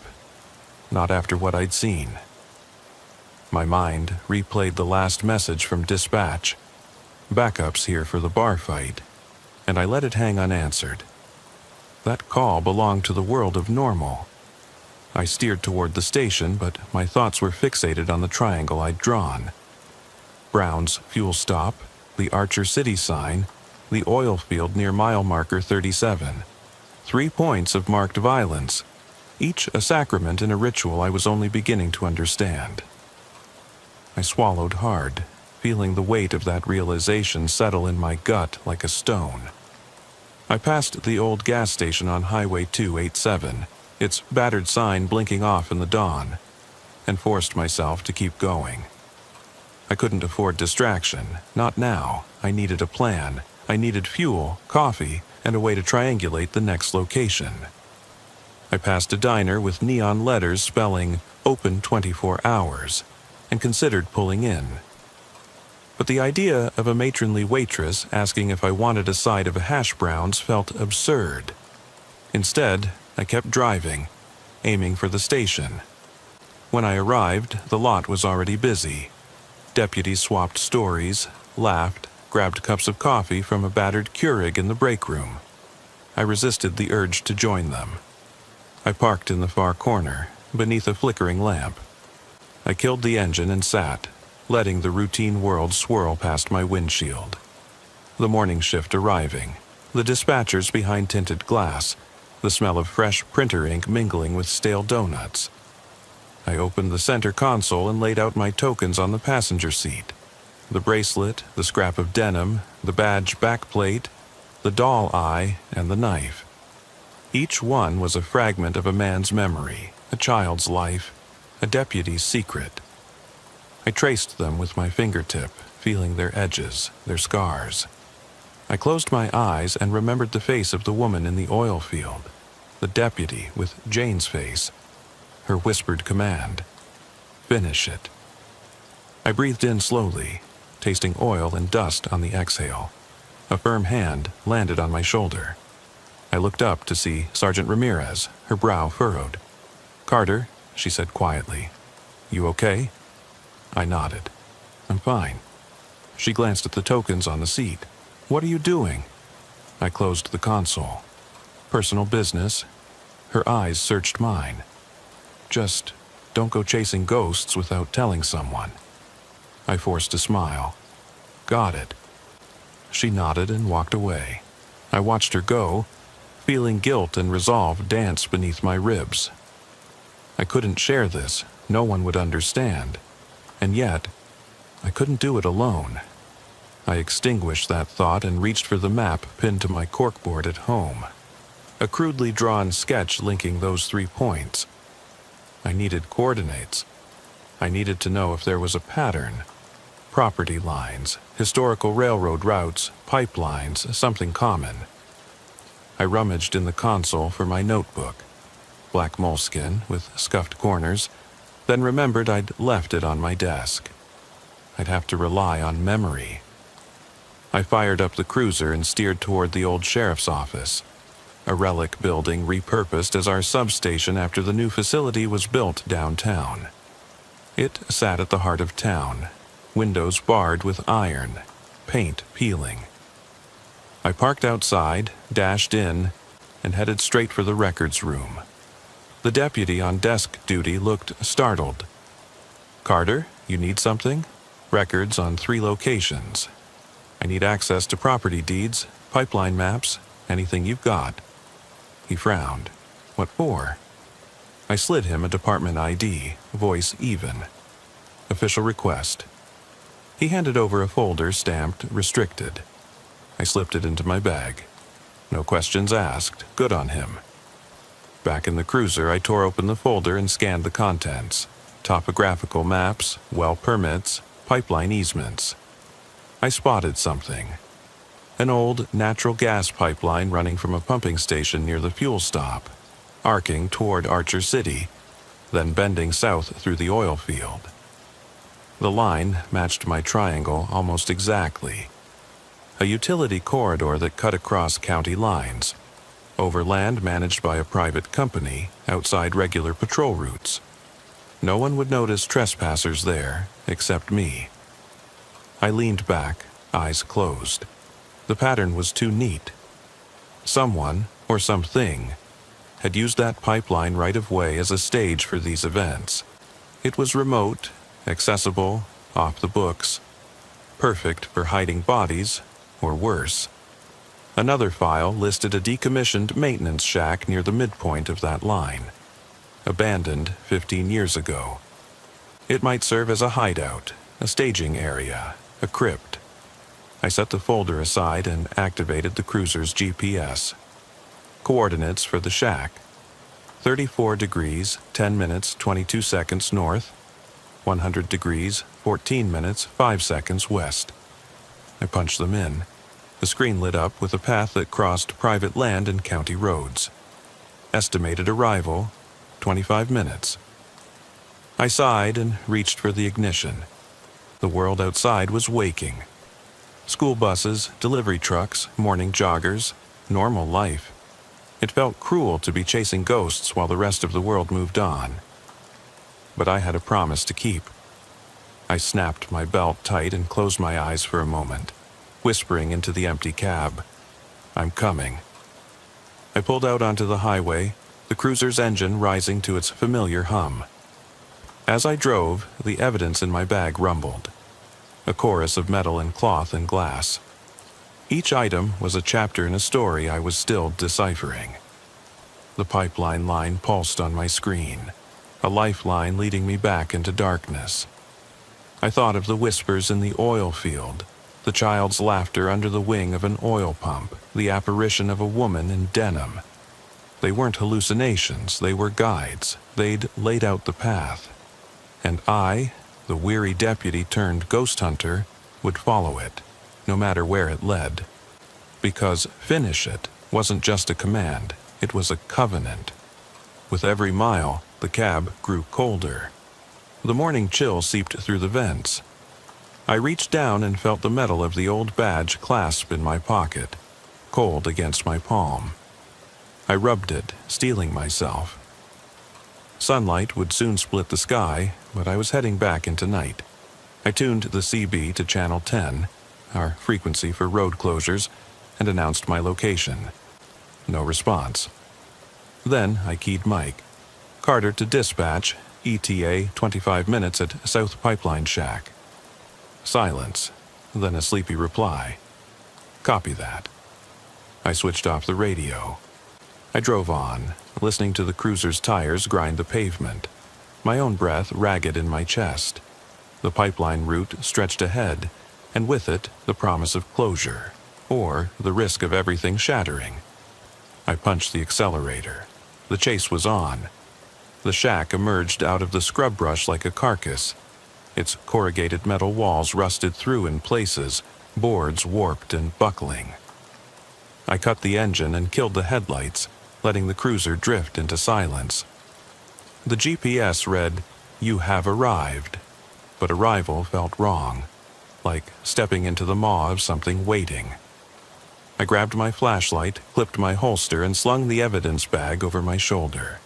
not after what I'd seen. My mind replayed the last message from dispatch. Backup's here for the bar fight, and I let it hang unanswered. That call belonged to the world of normal. I steered toward the station, but my thoughts were fixated on the triangle I'd drawn. Brown's fuel stop, the Archer City sign, the oil field near mile marker 37. 3 points of marked violence, each a sacrament in a ritual I was only beginning to understand. I swallowed hard, feeling the weight of that realization settle in my gut like a stone. I passed the old gas station on Highway 287, its battered sign blinking off in the dawn, and forced myself to keep going. I couldn't afford distraction, not now. I needed a plan. I needed fuel, coffee, and a way to triangulate the next location. I passed a diner with neon letters spelling "Open 24 hours," and considered pulling in. But the idea of a matronly waitress asking if I wanted a side of hash browns felt absurd. Instead, I kept driving, aiming for the station. When I arrived, the lot was already busy. Deputies swapped stories, laughed, grabbed cups of coffee from a battered Keurig in the break room. I resisted the urge to join them. I parked in the far corner, beneath a flickering lamp. I killed the engine and sat, letting the routine world swirl past my windshield. The morning shift arriving, the dispatchers behind tinted glass, the smell of fresh printer ink mingling with stale donuts. I opened the center console and laid out my tokens on the passenger seat. The bracelet, the scrap of denim, the badge backplate, the doll eye, and the knife. Each one was a fragment of a man's memory, a child's life, a deputy's secret. I traced them with my fingertip, feeling their edges, their scars. I closed my eyes and remembered the face of the woman in the oil field, the deputy with Jane's face, her whispered command, "Finish it." I breathed in slowly, tasting oil and dust on the exhale. A firm hand landed on my shoulder. I looked up to see Sergeant Ramirez, her brow furrowed. "Carter," she said quietly, "you okay?" I nodded. "I'm fine." She glanced at the tokens on the seat. "What are you doing?" I closed the console. "Personal business." Her eyes searched mine. "Just don't go chasing ghosts without telling someone." I forced a smile. "Got it." She nodded and walked away. I watched her go, feeling guilt and resolve dance beneath my ribs. I couldn't share this. No one would understand. And yet, I couldn't do it alone. I extinguished that thought and reached for the map pinned to my corkboard at home. A crudely drawn sketch linking those 3 points. I needed coordinates. I needed to know if there was a pattern. Property lines, historical railroad routes, pipelines, something common. I rummaged in the console for my notebook. Black moleskin with scuffed corners, then remembered I'd left it on my desk. I'd have to rely on memory. I fired up the cruiser and steered toward the old sheriff's office, a relic building repurposed as our substation after the new facility was built downtown. It sat at the heart of town, windows barred with iron, paint peeling. I parked outside, dashed in, and headed straight for the records room. The deputy on desk duty looked startled. "Carter, you need something?" "Records on 3 locations. I need access to property deeds, pipeline maps, anything you've got." He frowned. "What for?" I slid him a department ID, voice even. "Official request." He handed over a folder stamped restricted. I slipped it into my bag. No questions asked. Good on him. Back in the cruiser, I tore open the folder and scanned the contents. Topographical maps, well permits, pipeline easements. I spotted something. An old natural gas pipeline running from a pumping station near the fuel stop, arcing toward Archer City, then bending south through the oil field. The line matched my triangle almost exactly. A utility corridor that cut across county lines, over land managed by a private company outside regular patrol routes. No one would notice trespassers there, except me. I leaned back, eyes closed. The pattern was too neat. Someone, or something, had used that pipeline right-of-way as a stage for these events. It was remote, accessible, off the books, perfect for hiding bodies, or worse. Another file listed a decommissioned maintenance shack near the midpoint of that line, abandoned 15 years ago. It might serve as a hideout, a staging area, a crypt. I set the folder aside and activated the cruiser's GPS. Coordinates for the shack: 34 degrees, 10 minutes, 22 seconds north, 100 degrees, 14 minutes, 5 seconds west. I punched them in. The screen lit up with a path that crossed private land and county roads. Estimated arrival, 25 minutes. I sighed and reached for the ignition. The world outside was waking. School buses, delivery trucks, morning joggers, normal life. It felt cruel to be chasing ghosts while the rest of the world moved on. But I had a promise to keep. I snapped my belt tight and closed my eyes for a moment, whispering into the empty cab, "I'm coming." I pulled out onto the highway, the cruiser's engine rising to its familiar hum. As I drove, the evidence in my bag rumbled. A chorus of metal and cloth and glass. Each item was a chapter in a story I was still deciphering. The pipeline line pulsed on my screen, a lifeline leading me back into darkness. I thought of the whispers in the oil field, the child's laughter under the wing of an oil pump, the apparition of a woman in denim. They weren't hallucinations, they were guides. They'd laid out the path. And I, the weary deputy turned ghost hunter, would follow it, no matter where it led. Because finish it wasn't just a command, it was a covenant. With every mile, the cab grew colder. The morning chill seeped through the vents. I reached down and felt the metal of the old badge clasp in my pocket, cold against my palm. I rubbed it, steeling myself. Sunlight would soon split the sky, but I was heading back into night. I tuned the CB to channel 10, our frequency for road closures, and announced my location. No response. Then I keyed Mike. Carter to dispatch, ETA 25 minutes at South Pipeline Shack. Silence, then a sleepy reply. Copy that. I switched off the radio. I drove on, listening to the cruiser's tires grind the pavement, my own breath ragged in my chest. The pipeline route stretched ahead, and with it the promise of closure, or the risk of everything shattering. I punched the accelerator. The chase was on. The shack emerged out of the scrub brush like a carcass. Its corrugated metal walls rusted through in places, boards warped and buckling. I cut the engine and killed the headlights, letting the cruiser drift into silence. The GPS read, "You have arrived," but arrival felt wrong, like stepping into the maw of something waiting. I grabbed my flashlight, clipped my holster, and slung the evidence bag over my shoulder.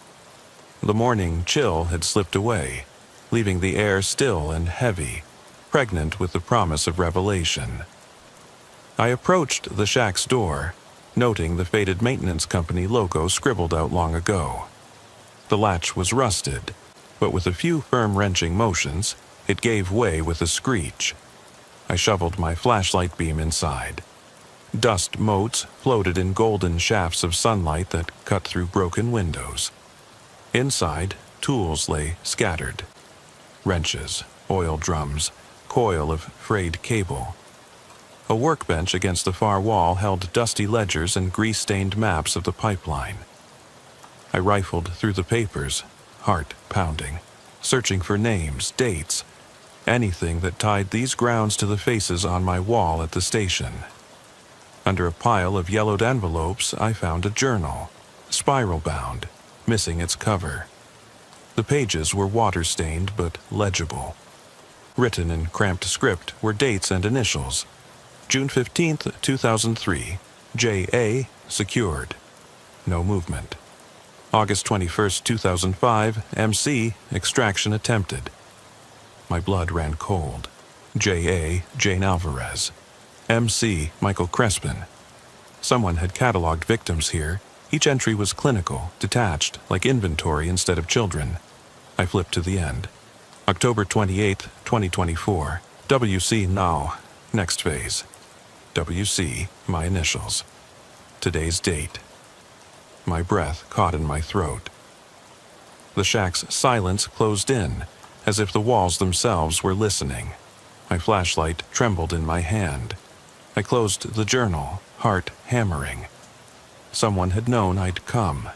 The morning chill had slipped away, leaving the air still and heavy, pregnant with the promise of revelation. I approached the shack's door, noting the faded maintenance company logo scribbled out long ago. The latch was rusted, but with a few firm wrenching motions, it gave way with a screech. I shoveled my flashlight beam inside. Dust motes floated in golden shafts of sunlight that cut through broken windows. Inside, tools lay scattered. Wrenches, oil drums, coil of frayed cable. A workbench against the far wall held dusty ledgers and grease-stained maps of the pipeline. I rifled through the papers, heart pounding, searching for names, dates, anything that tied these grounds to the faces on my wall at the station. Under a pile of yellowed envelopes, I found a journal, spiral-bound, missing its cover. The pages were water-stained but legible. Written in cramped script were dates and initials. June 15th, 2003, J.A. secured. No movement. August 21st, 2005, M.C. extraction attempted. My blood ran cold. J.A. Jane Alvarez. M.C. Michael Crespin. Someone had cataloged victims here. Each entry was clinical, detached, like inventory instead of children. I flipped to the end. October 28th, 2024, W.C. Now. Next phase. WC, my initials. Today's date. My breath caught in my throat. The shack's silence closed in, as if the walls themselves were listening. My flashlight trembled in my hand. I closed the journal, heart hammering. Someone had known I'd come.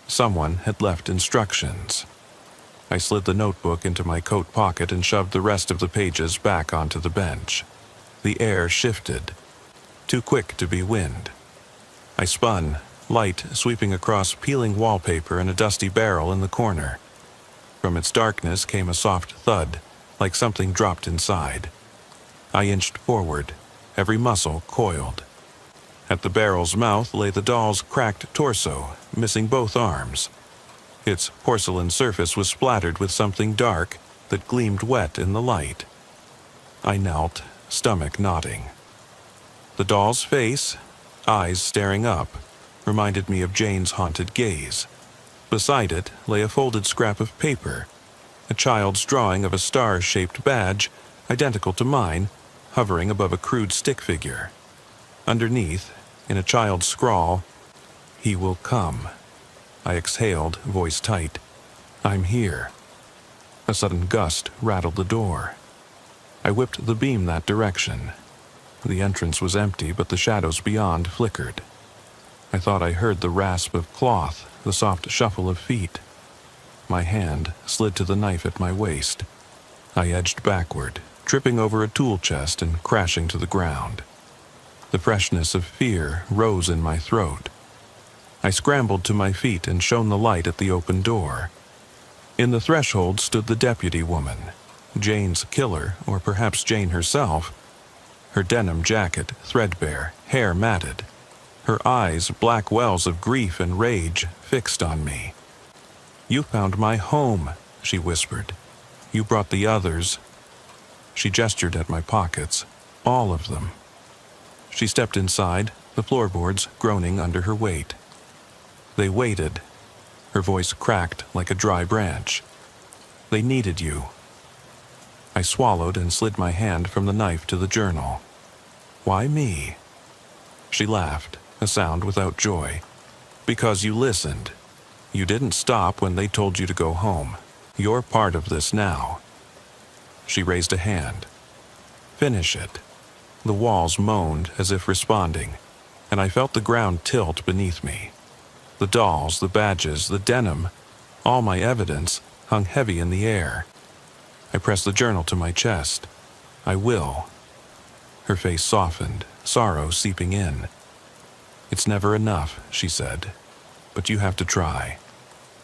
Someone had left instructions. I slid the notebook into my coat pocket and shoved the rest of the pages back onto the bench. The air shifted, too quick to be wind. I spun, light sweeping across peeling wallpaper and a dusty barrel in the corner. From its darkness came a soft thud, like something dropped inside. I inched forward, every muscle coiled. At the barrel's mouth lay the doll's cracked torso, missing both arms. Its porcelain surface was splattered with something dark that gleamed wet in the light. I knelt, stomach knotting. The doll's face, eyes staring up, reminded me of Jane's haunted gaze. Beside it lay a folded scrap of paper, a child's drawing of a star-shaped badge, identical to mine, hovering above a crude stick figure. Underneath, in a child's scrawl, "He will come." I exhaled, voice tight. "I'm here." A sudden gust rattled the door. I whipped the beam that direction. The entrance was empty, but the shadows beyond flickered. I thought I heard the rasp of cloth, the soft shuffle of feet. My hand slid to the knife at my waist. I edged backward, tripping over a tool chest and crashing to the ground. The freshness of fear rose in my throat. I scrambled to my feet and shone the light at the open door. In the threshold stood the deputy woman, Jane's killer, or perhaps Jane herself. Her denim jacket threadbare, hair matted. Her eyes, black wells of grief and rage, fixed on me. "You found my home," she whispered. "You brought the others." She gestured at my pockets, all of them. She stepped inside, the floorboards groaning under her weight. "They waited." Her voice cracked like a dry branch. "They needed you." I swallowed and slid my hand from the knife to the journal. "Why me?" She laughed, a sound without joy. "Because you listened. You didn't stop when they told you to go home. You're part of this now." She raised a hand. "Finish it." The walls moaned as if responding, and I felt the ground tilt beneath me. The dolls, the badges, the denim, all my evidence, hung heavy in the air. I pressed the journal to my chest. "I will." Her face softened, sorrow seeping in. "It's never enough," she said, "but you have to try."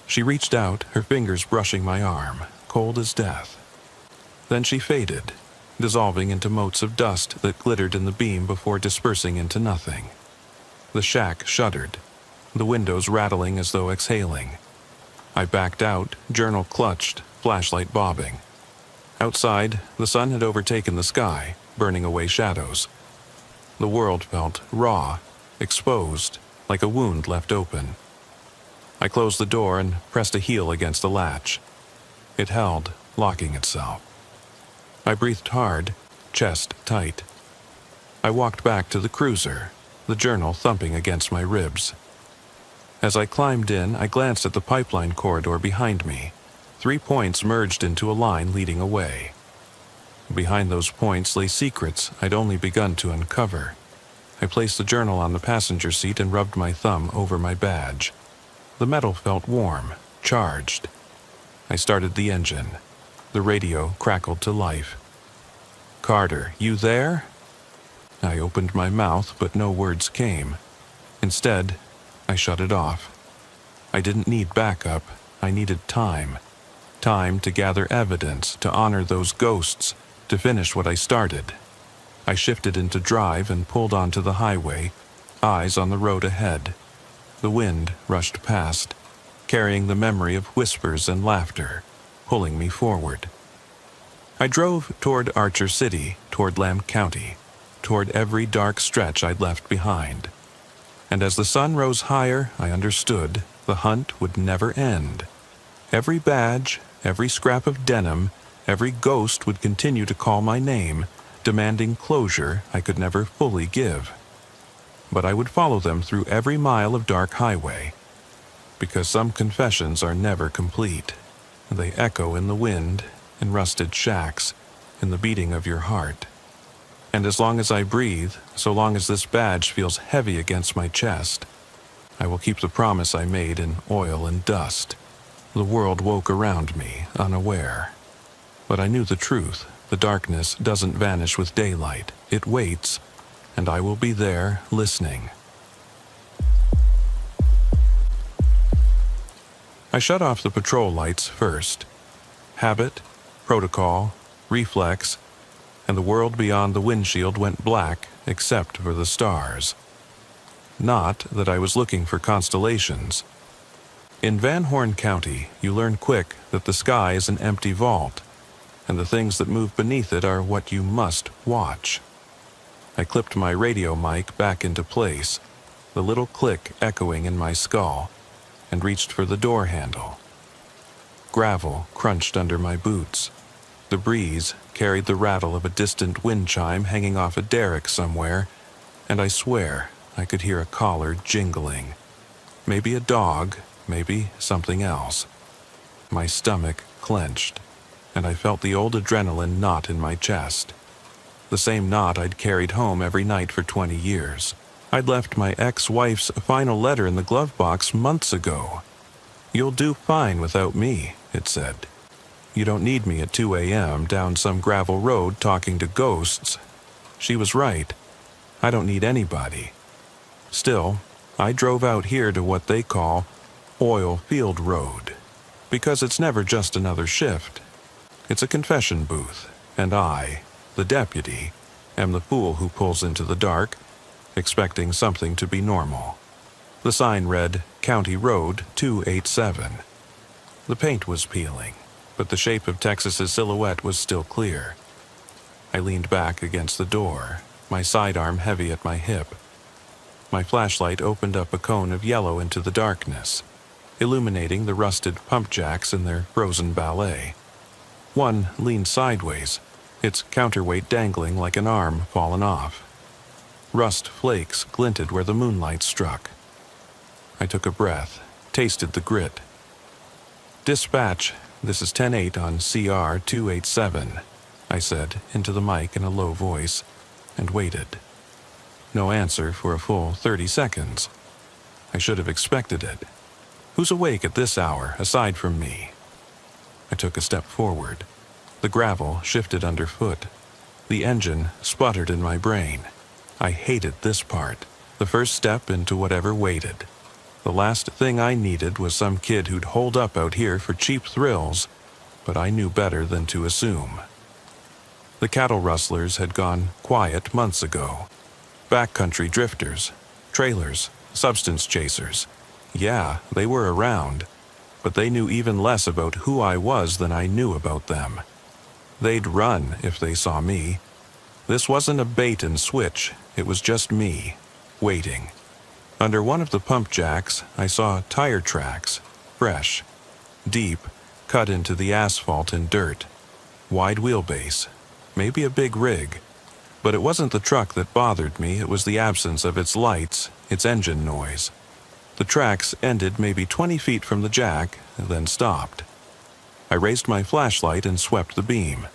She reached out, her fingers brushing my arm, cold as death. Then she faded, dissolving into motes of dust that glittered in the beam before dispersing into nothing. The shack shuddered, the windows rattling as though exhaling. I backed out, journal clutched, flashlight bobbing. Outside, the sun had overtaken the sky, burning away shadows. The world felt raw, exposed, like a wound left open. I closed the door and pressed a heel against the latch. It held, locking itself. I breathed hard, chest tight. I walked back to the cruiser, the journal thumping against my ribs. As I climbed in, I glanced at the pipeline corridor behind me. 3 points merged into a line leading away. Behind those points lay secrets I'd only begun to uncover. I placed the journal on the passenger seat and rubbed my thumb over my badge. The metal felt warm, charged. I started the engine. The radio crackled to life. "Carter, you there?" I opened my mouth, but no words came. Instead, I shut it off. I didn't need backup. I needed time. Time to gather evidence, to honor those ghosts, to finish what I started. I shifted into drive and pulled onto the highway, eyes on the road ahead. The wind rushed past, carrying the memory of whispers and laughter, pulling me forward. I drove toward Archer City, toward Lamb County, toward every dark stretch I'd left behind. And as the sun rose higher, I understood the hunt would never end. Every badge, every scrap of denim, every ghost would continue to call my name, demanding closure I could never fully give. But I would follow them through every mile of dark highway, because some confessions are never complete. They echo in the wind, in rusted shacks, in the beating of your heart. And as long as I breathe, so long as this badge feels heavy against my chest, I will keep the promise I made in oil and dust. The world woke around me, unaware. But I knew the truth. The darkness doesn't vanish with daylight. It waits, and I will be there, listening. I shut off the patrol lights first. Habit, protocol, reflex, and the world beyond the windshield went black except for the stars. Not that I was looking for constellations. In Van Horn County, you learn quick that the sky is an empty vault, and the things that move beneath it are what you must watch. I clipped my radio mic back into place, the little click echoing in my skull, and reached for the door handle. Gravel crunched under my boots. The breeze carried the rattle of a distant wind chime hanging off a derrick somewhere, and I swear I could hear a collar jingling. Maybe a dog, maybe something else. My stomach clenched, and I felt the old adrenaline knot in my chest. The same knot I'd carried home every night for 20 years. I'd left my ex-wife's final letter in the glove box months ago. "You'll do fine without me," it said. "You don't need me at 2 a.m. down some gravel road talking to ghosts." She was right. I don't need anybody. Still, I drove out here to what they call Oil Field Road, because it's never just another shift. It's a confession booth, and I, the deputy, am the fool who pulls into the dark, expecting something to be normal. The sign read, County Road 287. The paint was peeling, but the shape of Texas's silhouette was still clear. I leaned back against the door, my sidearm heavy at my hip. My flashlight opened up a cone of yellow into the darkness, illuminating the rusted pump jacks in their frozen ballet. One leaned sideways, its counterweight dangling like an arm fallen off. Rust flakes glinted where the moonlight struck. I took a breath, tasted the grit. "Dispatch, this is 10-8 on CR 287, I said into the mic in a low voice, and waited. No answer for a full 30 seconds. I should have expected it. Who's awake at this hour, aside from me? I took a step forward. The gravel shifted underfoot. The engine sputtered in my brain. I hated this part, the first step into whatever waited. The last thing I needed was some kid who'd hold up out here for cheap thrills, but I knew better than to assume. The cattle rustlers had gone quiet months ago. Backcountry drifters, trailers, substance chasers. Yeah, they were around, but they knew even less about who I was than I knew about them. They'd run if they saw me. This wasn't a bait and switch, it was just me, waiting. Under one of the pump jacks, I saw tire tracks, fresh, deep, cut into the asphalt and dirt. Wide wheelbase, maybe a big rig. But it wasn't the truck that bothered me, it was the absence of its lights, its engine noise. The tracks ended maybe 20 feet from the jack, then stopped. I raised my flashlight and swept the beam.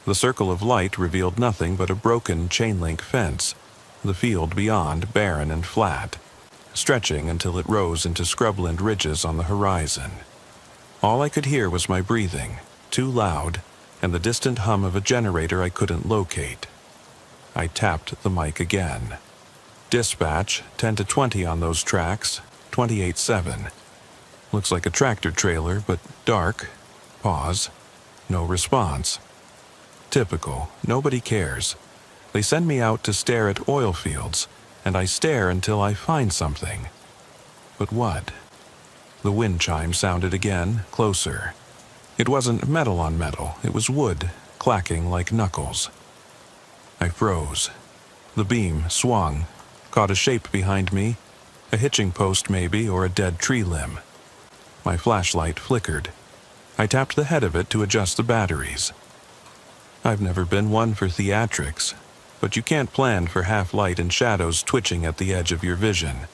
The circle of light revealed nothing but a broken chain-link fence, the field beyond barren and flat, stretching until it rose into scrubland ridges on the horizon. All I could hear was my breathing, too loud, and the distant hum of a generator I couldn't locate. I tapped the mic again. Dispatch, 10 to 20 on those tracks, 28-7. Looks like a tractor trailer, but dark. Pause. No response. Typical. Nobody cares. They send me out to stare at oil fields, and I stare until I find something. But what? The wind chime sounded again, closer. It wasn't metal on metal, it was wood, clacking like knuckles. I froze. The beam swung, caught a shape behind me, a hitching post maybe, or a dead tree limb. My flashlight flickered. I tapped the head of it to adjust the batteries. I've never been one for theatrics, but you can't plan for half light and shadows twitching at the edge of your vision.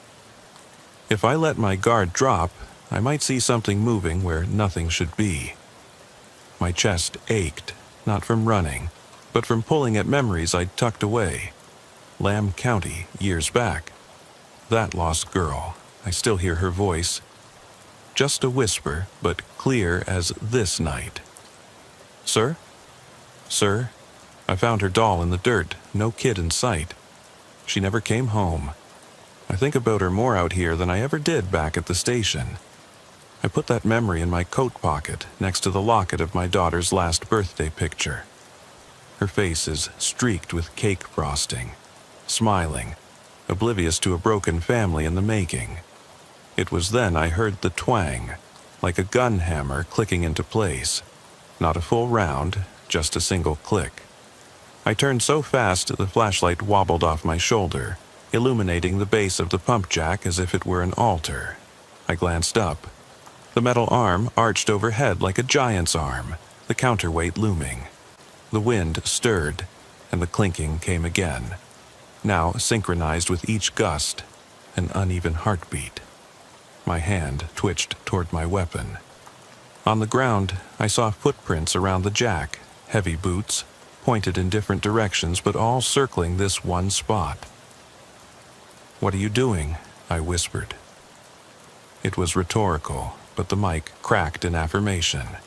If I let my guard drop, I might see something moving where nothing should be. My chest ached, not from running, but from pulling at memories I'd tucked away. Lamb County, years back. That lost girl, I still hear her voice. Just a whisper, but clear as this night. Sir? Sir? I found her doll in the dirt, no kid in sight. She never came home. I think about her more out here than I ever did back at the station. I put that memory in my coat pocket next to the locket of my daughter's last birthday picture. Her face is streaked with cake frosting, smiling, oblivious to a broken family in the making. It was then I heard the twang, like a gun hammer clicking into place. Not a full round, just a single click. I turned so fast the flashlight wobbled off my shoulder, illuminating the base of the pump jack as if it were an altar. I glanced up. The metal arm arched overhead like a giant's arm, the counterweight looming. The wind stirred, and the clinking came again, now synchronized with each gust, an uneven heartbeat. My hand twitched toward my weapon. On the ground, I saw footprints around the jack, heavy boots, pointed in different directions but all circling this one spot. "What are you doing?" I whispered. It was rhetorical, but the mic cracked in affirmation.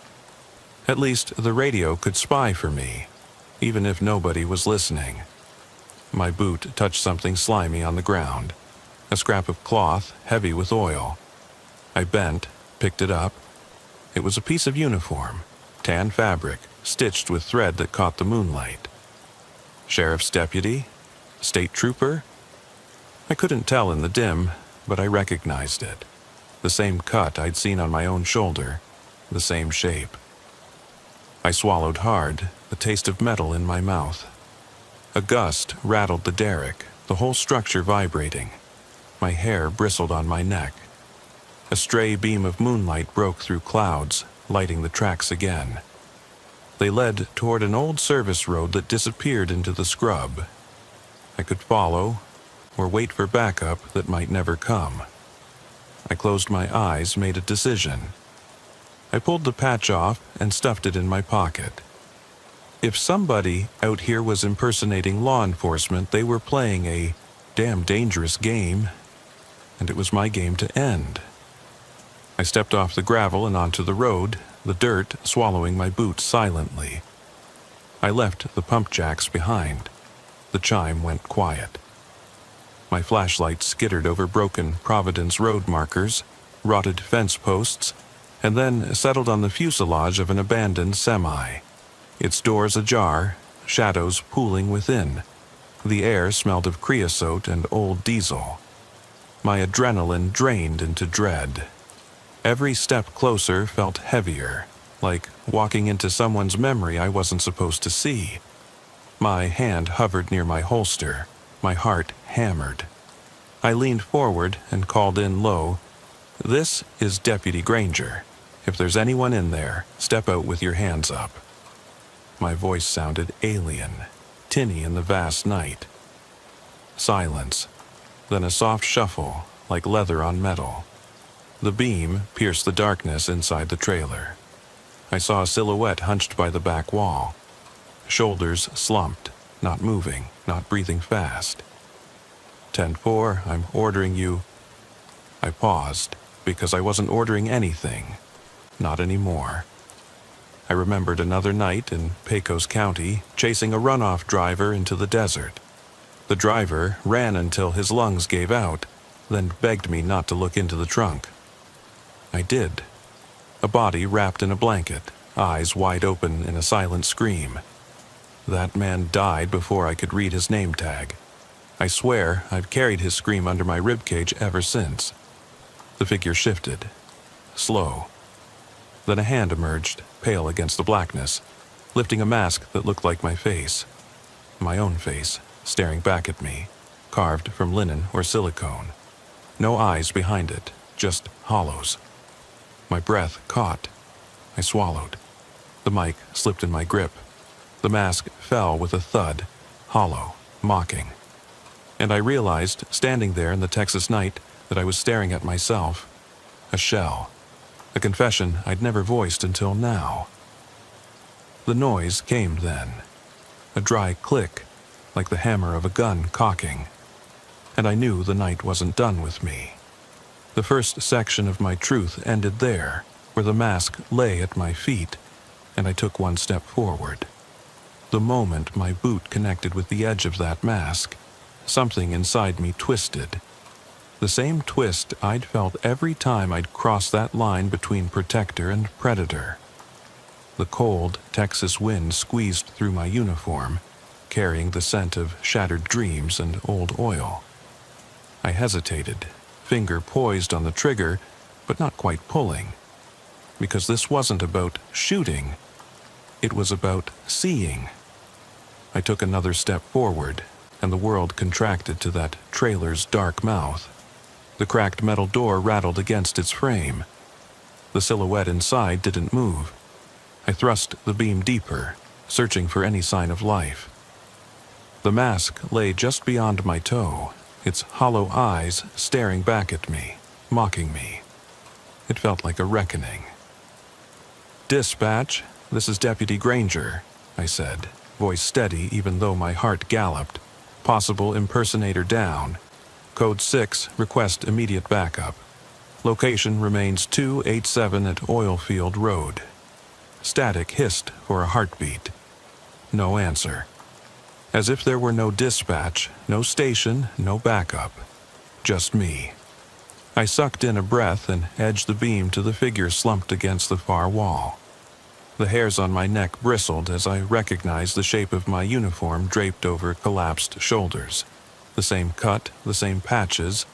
At least the radio could spy for me, even if nobody was listening. My boot touched something slimy on the ground, a scrap of cloth heavy with oil. I bent, picked it up. It was a piece of uniform, tan fabric, stitched with thread that caught the moonlight. Sheriff's deputy? State trooper? I couldn't tell in the dim, but I recognized it. The same cut I'd seen on my own shoulder, the same shape. I swallowed hard, the taste of metal in my mouth. A gust rattled the derrick, the whole structure vibrating. My hair bristled on my neck. A stray beam of moonlight broke through clouds, lighting the tracks again. They led toward an old service road that disappeared into the scrub. I could follow, or wait for backup that might never come. I closed my eyes, made a decision. I pulled the patch off and stuffed it in my pocket. If somebody out here was impersonating law enforcement, they were playing a damn dangerous game, and it was my game to end. I stepped off the gravel and onto the road, the dirt swallowing my boots silently. I left the pump jacks behind. The chime went quiet. My flashlight skittered over broken Providence road markers, rotted fence posts, and then settled on the fuselage of an abandoned semi. Its doors ajar, shadows pooling within. The air smelled of creosote and old diesel. My adrenaline drained into dread. Every step closer felt heavier, like walking into someone's memory I wasn't supposed to see. My hand hovered near my holster, my heart hammered. I leaned forward and called in low, "This is Deputy Granger. If there's anyone in there, step out with your hands up." My voice sounded alien, tinny in the vast night. Silence, then a soft shuffle, like leather on metal. The beam pierced the darkness inside the trailer. I saw a silhouette hunched by the back wall. Shoulders slumped, not moving, not breathing fast. 10-4, I'm ordering you. I paused, because I wasn't ordering anything. Not anymore. I remembered another night in Pecos County, chasing a runoff driver into the desert. The driver ran until his lungs gave out, then begged me not to look into the trunk. I did. A body wrapped in a blanket, eyes wide open in a silent scream. That man died before I could read his name tag. I swear I've carried his scream under my ribcage ever since. The figure shifted. Slow. Then a hand emerged, pale against the blackness, lifting a mask that looked like my face. My own face, staring back at me, carved from linen or silicone. No eyes behind it, just hollows. My breath caught. I swallowed. The mic slipped in my grip. The mask fell with a thud, hollow, mocking. And I realized, standing there in the Texas night, that I was staring at myself. A shell. A confession I'd never voiced until now. The noise came then. A dry click, like the hammer of a gun cocking. And I knew the night wasn't done with me. The first section of my truth ended there, where the mask lay at my feet, and I took one step forward. The moment my boot connected with the edge of that mask, something inside me twisted. The same twist I'd felt every time I'd crossed that line between protector and predator. The cold Texas wind squeezed through my uniform, carrying the scent of shattered dreams and old oil. I hesitated, finger poised on the trigger, but not quite pulling. Because this wasn't about shooting. It was about seeing. I took another step forward, and the world contracted to that trailer's dark mouth. The cracked metal door rattled against its frame. The silhouette inside didn't move. I thrust the beam deeper, searching for any sign of life. The mask lay just beyond my toe, its hollow eyes staring back at me, mocking me. It felt like a reckoning. "Dispatch, this is Deputy Granger," I said, voice steady even though my heart galloped. "Possible impersonator down. Code 6, request immediate backup. Location remains 287 at Oilfield Road." Static hissed for a heartbeat. No answer. As if there were no dispatch, no station, no backup. Just me. I sucked in a breath and edged the beam to the figure slumped against the far wall. The hairs on my neck bristled as I recognized the shape of my uniform draped over collapsed shoulders. The same cut, the same patches,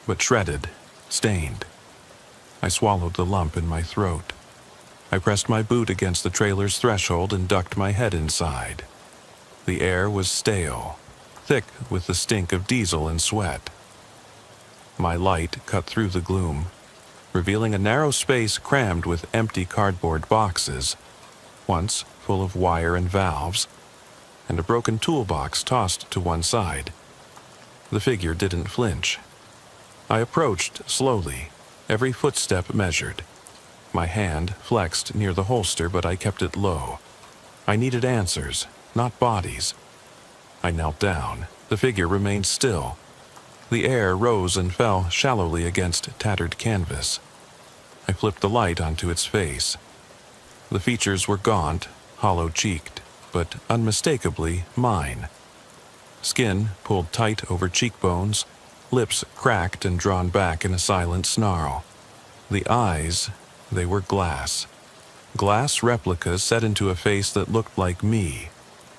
but shredded, stained. I swallowed the lump in my throat. I pressed my boot against the trailer's threshold and ducked my head inside. The air was stale, thick with the stink of diesel and sweat. My light cut through the gloom, revealing a narrow space crammed with empty cardboard boxes, once full of wire and valves, and a broken toolbox tossed to one side. The figure didn't flinch. I approached slowly, every footstep measured. My hand flexed near the holster, but I kept it low. I needed answers, not bodies. I knelt down. The figure remained still. The air rose and fell shallowly against tattered canvas. I flipped the light onto its face. The features were gaunt, hollow-cheeked, but unmistakably mine. Skin pulled tight over cheekbones, lips cracked and drawn back in a silent snarl. The eyes, they were glass. Glass replicas set into a face that looked like me,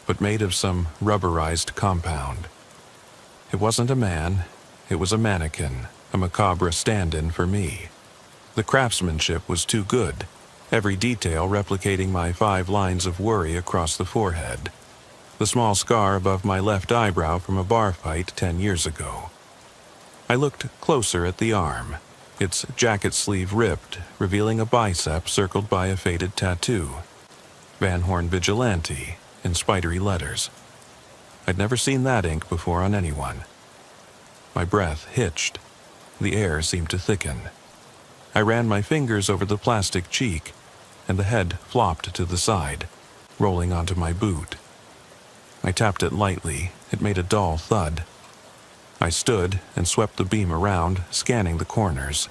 but made of some rubberized compound. It wasn't a man, it was a mannequin, a macabre stand-in for me. The craftsmanship was too good, every detail replicating my 5 lines of worry across the forehead. The small scar above my left eyebrow from a bar fight 10 years ago. I looked closer at the arm, its jacket sleeve ripped, revealing a bicep circled by a faded tattoo. Van Horn Vigilante, in spidery letters. I'd never seen that ink before on anyone. My breath hitched. The air seemed to thicken. I ran my fingers over the plastic cheek, and the head flopped to the side, rolling onto my boot. I tapped it lightly. It made a dull thud. I stood and swept the beam around, scanning the corners.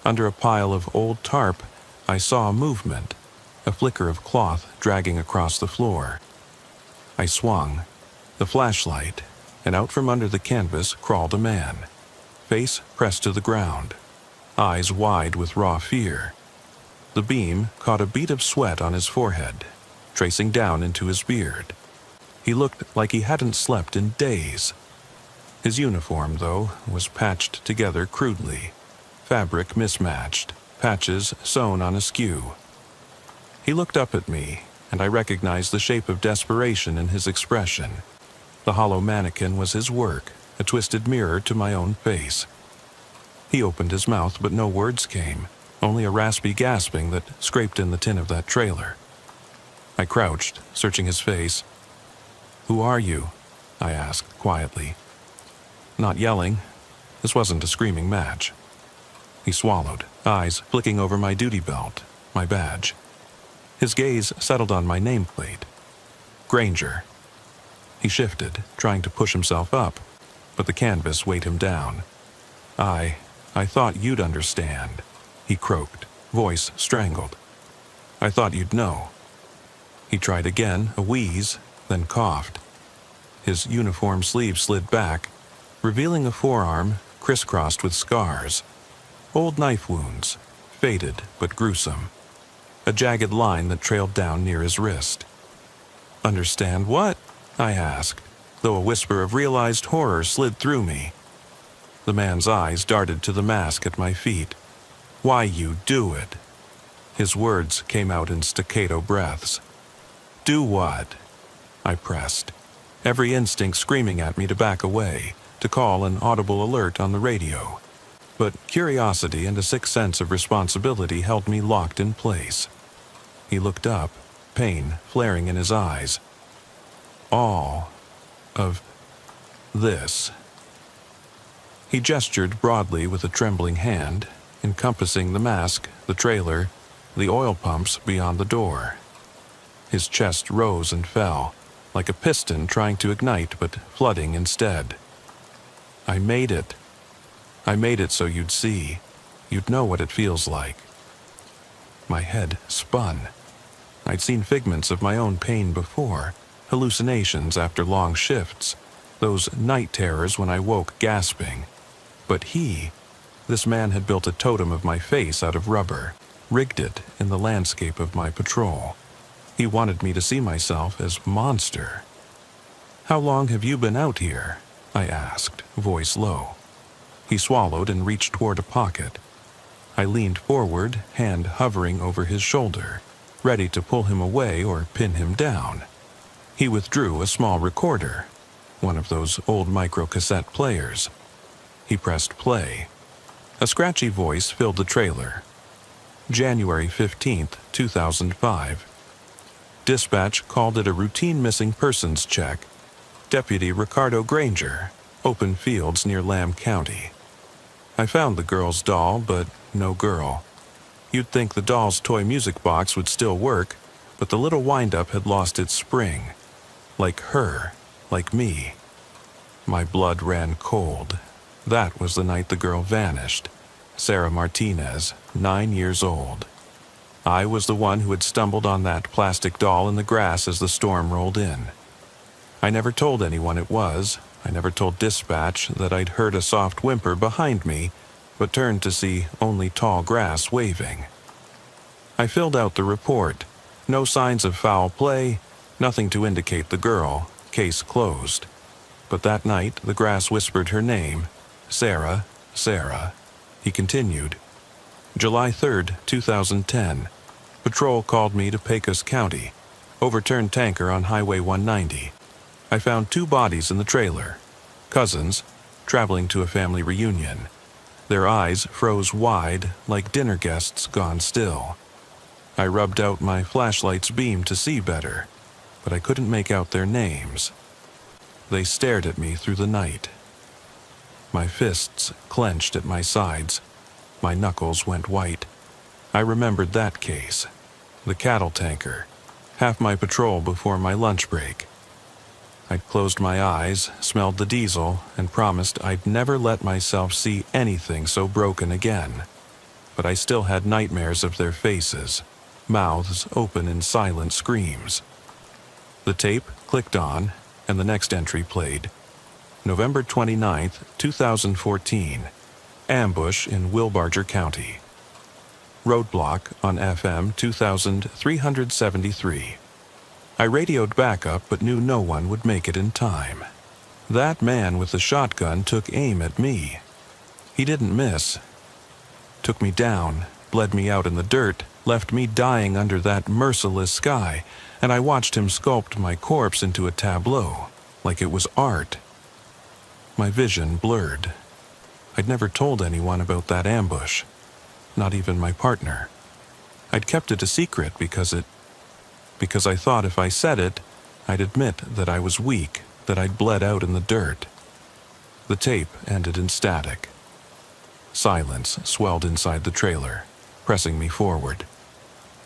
Under a pile of old tarp, I saw movement, a flicker of cloth dragging across the floor. I swung, the flashlight, and out from under the canvas crawled a man, face pressed to the ground, eyes wide with raw fear. The beam caught a bead of sweat on his forehead, tracing down into his beard. He looked like he hadn't slept in days. His uniform, though, was patched together crudely, fabric mismatched, patches sewn on askew. He looked up at me, and I recognized the shape of desperation in his expression. The hollow mannequin was his work, a twisted mirror to my own face. He opened his mouth, but no words came, only a raspy gasping that scraped in the tin of that trailer. I crouched, searching his face. "Who are you?" I asked quietly. Not yelling. This wasn't a screaming match. He swallowed, eyes flicking over my duty belt, my badge. His gaze settled on my nameplate. Granger. He shifted, trying to push himself up, but the canvas weighed him down. I thought you'd understand," he croaked, voice strangled. "I thought you'd know." He tried again, a wheeze, then coughed. His uniform sleeve slid back, revealing a forearm crisscrossed with scars. Old knife wounds, faded but gruesome. A jagged line that trailed down near his wrist. "Understand what?" I asked, though a whisper of realized horror slid through me. The man's eyes darted to the mask at my feet. "Why you do it?" His words came out in staccato breaths. "Do what?" I pressed, every instinct screaming at me to back away, to call an audible alert on the radio. But curiosity and a sick sense of responsibility held me locked in place. He looked up, pain flaring in his eyes. "All of this." He gestured broadly with a trembling hand, encompassing the mask, the trailer, the oil pumps beyond the door. His chest rose and fell, like a piston trying to ignite but flooding instead. "I made it. I made it so you'd see. You'd know what it feels like." My head spun. I'd seen figments of my own pain before, hallucinations after long shifts, those night terrors when I woke gasping. But this man had built a totem of my face out of rubber, rigged it in the landscape of my patrol. He wanted me to see myself as monster. "How long have you been out here?" I asked, voice low. He swallowed and reached toward a pocket. I leaned forward, hand hovering over his shoulder, ready to pull him away or pin him down. He withdrew a small recorder, one of those old microcassette players. He pressed play. A scratchy voice filled the trailer. January 15th, 2005. Dispatch called it a routine missing persons check. Deputy Ricardo Granger, open fields near Lamb County. I found the girl's doll, but no girl. You'd think the doll's toy music box would still work, but the little wind-up had lost its spring. Like her, like me. My blood ran cold. That was the night the girl vanished. Sarah Martinez, 9 years old. I was the one who had stumbled on that plastic doll in the grass as the storm rolled in. I never told anyone it was. I never told dispatch that I'd heard a soft whimper behind me, but turned to see only tall grass waving. I filled out the report. No signs of foul play, nothing to indicate the girl, case closed. But that night the grass whispered her name, Sarah, Sarah. He continued. July 3rd, 2010. Patrol called me to Pecos County. Overturned tanker on Highway 190. I found 2 bodies in the trailer. Cousins, traveling to a family reunion. Their eyes froze wide like dinner guests gone still. I rubbed out my flashlight's beam to see better, but I couldn't make out their names. They stared at me through the night. My fists clenched at my sides. My knuckles went white. I remembered that case. The cattle tanker. Half my patrol before my lunch break. I'd closed my eyes, smelled the diesel, and promised I'd never let myself see anything so broken again. But I still had nightmares of their faces, mouths open in silent screams. The tape clicked on, and the next entry played. November 29th, 2014. Ambush in Wilbarger County. Roadblock on FM 2373. I radioed backup but knew no one would make it in time. That man with the shotgun took aim at me. He didn't miss. Took me down, bled me out in the dirt, left me dying under that merciless sky, and I watched him sculpt my corpse into a tableau, like it was art. My vision blurred. I'd never told anyone about that ambush, not even my partner. I'd kept it a secret because it because I thought if I said it, I'd admit that I was weak, that I'd bled out in the dirt. The tape ended in static. Silence swelled inside the trailer, pressing me forward.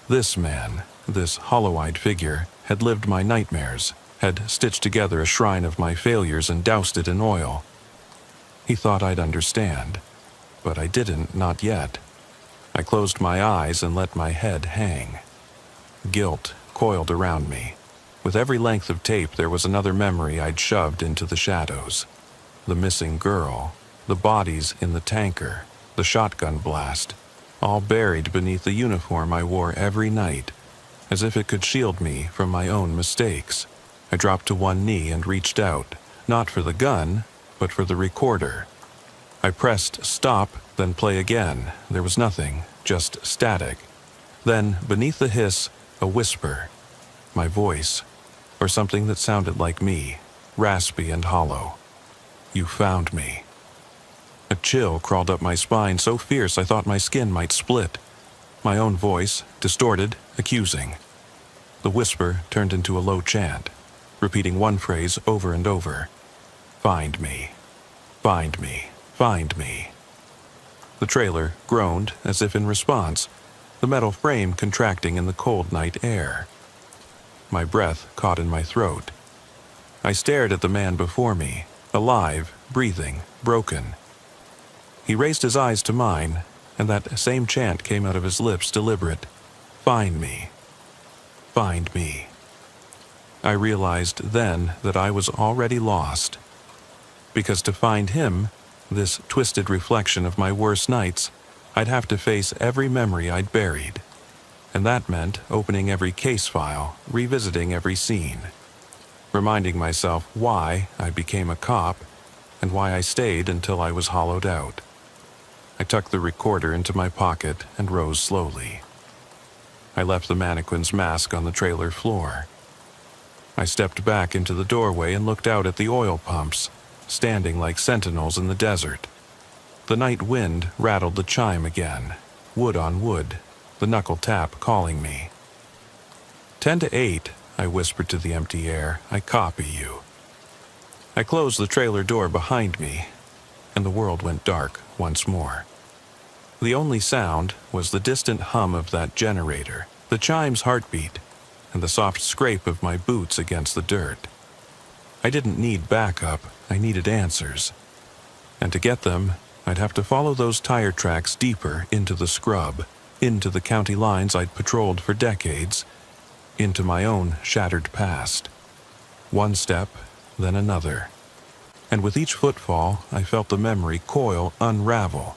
This man, this hollow-eyed figure, had lived my nightmares, had stitched together a shrine of my failures and doused it in oil. He thought I'd understand, but I didn't, not yet. I closed my eyes and let my head hang. Guilt coiled around me. With every length of tape, there was another memory I'd shoved into the shadows. The missing girl, the bodies in the tanker, the shotgun blast, all buried beneath the uniform I wore every night, as if it could shield me from my own mistakes. I dropped to one knee and reached out, not for the gun, but for the recorder. I pressed stop, then play again. There was nothing, just static. Then, beneath the hiss, a whisper. My voice, or something that sounded like me, raspy and hollow. You found me. A chill crawled up my spine, so fierce I thought my skin might split. My own voice, distorted, accusing. The whisper turned into a low chant, repeating one phrase over and over. Find me. Find me. Find me. The trailer groaned as if in response, the metal frame contracting in the cold night air. My breath caught in my throat. I stared at the man before me, alive, breathing, broken. He raised his eyes to mine, and that same chant came out of his lips, deliberate. Find me. Find me. I realized then that I was already lost. Because to find him, this twisted reflection of my worst nights, I'd have to face every memory I'd buried. And that meant opening every case file, revisiting every scene, reminding myself why I became a cop and why I stayed until I was hollowed out. I tucked the recorder into my pocket and rose slowly. I left the mannequin's mask on the trailer floor. I stepped back into the doorway and looked out at the oil pumps, standing like sentinels in the desert. The night wind rattled the chime again, wood on wood, the knuckle tap calling me. 10 to 8, I whispered to the empty air, I copy you. I closed the trailer door behind me, and the world went dark once more. The only sound was the distant hum of that generator, the chime's heartbeat, and the soft scrape of my boots against the dirt. I didn't need backup, I needed answers. And to get them, I'd have to follow those tire tracks deeper into the scrub, into the county lines I'd patrolled for decades, into my own shattered past. One step, then another. And with each footfall, I felt the memory coil unravel,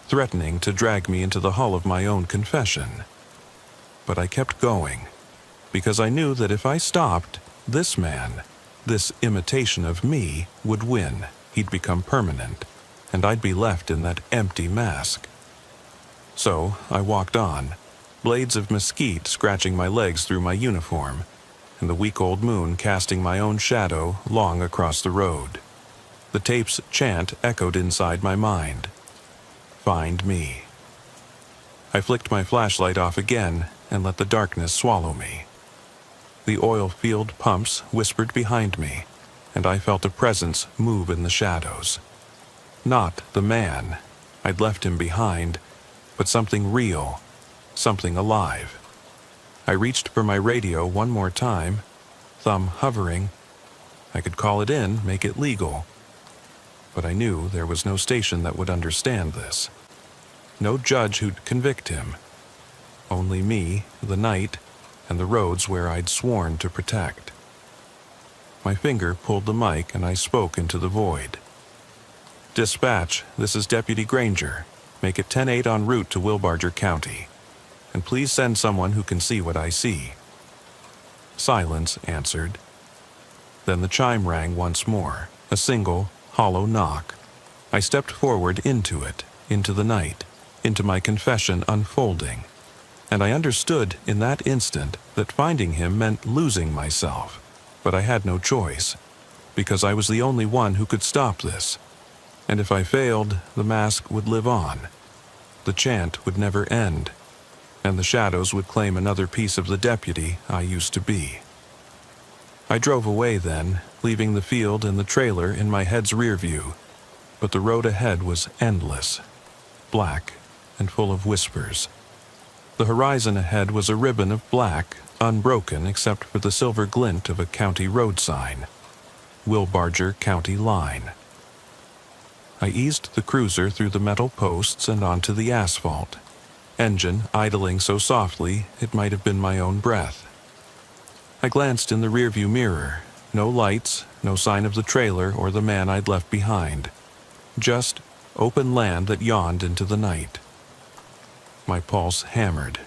threatening to drag me into the hull of my own confession. But I kept going, because I knew that if I stopped, this man, this imitation of me, would win. He'd become permanent, and I'd be left in that empty mask. So I walked on, blades of mesquite scratching my legs through my uniform, and the week-old moon casting my own shadow long across the road. The tape's chant echoed inside my mind. Find me. I flicked my flashlight off again and let the darkness swallow me. The oil field pumps whispered behind me, and I felt a presence move in the shadows. Not the man. I'd left him behind, but something real, something alive. I reached for my radio one more time, thumb hovering. I could call it in, make it legal. But I knew there was no station that would understand this. No judge who'd convict him. Only me, the night, and the roads where I'd sworn to protect. My finger pulled the mic and I spoke into the void. Dispatch, this is Deputy Granger. Make it 10-8 en route to Wilbarger County. And please send someone who can see what I see. Silence answered. Then the chime rang once more, a single, hollow knock. I stepped forward into it, into the night, into my confession unfolding. And I understood in that instant that finding him meant losing myself. But I had no choice, because I was the only one who could stop this. And if I failed, the mask would live on. The chant would never end. and the shadows would claim another piece of the deputy I used to be. I drove away then, leaving the field and the trailer in my head's rear view, but the road ahead was endless, black and full of whispers. The horizon ahead was a ribbon of black, unbroken except for the silver glint of a county road sign, Wilbarger County Line. I eased the cruiser through the metal posts and onto the asphalt, engine idling so softly it might have been my own breath. I glanced in the rearview mirror. No lights, no sign of the trailer or the man I'd left behind. Just open land that yawned into the night. My pulse hammered,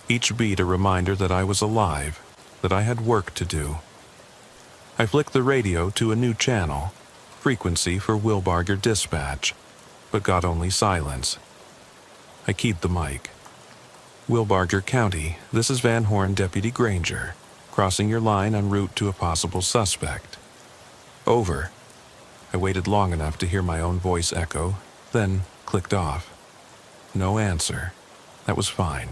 each beat a reminder that I was alive, that I had work to do. I flicked the radio to a new channel, frequency for Wilbarger dispatch, but got only silence. I keyed the mic. Wilbarger County, this is Van Horn Deputy Granger, crossing your line en route to a possible suspect. Over. I waited long enough to hear my own voice echo, then clicked off. No answer. That was fine.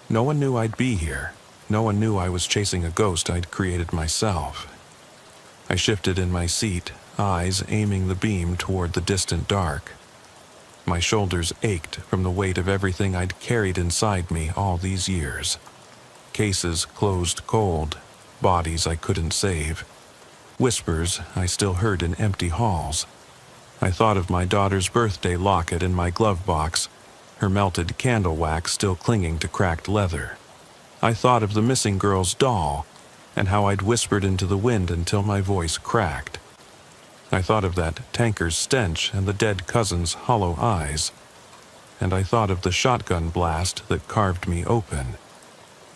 No one knew I'd be here. No one knew I was chasing a ghost I'd created myself. I shifted in my seat, eyes aiming the beam toward the distant dark. My shoulders ached from the weight of everything I'd carried inside me all these years. Cases closed cold, bodies I couldn't save, whispers I still heard in empty halls. I thought of my daughter's birthday locket in my glove box, her melted candle wax still clinging to cracked leather. I thought of the missing girl's doll, and how I'd whispered into the wind until my voice cracked. I thought of that tanker's stench and the dead cousin's hollow eyes, and I thought of the shotgun blast that carved me open.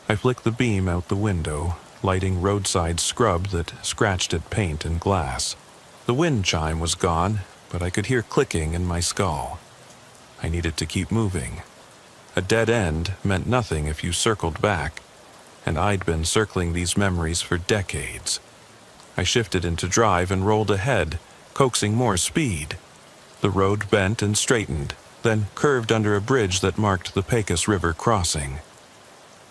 I flicked the beam out the window, lighting roadside scrub that scratched at paint and glass. The wind chime was gone, but I could hear clicking in my skull. I needed to keep moving. A dead end meant nothing if you circled back, and I'd been circling these memories for decades. I shifted into drive and rolled ahead, coaxing more speed. The road bent and straightened, then curved under a bridge that marked the Pecos River crossing.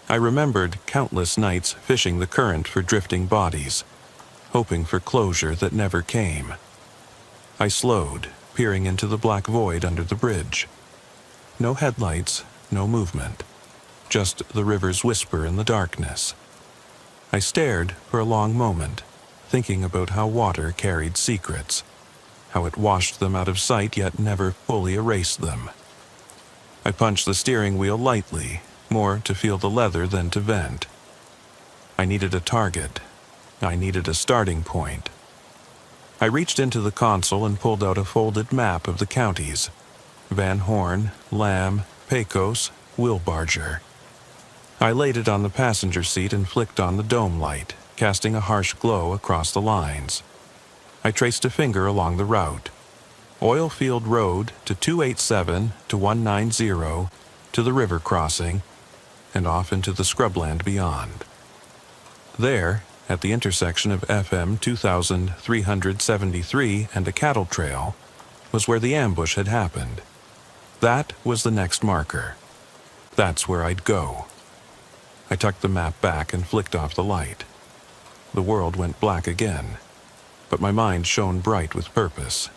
I remembered countless nights fishing the current for drifting bodies, hoping for closure that never came. I slowed, peering into the black void under the bridge. No headlights, no movement, just the river's whisper in the darkness. I stared for a long moment, thinking about how water carried secrets, how it washed them out of sight yet never fully erased them. I punched the steering wheel lightly, more to feel the leather than to vent. I needed a target. I needed a starting point. I reached into the console and pulled out a folded map of the counties: Van Horn, Lamb, Pecos, Wilbarger. I laid it on the passenger seat and flicked on the dome light, casting a harsh glow across the lines. I traced a finger along the route. Oilfield Road to 287 to 190 to the river crossing, and off into the scrubland beyond. There, at the intersection of FM 2373 and a cattle trail, was where the ambush had happened. That was the next marker. That's where I'd go. I tucked the map back and flicked off the light. The world went black again, but my mind shone bright with purpose.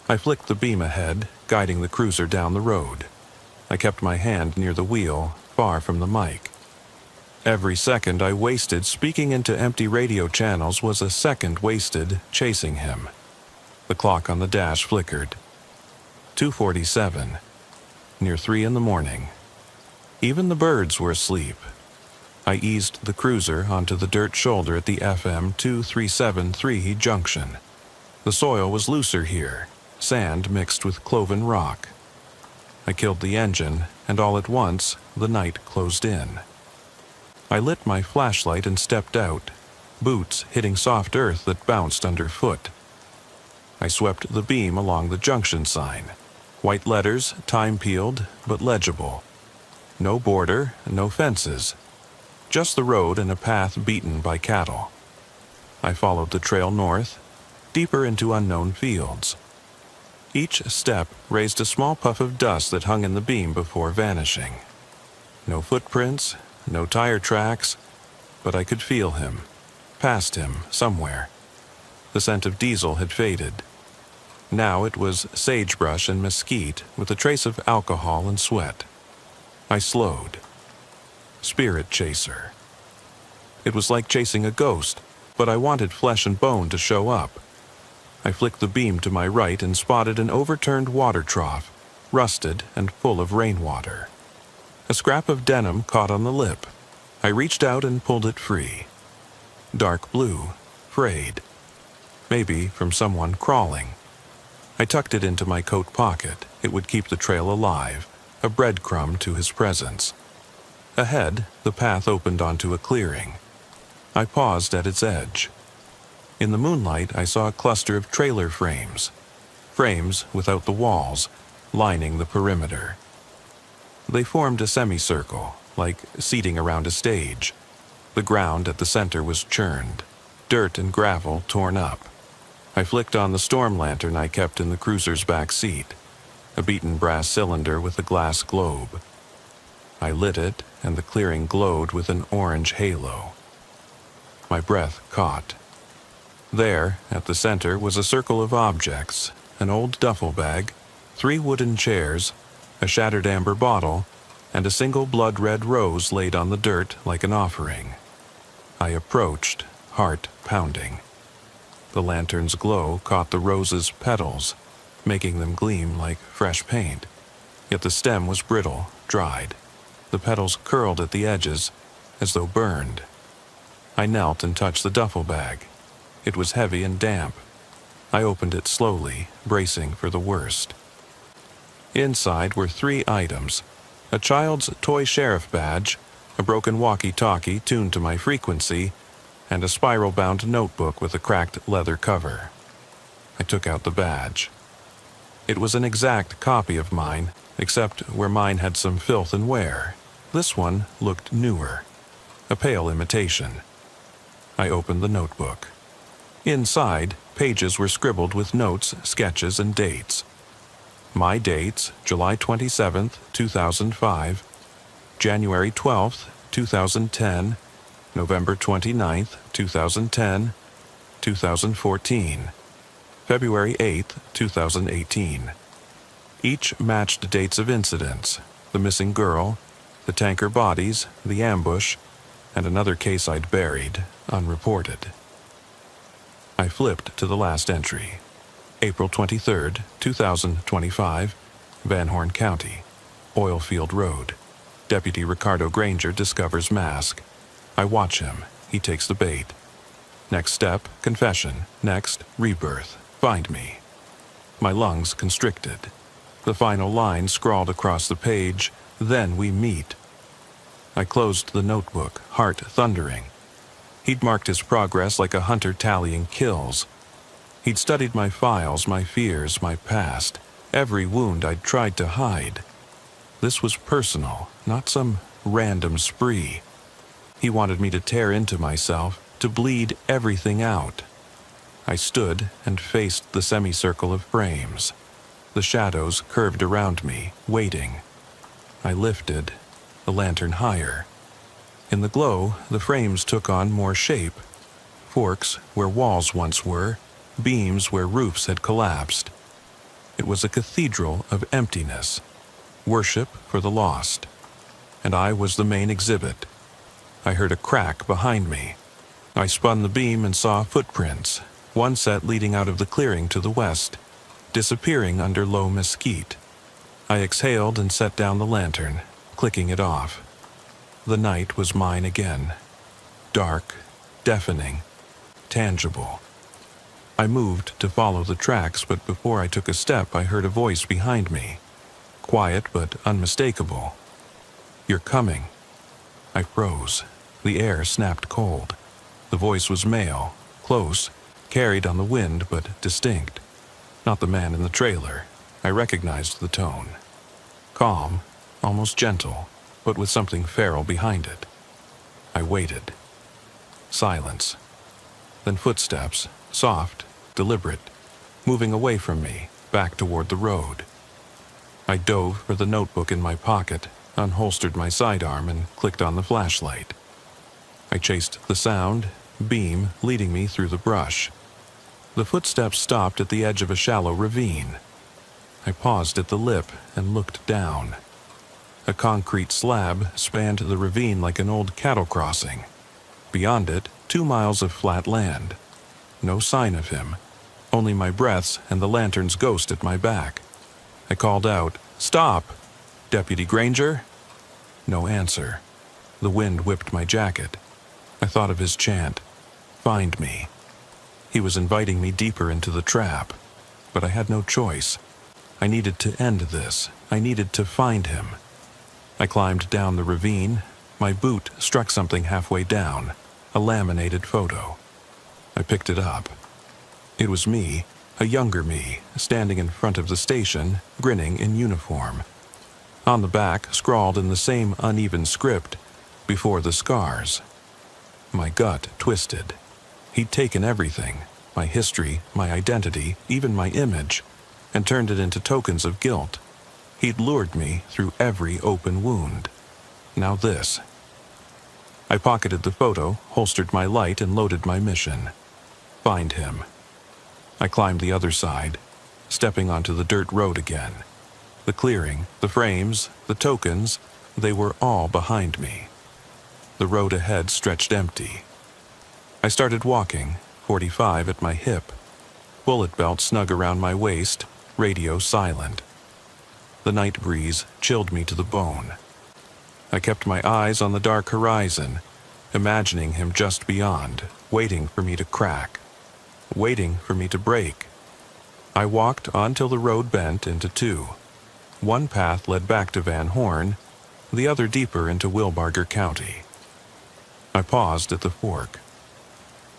I flicked the beam ahead, guiding the cruiser down the road. I kept my hand near the wheel, far from the mic. Every second I wasted speaking into empty radio channels was a second wasted chasing him. The clock on the dash flickered. 2:47. Near 3 in the morning. Even the birds were asleep. I eased the cruiser onto the dirt shoulder at the FM 2373 junction. The soil was looser here, sand mixed with cloven rock. I killed the engine, and all at once, the night closed in. I lit my flashlight and stepped out, boots hitting soft earth that bounced underfoot. I swept the beam along the junction sign. White letters, time-peeled, but legible. No border, no fences. Just the road and a path beaten by cattle. I followed the trail north, deeper into unknown fields. Each step raised a small puff of dust that hung in the beam before vanishing. No footprints, no tire tracks, but I could feel him, past him, somewhere. The scent of diesel had faded. Now it was sagebrush and mesquite with a trace of alcohol and sweat. I slowed. Spirit chaser. It was like chasing a ghost, but I wanted flesh and bone to show up. I flicked the beam to my right and spotted an overturned water trough, rusted and full of rainwater. A scrap of denim caught on the lip. I reached out and pulled it free. Dark blue, frayed. Maybe from someone crawling. I tucked it into my coat pocket. It would keep the trail alive, a breadcrumb to his presence. Ahead, the path opened onto a clearing. I paused at its edge. In the moonlight, I saw a cluster of trailer frames. Frames without the walls, lining the perimeter. They formed a semicircle, like seating around a stage. The ground at the center was churned, dirt and gravel torn up. I flicked on the storm lantern I kept in the cruiser's back seat, a beaten brass cylinder with a glass globe. I lit it, and the clearing glowed with an orange halo. My breath caught. There, at the center, was a circle of objects, an old duffel bag, 3 wooden chairs, a shattered amber bottle, and a single blood-red rose laid on the dirt like an offering. I approached, heart pounding. The lantern's glow caught the rose's petals, making them gleam like fresh paint. Yet the stem was brittle, dried. The petals curled at the edges, as though burned. I knelt and touched the duffel bag. It was heavy and damp. I opened it slowly, bracing for the worst. Inside were 3 items: a child's toy sheriff badge, a broken walkie-talkie tuned to my frequency, and a spiral-bound notebook with a cracked leather cover. I took out the badge. It was an exact copy of mine, except where mine had some filth and wear. This one looked newer, a pale imitation. I opened the notebook. Inside, pages were scribbled with notes, sketches, and dates. My dates: July 27th, 2005, January 12th, 2010, November 29th, 2010, 2014, February 8th, 2018. Each matched dates of incidents: the missing girl, the tanker bodies, the ambush, and another case I'd buried, unreported. I flipped to the last entry. April 23rd, 2025, Van Horn County, Oilfield Road. Deputy Ricardo Granger discovers mask. I watch him. He takes the bait. Next step, confession. Next, rebirth. Find me. My lungs constricted. The final line scrawled across the page: then we meet. I closed the notebook, heart thundering. He'd marked his progress like a hunter tallying kills. He'd studied my files, my fears, my past, every wound I'd tried to hide. This was personal, not some random spree. He wanted me to tear into myself, to bleed everything out. I stood and faced the semicircle of frames. The shadows curved around me, waiting. I lifted the lantern higher. In the glow, the frames took on more shape. Forks where walls once were, beams where roofs had collapsed. It was a cathedral of emptiness, worship for the lost. And I was the main exhibit. I heard a crack behind me. I spun the beam and saw footprints, one set leading out of the clearing to the west, disappearing under low mesquite. I exhaled and set down the lantern, clicking it off. The night was mine again. Dark, deafening, tangible. I moved to follow the tracks, but before I took a step, I heard a voice behind me. Quiet but unmistakable. "You're coming." I froze. The air snapped cold. The voice was male, close, carried on the wind but distinct. Not the man in the trailer. I recognized the tone. Calm, almost gentle, but with something feral behind it. I waited. Silence. Then footsteps, soft, deliberate, moving away from me, back toward the road. I dove for the notebook in my pocket, unholstered my sidearm, and clicked on the flashlight. I chased the sound, beam leading me through the brush. The footsteps stopped at the edge of a shallow ravine. I paused at the lip and looked down. A concrete slab spanned the ravine like an old cattle crossing. Beyond it, 2 miles of flat land. No sign of him, only my breaths and the lantern's ghost at my back. I called out, "Stop! Deputy Granger?" No answer. The wind whipped my jacket. I thought of his chant, "Find me." He was inviting me deeper into the trap, but I had no choice. I needed to end this. I needed to find him. I climbed down the ravine. My boot struck something halfway down, a laminated photo. I picked it up. It was me, a younger me, standing in front of the station, grinning in uniform. On the back, scrawled in the same uneven script, "Before the scars." My gut twisted. He'd taken everything, my history, my identity, even my image, and turned it into tokens of guilt. He'd lured me through every open wound. Now this. I pocketed the photo, holstered my light, and loaded my mission. Find him. I climbed the other side, stepping onto the dirt road again. The clearing, the frames, the tokens, they were all behind me. The road ahead stretched empty. I started walking, 45 at my hip, bullet belt snug around my waist, radio silent. The night breeze chilled me to the bone. I kept my eyes on the dark horizon, imagining him just beyond, waiting for me to crack, waiting for me to break. I walked on till the road bent into two. One path led back to Van Horn, the other deeper into Wilbarger County. I paused at the fork.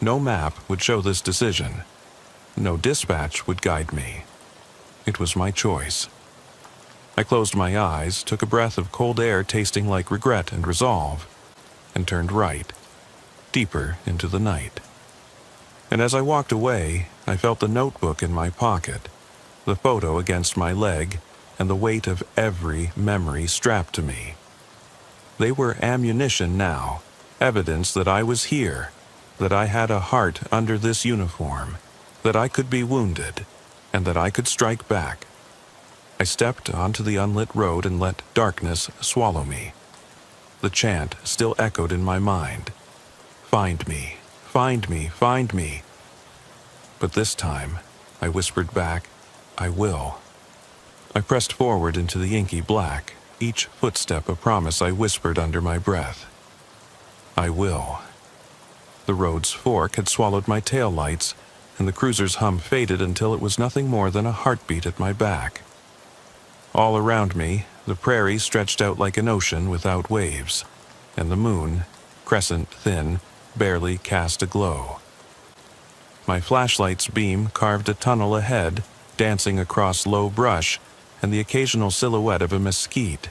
No map would show this decision. No dispatch would guide me. It was my choice. I closed my eyes, took a breath of cold air tasting like regret and resolve, and turned right, deeper into the night. And as I walked away, I felt the notebook in my pocket, the photo against my leg, and the weight of every memory strapped to me. They were ammunition now, evidence that I was here, that I had a heart under this uniform, that I could be wounded, and that I could strike back. I stepped onto the unlit road and let darkness swallow me. The chant still echoed in my mind. Find me, find me, find me. But this time, I whispered back, I will. I pressed forward into the inky black, each footstep a promise I whispered under my breath. I will. The road's fork had swallowed my taillights, and the cruiser's hum faded until it was nothing more than a heartbeat at my back. All around me, the prairie stretched out like an ocean without waves, and the moon, crescent thin, barely cast a glow. My flashlight's beam carved a tunnel ahead, dancing across low brush and the occasional silhouette of a mesquite.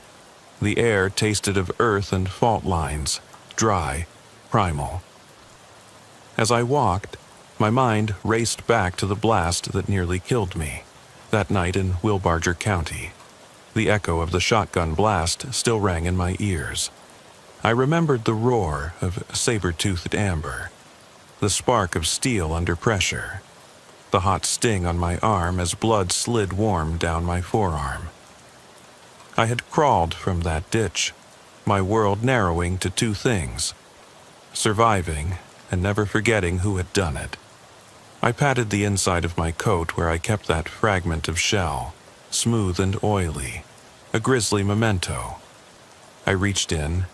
The air tasted of earth and fault lines, dry, primal. As I walked, my mind raced back to the blast that nearly killed me, that night in Wilbarger County. The echo of the shotgun blast still rang in my ears. I remembered the roar of saber-toothed amber, the spark of steel under pressure, the hot sting on my arm as blood slid warm down my forearm. I had crawled from that ditch, my world narrowing to two things: surviving and never forgetting who had done it. I patted the inside of my coat where I kept that fragment of shell, smooth and oily, a grisly memento. I reached in,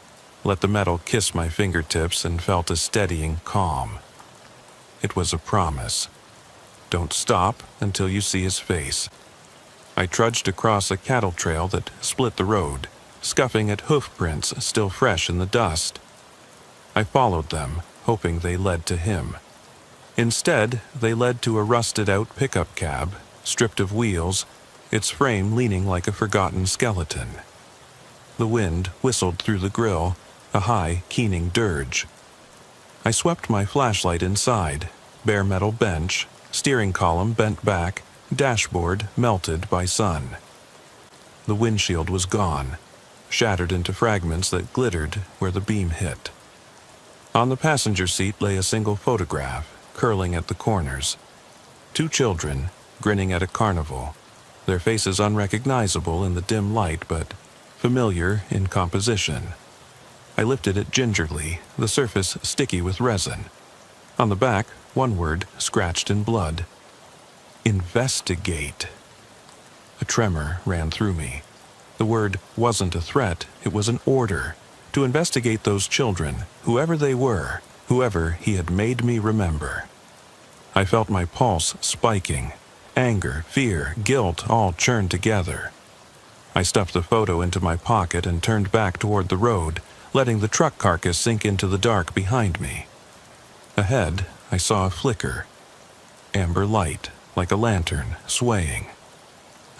let the metal kiss my fingertips, and felt a steadying calm. It was a promise. Don't stop until you see his face. I trudged across a cattle trail that split the road, scuffing at hoof prints still fresh in the dust. I followed them, hoping they led to him. Instead, they led to a rusted-out pickup cab, stripped of wheels, its frame leaning like a forgotten skeleton. The wind whistled through the grill, a high, keening dirge. I swept my flashlight inside, bare metal bench, steering column bent back, dashboard melted by sun. The windshield was gone, shattered into fragments that glittered where the beam hit. On the passenger seat lay a single photograph, curling at the corners. 2 children, grinning at a carnival, their faces unrecognizable in the dim light but familiar in composition. I lifted it gingerly, the surface sticky with resin. On the back, one word scratched in blood. Investigate. A tremor ran through me. The word wasn't a threat, it was an order. To investigate those children, whoever they were, whoever he had made me remember. I felt my pulse spiking. Anger, fear, guilt all churned together. I stuffed the photo into my pocket and turned back toward the road, letting the truck carcass sink into the dark behind me. Ahead, I saw a flicker. Amber light, like a lantern, swaying.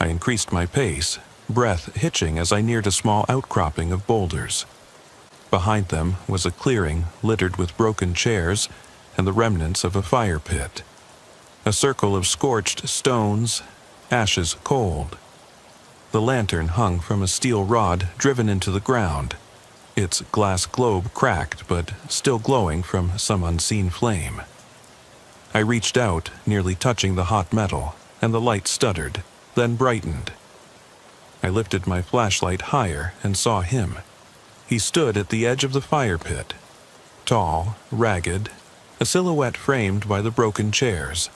I increased my pace, breath hitching as I neared a small outcropping of boulders. Behind them was a clearing littered with broken chairs and the remnants of a fire pit. A circle of scorched stones, ashes cold. The lantern hung from a steel rod driven into the ground, its glass globe cracked but still glowing from some unseen flame. I reached out, nearly touching the hot metal, and the light stuttered, then brightened. I lifted my flashlight higher and saw him. He stood at the edge of the fire pit, tall, ragged, a silhouette framed by the broken chairs.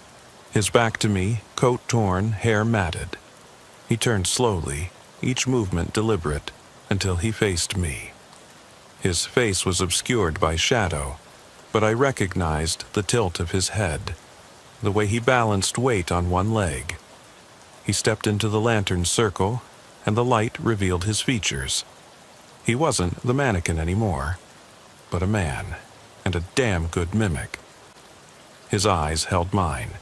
His back to me, coat torn, hair matted. He turned slowly, each movement deliberate, until he faced me. His face was obscured by shadow, but I recognized the tilt of his head, the way he balanced weight on one leg. He stepped into the lantern's circle, and the light revealed his features. He wasn't the mannequin anymore, but a man, and a damn good mimic. His eyes held mine,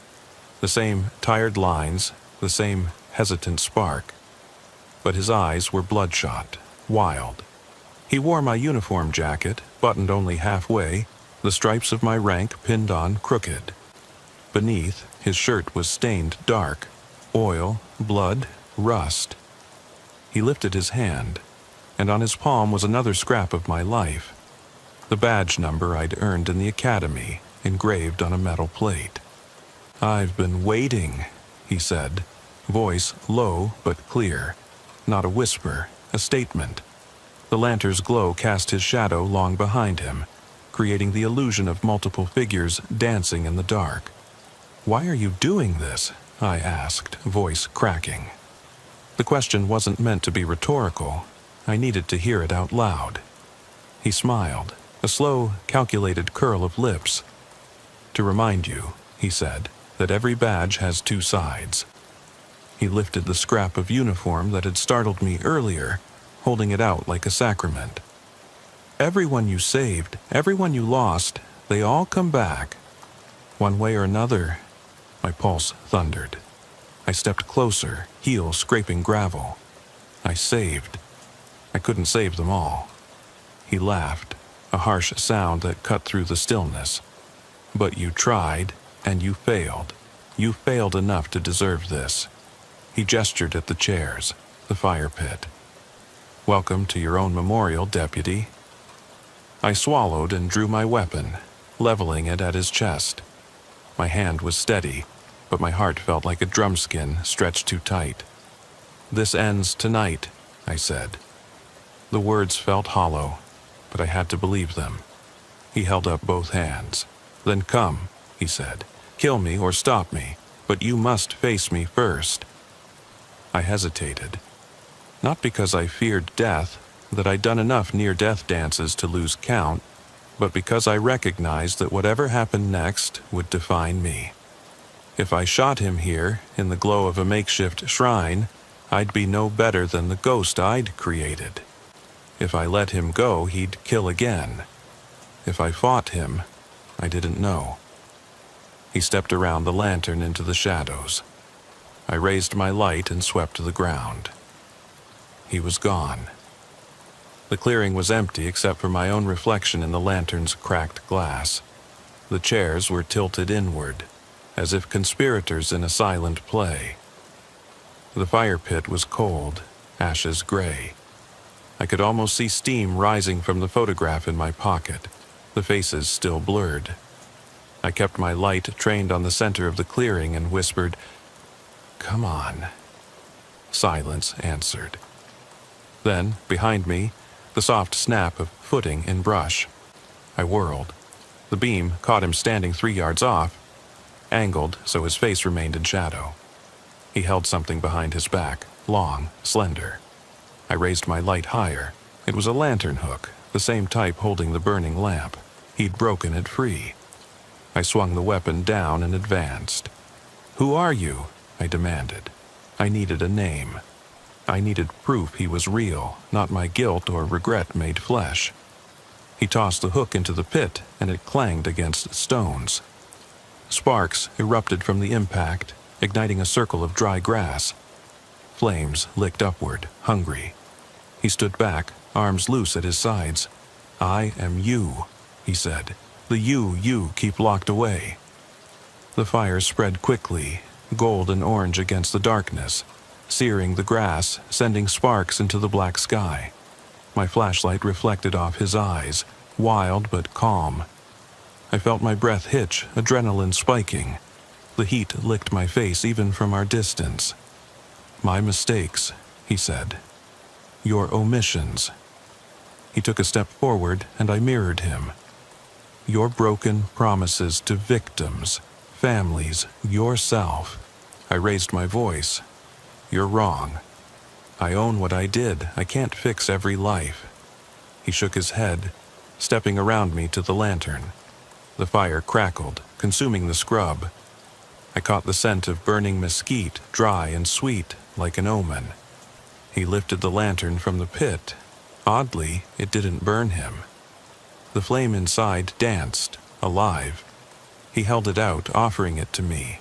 the same tired lines, the same hesitant spark. But his eyes were bloodshot, wild. He wore my uniform jacket, buttoned only halfway, the stripes of my rank pinned on crooked. Beneath, his shirt was stained dark, oil, blood, rust. He lifted his hand, and on his palm was another scrap of my life, the badge number I'd earned in the academy, engraved on a metal plate. "I've been waiting," he said, voice low but clear, not a whisper, a statement. The lantern's glow cast his shadow long behind him, creating the illusion of multiple figures dancing in the dark. "Why are you doing this?" I asked, voice cracking. The question wasn't meant to be rhetorical. I needed to hear it out loud. He smiled, a slow, calculated curl of lips. "To remind you," he said, "that every badge has 2 sides." He lifted the scrap of uniform that had startled me earlier, holding it out like a sacrament. "Everyone you saved, everyone you lost, they all come back. One way or another." My pulse thundered. I stepped closer, heel scraping gravel. I saved. I couldn't save them all. He laughed, a harsh sound that cut through the stillness. "But you tried, and you failed. You failed enough to deserve this." He gestured at the chairs, the fire pit. "Welcome to your own memorial, deputy." I swallowed and drew my weapon, leveling it at his chest. My hand was steady, but my heart felt like a drumskin stretched too tight. "This ends tonight," I said. The words felt hollow, but I had to believe them. He held up both hands. "Then come," he said. "Kill me or stop me, but you must face me first." I hesitated. Not because I feared death, that I'd done enough near-death dances to lose count, but because I recognized that whatever happened next would define me. If I shot him here, in the glow of a makeshift shrine, I'd be no better than the ghost I'd created. If I let him go, he'd kill again. If I fought him, I didn't know. He stepped around the lantern into the shadows. I raised my light and swept to the ground. He was gone. The clearing was empty except for my own reflection in the lantern's cracked glass. The chairs were tilted inward, as if conspirators in a silent play. The fire pit was cold, ashes gray. I could almost see steam rising from the photograph in my pocket, the faces still blurred. I kept my light trained on the center of the clearing and whispered, "Come on." Silence answered. Then, behind me, the soft snap of footing in brush. I whirled. The beam caught him standing 3 yards off, angled so his face remained in shadow. He held something behind his back, long, slender. I raised my light higher. It was a lantern hook, the same type holding the burning lamp. He'd broken it free. I swung the weapon down and advanced. "Who are you?" I demanded. I needed a name. I needed proof he was real, not my guilt or regret made flesh. He tossed the hook into the pit, and it clanged against stones. Sparks erupted from the impact, igniting a circle of dry grass. Flames licked upward, hungry. He stood back, arms loose at his sides. "I am you," he said. "The you keep locked away." The fire spread quickly, gold and orange against the darkness, searing the grass, sending sparks into the black sky. My flashlight reflected off his eyes, wild but calm. I felt my breath hitch, adrenaline spiking. The heat licked my face even from our distance. "My mistakes," he said. "Your omissions." He took a step forward, and I mirrored him. "Your broken promises to victims, families, yourself." I raised my voice. "You're wrong. I own what I did. I can't fix every life." He shook his head, stepping around me to the lantern. The fire crackled, consuming the scrub. I caught the scent of burning mesquite, dry and sweet, like an omen. He lifted the lantern from the pit. Oddly, it didn't burn him. The flame inside danced, alive. He held it out, offering it to me.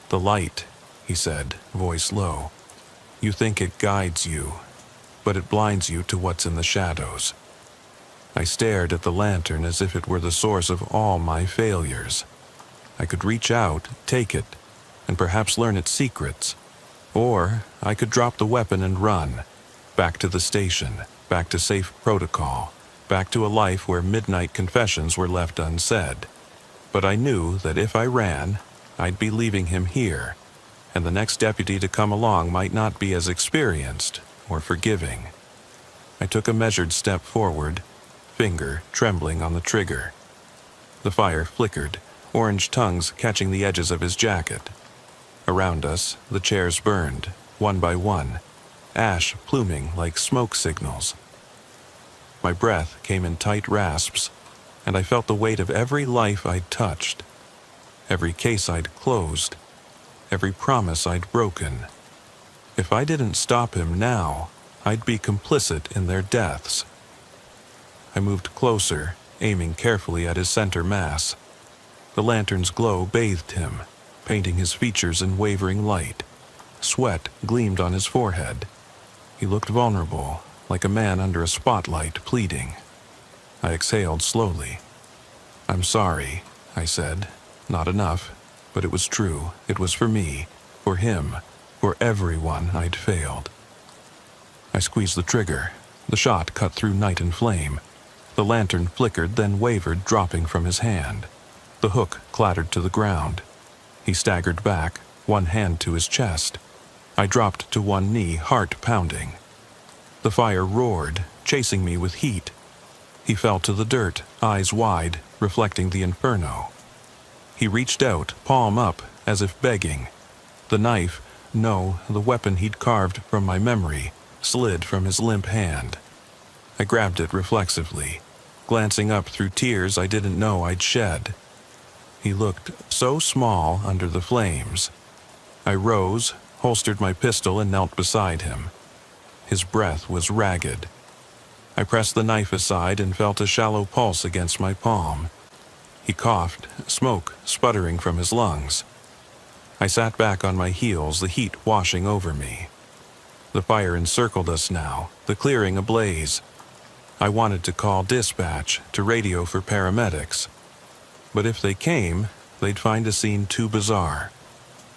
"The light," he said, voice low. "You think it guides you, but it blinds you to what's in the shadows." I stared at the lantern as if it were the source of all my failures. I could reach out, take it, and perhaps learn its secrets. Or I could drop the weapon and run, back to the station, back to safe protocol, back to a life where midnight confessions were left unsaid. But I knew that if I ran, I'd be leaving him here, and the next deputy to come along might not be as experienced or forgiving. I took a measured step forward, finger trembling on the trigger. The fire flickered, orange tongues catching the edges of his jacket. Around us, the chairs burned, one by one, ash pluming like smoke signals. My breath came in tight rasps, and I felt the weight of every life I'd touched, every case I'd closed, every promise I'd broken. If I didn't stop him now, I'd be complicit in their deaths. I moved closer, aiming carefully at his center mass. The lantern's glow bathed him, painting his features in wavering light. Sweat gleamed on his forehead. He looked vulnerable, like a man under a spotlight pleading. I exhaled slowly. "I'm sorry," I said. Not enough, but it was true. It was for me, for him, for everyone I'd failed. I squeezed the trigger. The shot cut through night and flame. The lantern flickered, then wavered, dropping from his hand. The hook clattered to the ground. He staggered back, one hand to his chest. I dropped to one knee, heart pounding. The fire roared, chasing me with heat. He fell to the dirt, eyes wide, reflecting the inferno. He reached out, palm up, as if begging. The knife, no, the weapon he'd carved from my memory, slid from his limp hand. I grabbed it reflexively, glancing up through tears I didn't know I'd shed. He looked so small under the flames. I rose, holstered my pistol, and knelt beside him. His breath was ragged. I pressed the knife aside and felt a shallow pulse against my palm. He coughed, smoke sputtering from his lungs. I sat back on my heels, the heat washing over me. The fire encircled us now, the clearing ablaze. I wanted to call dispatch, to radio for paramedics. But if they came, they'd find a scene too bizarre.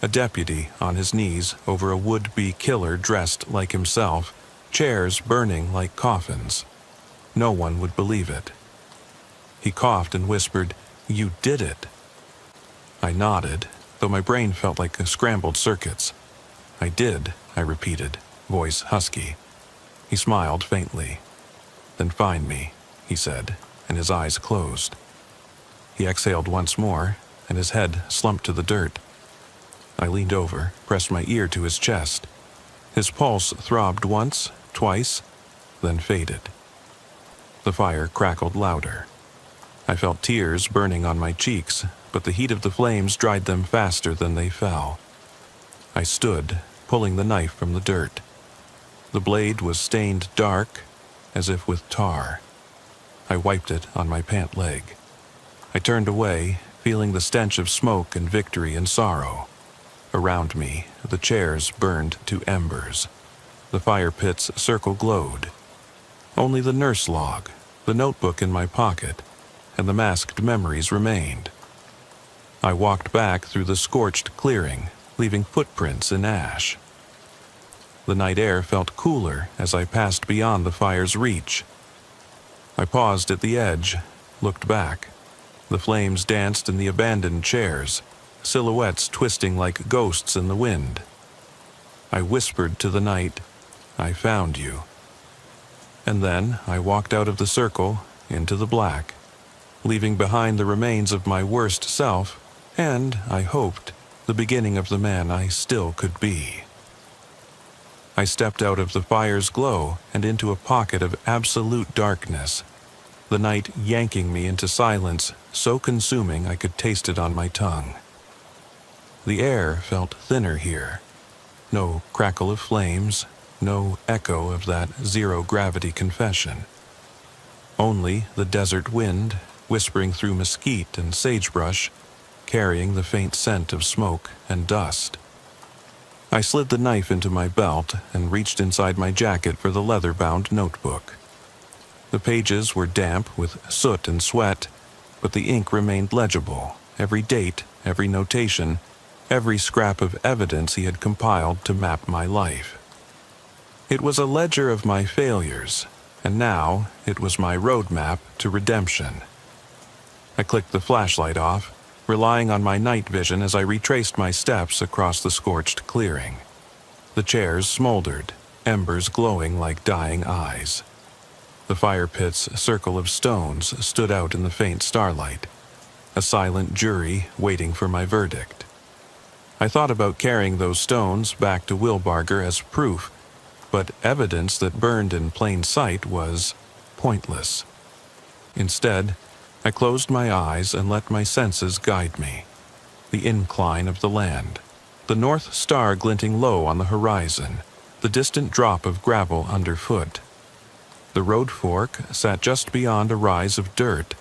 A deputy on his knees over a would-be killer dressed like himself, chairs burning like coffins. No one would believe it. He coughed and whispered, "You did it." I nodded, though my brain felt like scrambled circuits. "I did," I repeated, voice husky. He smiled faintly. "Then find me," he said, and his eyes closed. He exhaled once more, and his head slumped to the dirt. I leaned over, pressed my ear to his chest. His pulse throbbed once, twice, then faded. The fire crackled louder. I felt tears burning on my cheeks, but the heat of the flames dried them faster than they fell. I stood, pulling the knife from the dirt. The blade was stained dark, as if with tar. I wiped it on my pant leg. I turned away, feeling the stench of smoke and victory and sorrow. Around me, the chairs burned to embers. The fire pit's circle glowed. Only the nurse log, the notebook in my pocket, and the masked memories remained. I walked back through the scorched clearing, leaving footprints in ash. The night air felt cooler as I passed beyond the fire's reach. I paused at the edge, looked back. The flames danced in the abandoned chairs, silhouettes twisting like ghosts in the wind. I whispered to the night, "I found you." And then I walked out of the circle into the black, leaving behind the remains of my worst self and, I hoped, the beginning of the man I still could be. I stepped out of the fire's glow and into a pocket of absolute darkness, the night yanking me into silence so consuming I could taste it on my tongue. The air felt thinner here. No crackle of flames, no echo of that zero-gravity confession. Only the desert wind, whispering through mesquite and sagebrush, carrying the faint scent of smoke and dust. I slid the knife into my belt and reached inside my jacket for the leather-bound notebook. The pages were damp with soot and sweat, but the ink remained legible, every date, every notation, every scrap of evidence he had compiled to map my life. It was a ledger of my failures, and now it was my roadmap to redemption. I clicked the flashlight off, relying on my night vision as I retraced my steps across the scorched clearing. The chairs smoldered, embers glowing like dying eyes. The fire pit's circle of stones stood out in the faint starlight, a silent jury waiting for my verdict. I thought about carrying those stones back to Wilbarger as proof, but evidence that burned in plain sight was pointless. Instead, I closed my eyes and let my senses guide me. The incline of the land, the North Star glinting low on the horizon, the distant drop of gravel underfoot. The road fork sat just beyond a rise of dirt,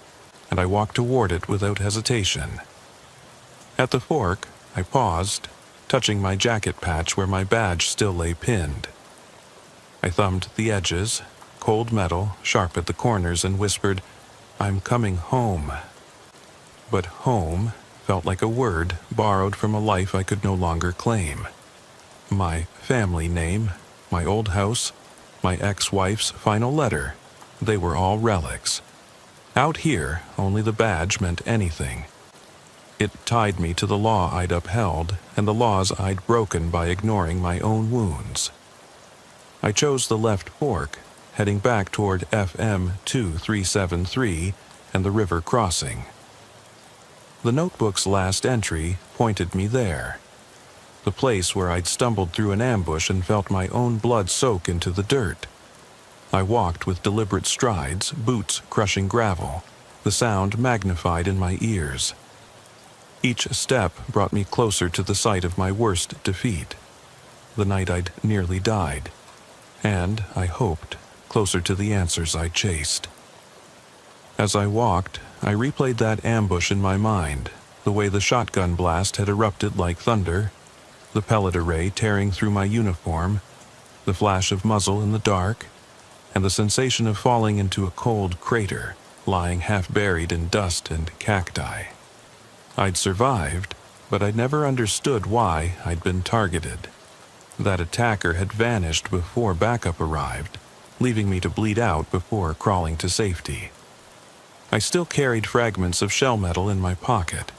and I walked toward it without hesitation. At the fork, I paused, touching my jacket patch where my badge still lay pinned. I thumbed the edges, cold metal, sharp at the corners, and whispered, "I'm coming home." But home felt like a word borrowed from a life I could no longer claim. My family name, my old house, my ex-wife's final letter, they were all relics. Out here, only the badge meant anything. It tied me to the law I'd upheld and the laws I'd broken by ignoring my own wounds. I chose the left fork, heading back toward FM 2373 and the river crossing. The notebook's last entry pointed me there, the place where I'd stumbled through an ambush and felt my own blood soak into the dirt. I walked with deliberate strides, boots crushing gravel, the sound magnified in my ears. Each step brought me closer to the site of my worst defeat, the night I'd nearly died, and, I hoped, closer to the answers I chased. As I walked, I replayed that ambush in my mind, the way the shotgun blast had erupted like thunder, the pellet array tearing through my uniform, the flash of muzzle in the dark, and the sensation of falling into a cold crater, lying half-buried in dust and cacti. I'd survived, but I'd never understood why I'd been targeted. That attacker had vanished before backup arrived, leaving me to bleed out before crawling to safety. I still carried fragments of shell metal in my pocket,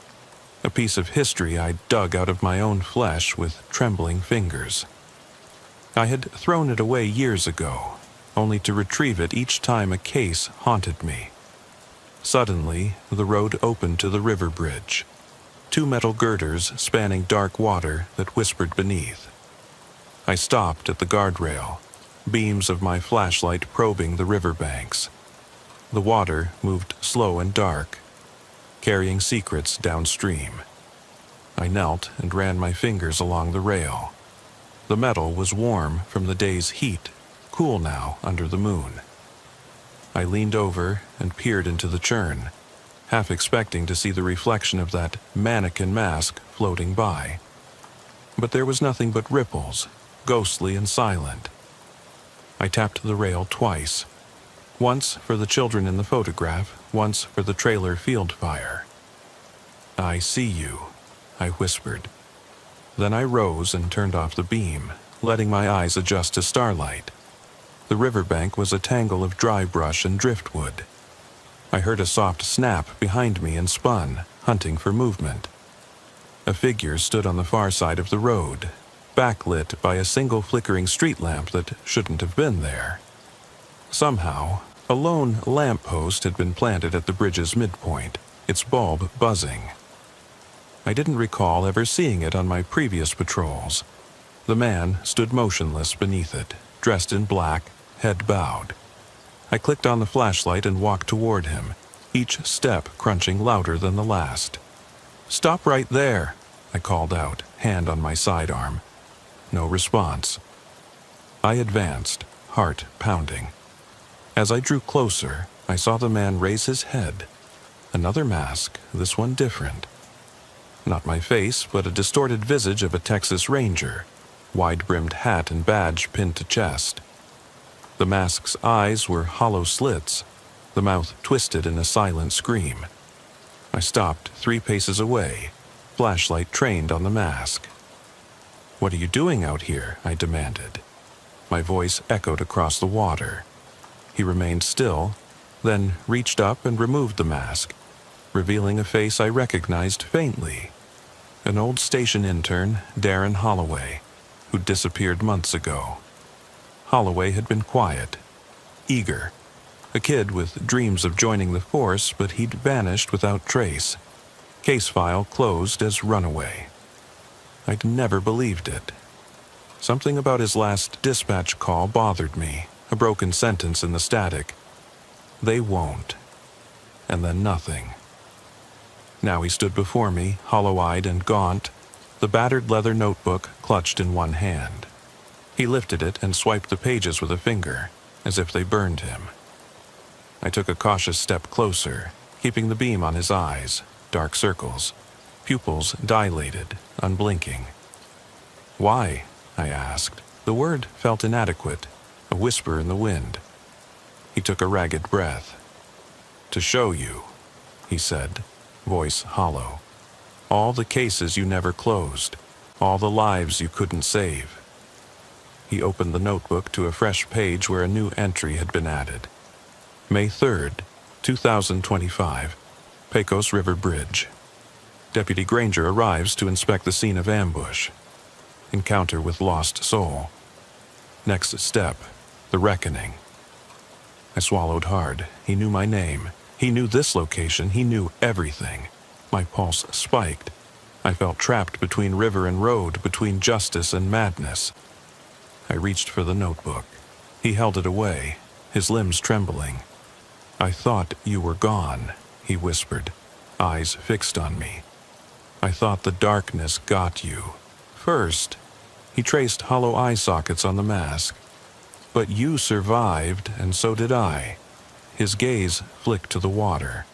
a piece of history I dug out of my own flesh with trembling fingers. I had thrown it away years ago, only to retrieve it each time a case haunted me. Suddenly, the road opened to the river bridge, two metal girders spanning dark water that whispered beneath. I stopped at the guardrail, beams of my flashlight probing the riverbanks. The water moved slow and dark, carrying secrets downstream. I knelt and ran my fingers along the rail. The metal was warm from the day's heat, cool now under the moon. I leaned over and peered into the churn, half expecting to see the reflection of that mannequin mask floating by. But there was nothing but ripples, ghostly and silent. I tapped the rail twice, once for the children in the photograph, once for the trailer field fire. "I see you," I whispered. Then I rose and turned off the beam, letting my eyes adjust to starlight. The riverbank was a tangle of dry brush and driftwood. I heard a soft snap behind me and spun, hunting for movement. A figure stood on the far side of the road, backlit by a single flickering street lamp that shouldn't have been there. Somehow, a lone lamp post had been planted at the bridge's midpoint, its bulb buzzing. I didn't recall ever seeing it on my previous patrols. The man stood motionless beneath it, dressed in black, head bowed. I clicked on the flashlight and walked toward him, each step crunching louder than the last. "Stop right there," I called out, hand on my sidearm. No response. I advanced, heart pounding. As I drew closer, I saw the man raise his head. Another mask, this one different. Not my face, but a distorted visage of a Texas Ranger, wide-brimmed hat and badge pinned to chest. The mask's eyes were hollow slits, the mouth twisted in a silent scream. I stopped 3 paces away, flashlight trained on the mask. "What are you doing out here?" I demanded. My voice echoed across the water. He remained still, then reached up and removed the mask, revealing a face I recognized faintly. An old station intern, Darren Holloway, who'd disappeared months ago. Holloway had been quiet, eager, a kid with dreams of joining the force, but he'd vanished without trace. Case file closed as runaway. I'd never believed it. Something about his last dispatch call bothered me, a broken sentence in the static. "They won't." And then nothing. Now he stood before me, hollow-eyed and gaunt, the battered leather notebook clutched in one hand. He lifted it and swiped the pages with a finger, as if they burned him. I took a cautious step closer, keeping the beam on his eyes, dark circles, pupils dilated, unblinking. "Why?" I asked. The word felt inadequate, a whisper in the wind. He took a ragged breath. "To show you," he said, voice hollow. "All the cases you never closed, all the lives you couldn't save." He opened the notebook to a fresh page where a new entry had been added. May 3rd, 2025, Pecos River Bridge. Deputy Granger arrives to inspect the scene of ambush. Encounter with lost soul. Next step, the reckoning. I swallowed hard. He knew my name. He knew this location. He knew everything. My pulse spiked. I felt trapped between river and road, between justice and madness. I reached for the notebook. He held it away, his limbs trembling. "I thought you were gone," he whispered, eyes fixed on me. "I thought the darkness got you. First," he traced hollow eye sockets on the mask. "But you survived, and so did I." His gaze flicked to the water.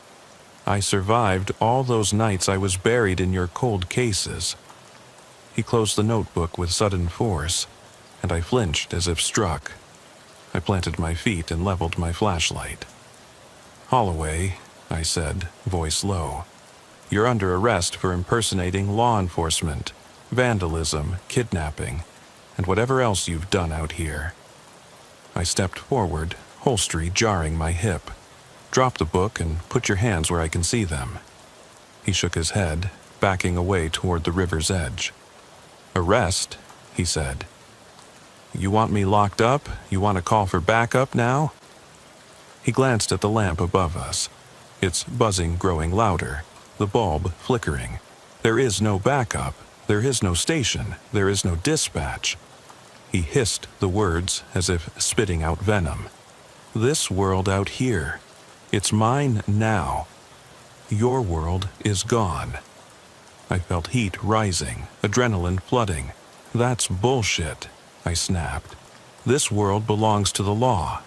"I survived all those nights I was buried in your cold cases." He closed the notebook with sudden force, and I flinched as if struck. I planted my feet and leveled my flashlight. "Holloway," I said, voice low, "you're under arrest for impersonating law enforcement, vandalism, kidnapping. and whatever else you've done out here." I stepped forward, holstery jarring my hip. "Drop the book and put your hands where I can see them." He shook his head, backing away toward the river's edge. "Arrest?" he said. "You want me locked up? You want to call for backup now?" He glanced at the lamp above us, its buzzing growing louder, the bulb flickering. There is no backup. There is no station. There is no dispatch. He hissed the words as if spitting out venom. "This world out here, it's mine now. Your world is gone." I felt heat rising, adrenaline flooding. "That's bullshit," I snapped. "This world belongs to the law."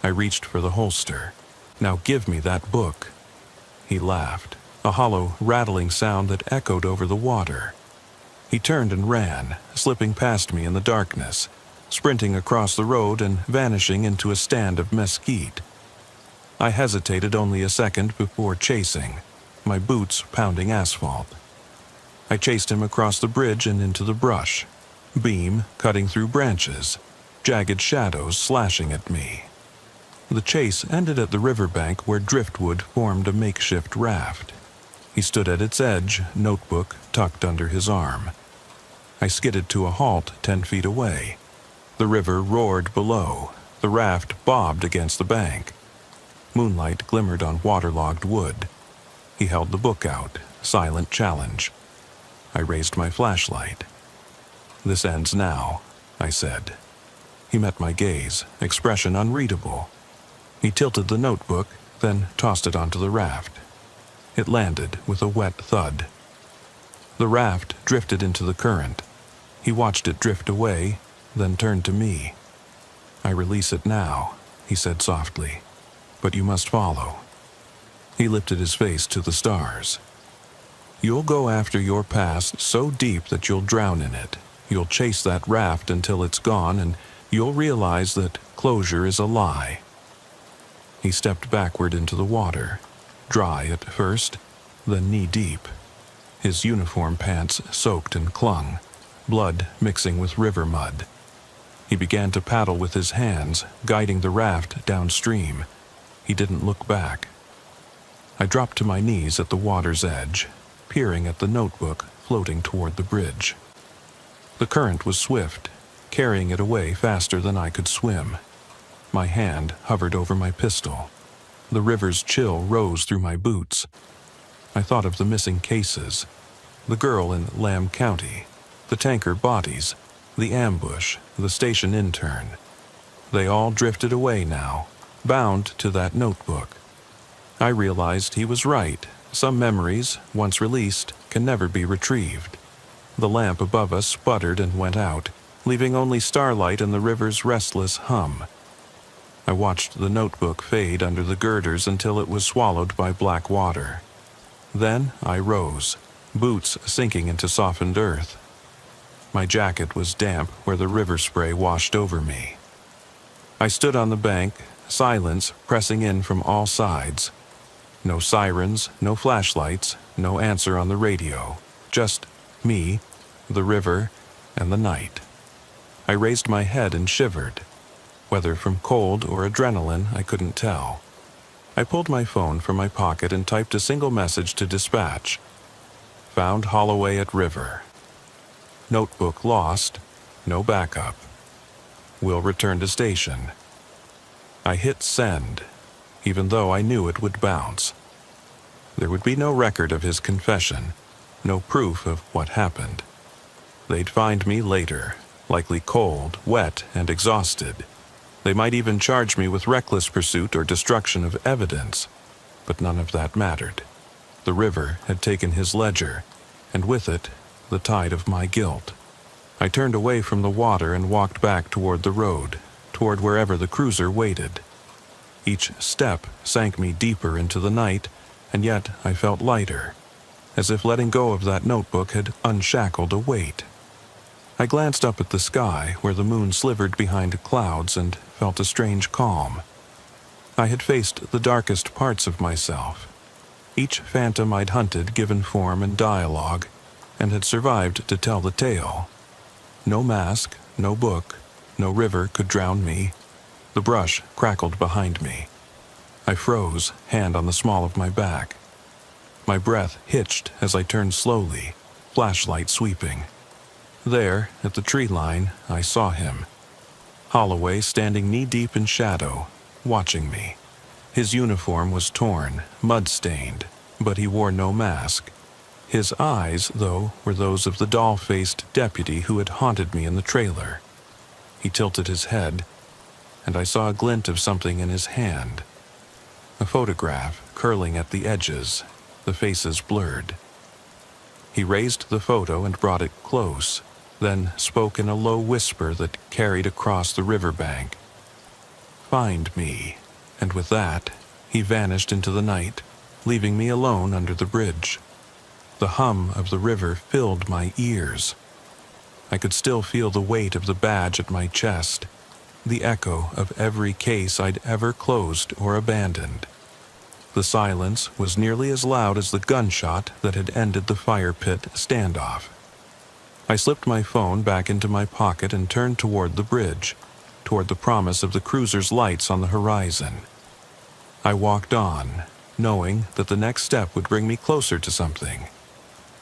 I reached for the holster. "Now give me that book." He laughed, a hollow, rattling sound that echoed over the water. He turned and ran, slipping past me in the darkness, sprinting across the road and vanishing into a stand of mesquite. I hesitated only a second before chasing, my boots pounding asphalt. I chased him across the bridge and into the brush, beam cutting through branches, jagged shadows slashing at me. The chase ended at the riverbank where driftwood formed a makeshift raft. He stood at its edge, notebook tucked under his arm. I skidded to a halt 10 feet away. The river roared below. The raft bobbed against the bank. Moonlight glimmered on waterlogged wood. He held the book out, silent challenge. I raised my flashlight. "This ends now," I said. He met my gaze, expression unreadable. He tilted the notebook, then tossed it onto the raft. It landed with a wet thud. The raft drifted into the current. He watched it drift away, then turned to me. "I release it now," he said softly, "but you must follow." He lifted his face to the stars. "You'll go after your past so deep that you'll drown in it. You'll chase that raft until it's gone, and you'll realize that closure is a lie." He stepped backward into the water, dry at first, then knee-deep. His uniform pants soaked and clung, blood mixing with river mud. He began to paddle with his hands, guiding the raft downstream. He didn't look back. I dropped to my knees at the water's edge, peering at the notebook floating toward the bridge. The current was swift, carrying it away faster than I could swim. My hand hovered over my pistol. The river's chill rose through my boots. I thought of the missing cases, the girl in Lamb County, the tanker bodies, the ambush, the station intern. They all drifted away now, bound to that notebook. I realized he was right. Some memories, once released, can never be retrieved. The lamp above us sputtered and went out, leaving only starlight and the river's restless hum. I watched the notebook fade under the girders until it was swallowed by black water. Then I rose, boots sinking into softened earth. My jacket was damp where the river spray washed over me. I stood on the bank, silence pressing in from all sides. No sirens, no flashlights, no answer on the radio. Just me, the river, and the night. I raised my head and shivered. Whether from cold or adrenaline, I couldn't tell. I pulled my phone from my pocket and typed a single message to dispatch. Found Holloway at river. Notebook lost. No backup. Will return to station. I hit send, even though I knew it would bounce. There would be no record of his confession, no proof of what happened. They'd find me later, likely cold, wet, and exhausted. They might even charge me with reckless pursuit or destruction of evidence, but none of that mattered. The river had taken his ledger, and with it, the tide of my guilt. I turned away from the water and walked back toward the road, toward wherever the cruiser waited. Each step sank me deeper into the night, and yet I felt lighter, as if letting go of that notebook had unshackled a weight. I glanced up at the sky where the moon slivered behind clouds and felt a strange calm. I had faced the darkest parts of myself, each phantom I'd hunted given form and dialogue, and had survived to tell the tale. No mask, no book, no river could drown me. The brush crackled behind me. I froze, hand on the small of my back. My breath hitched as I turned slowly, flashlight sweeping. There, at the tree line, I saw him. Holloway standing knee-deep in shadow, watching me. His uniform was torn, mud-stained, but he wore no mask. His eyes, though, were those of the doll-faced deputy who had haunted me in the trailer. He tilted his head, and I saw a glint of something in his hand. A photograph curling at the edges, the faces blurred. He raised the photo and brought it close, then spoke in a low whisper that carried across the riverbank. "Find me," and with that, he vanished into the night, leaving me alone under the bridge. The hum of the river filled my ears. I could still feel the weight of the badge at my chest, the echo of every case I'd ever closed or abandoned. The silence was nearly as loud as the gunshot that had ended the fire pit standoff. I slipped my phone back into my pocket and turned toward the bridge, toward the promise of the cruiser's lights on the horizon. I walked on, knowing that the next step would bring me closer to something,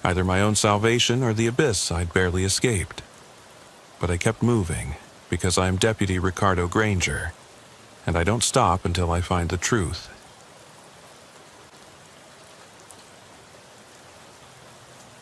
either my own salvation or the abyss I'd barely escaped. But I kept moving, because I'm Deputy Ricardo Granger, and I don't stop until I find the truth.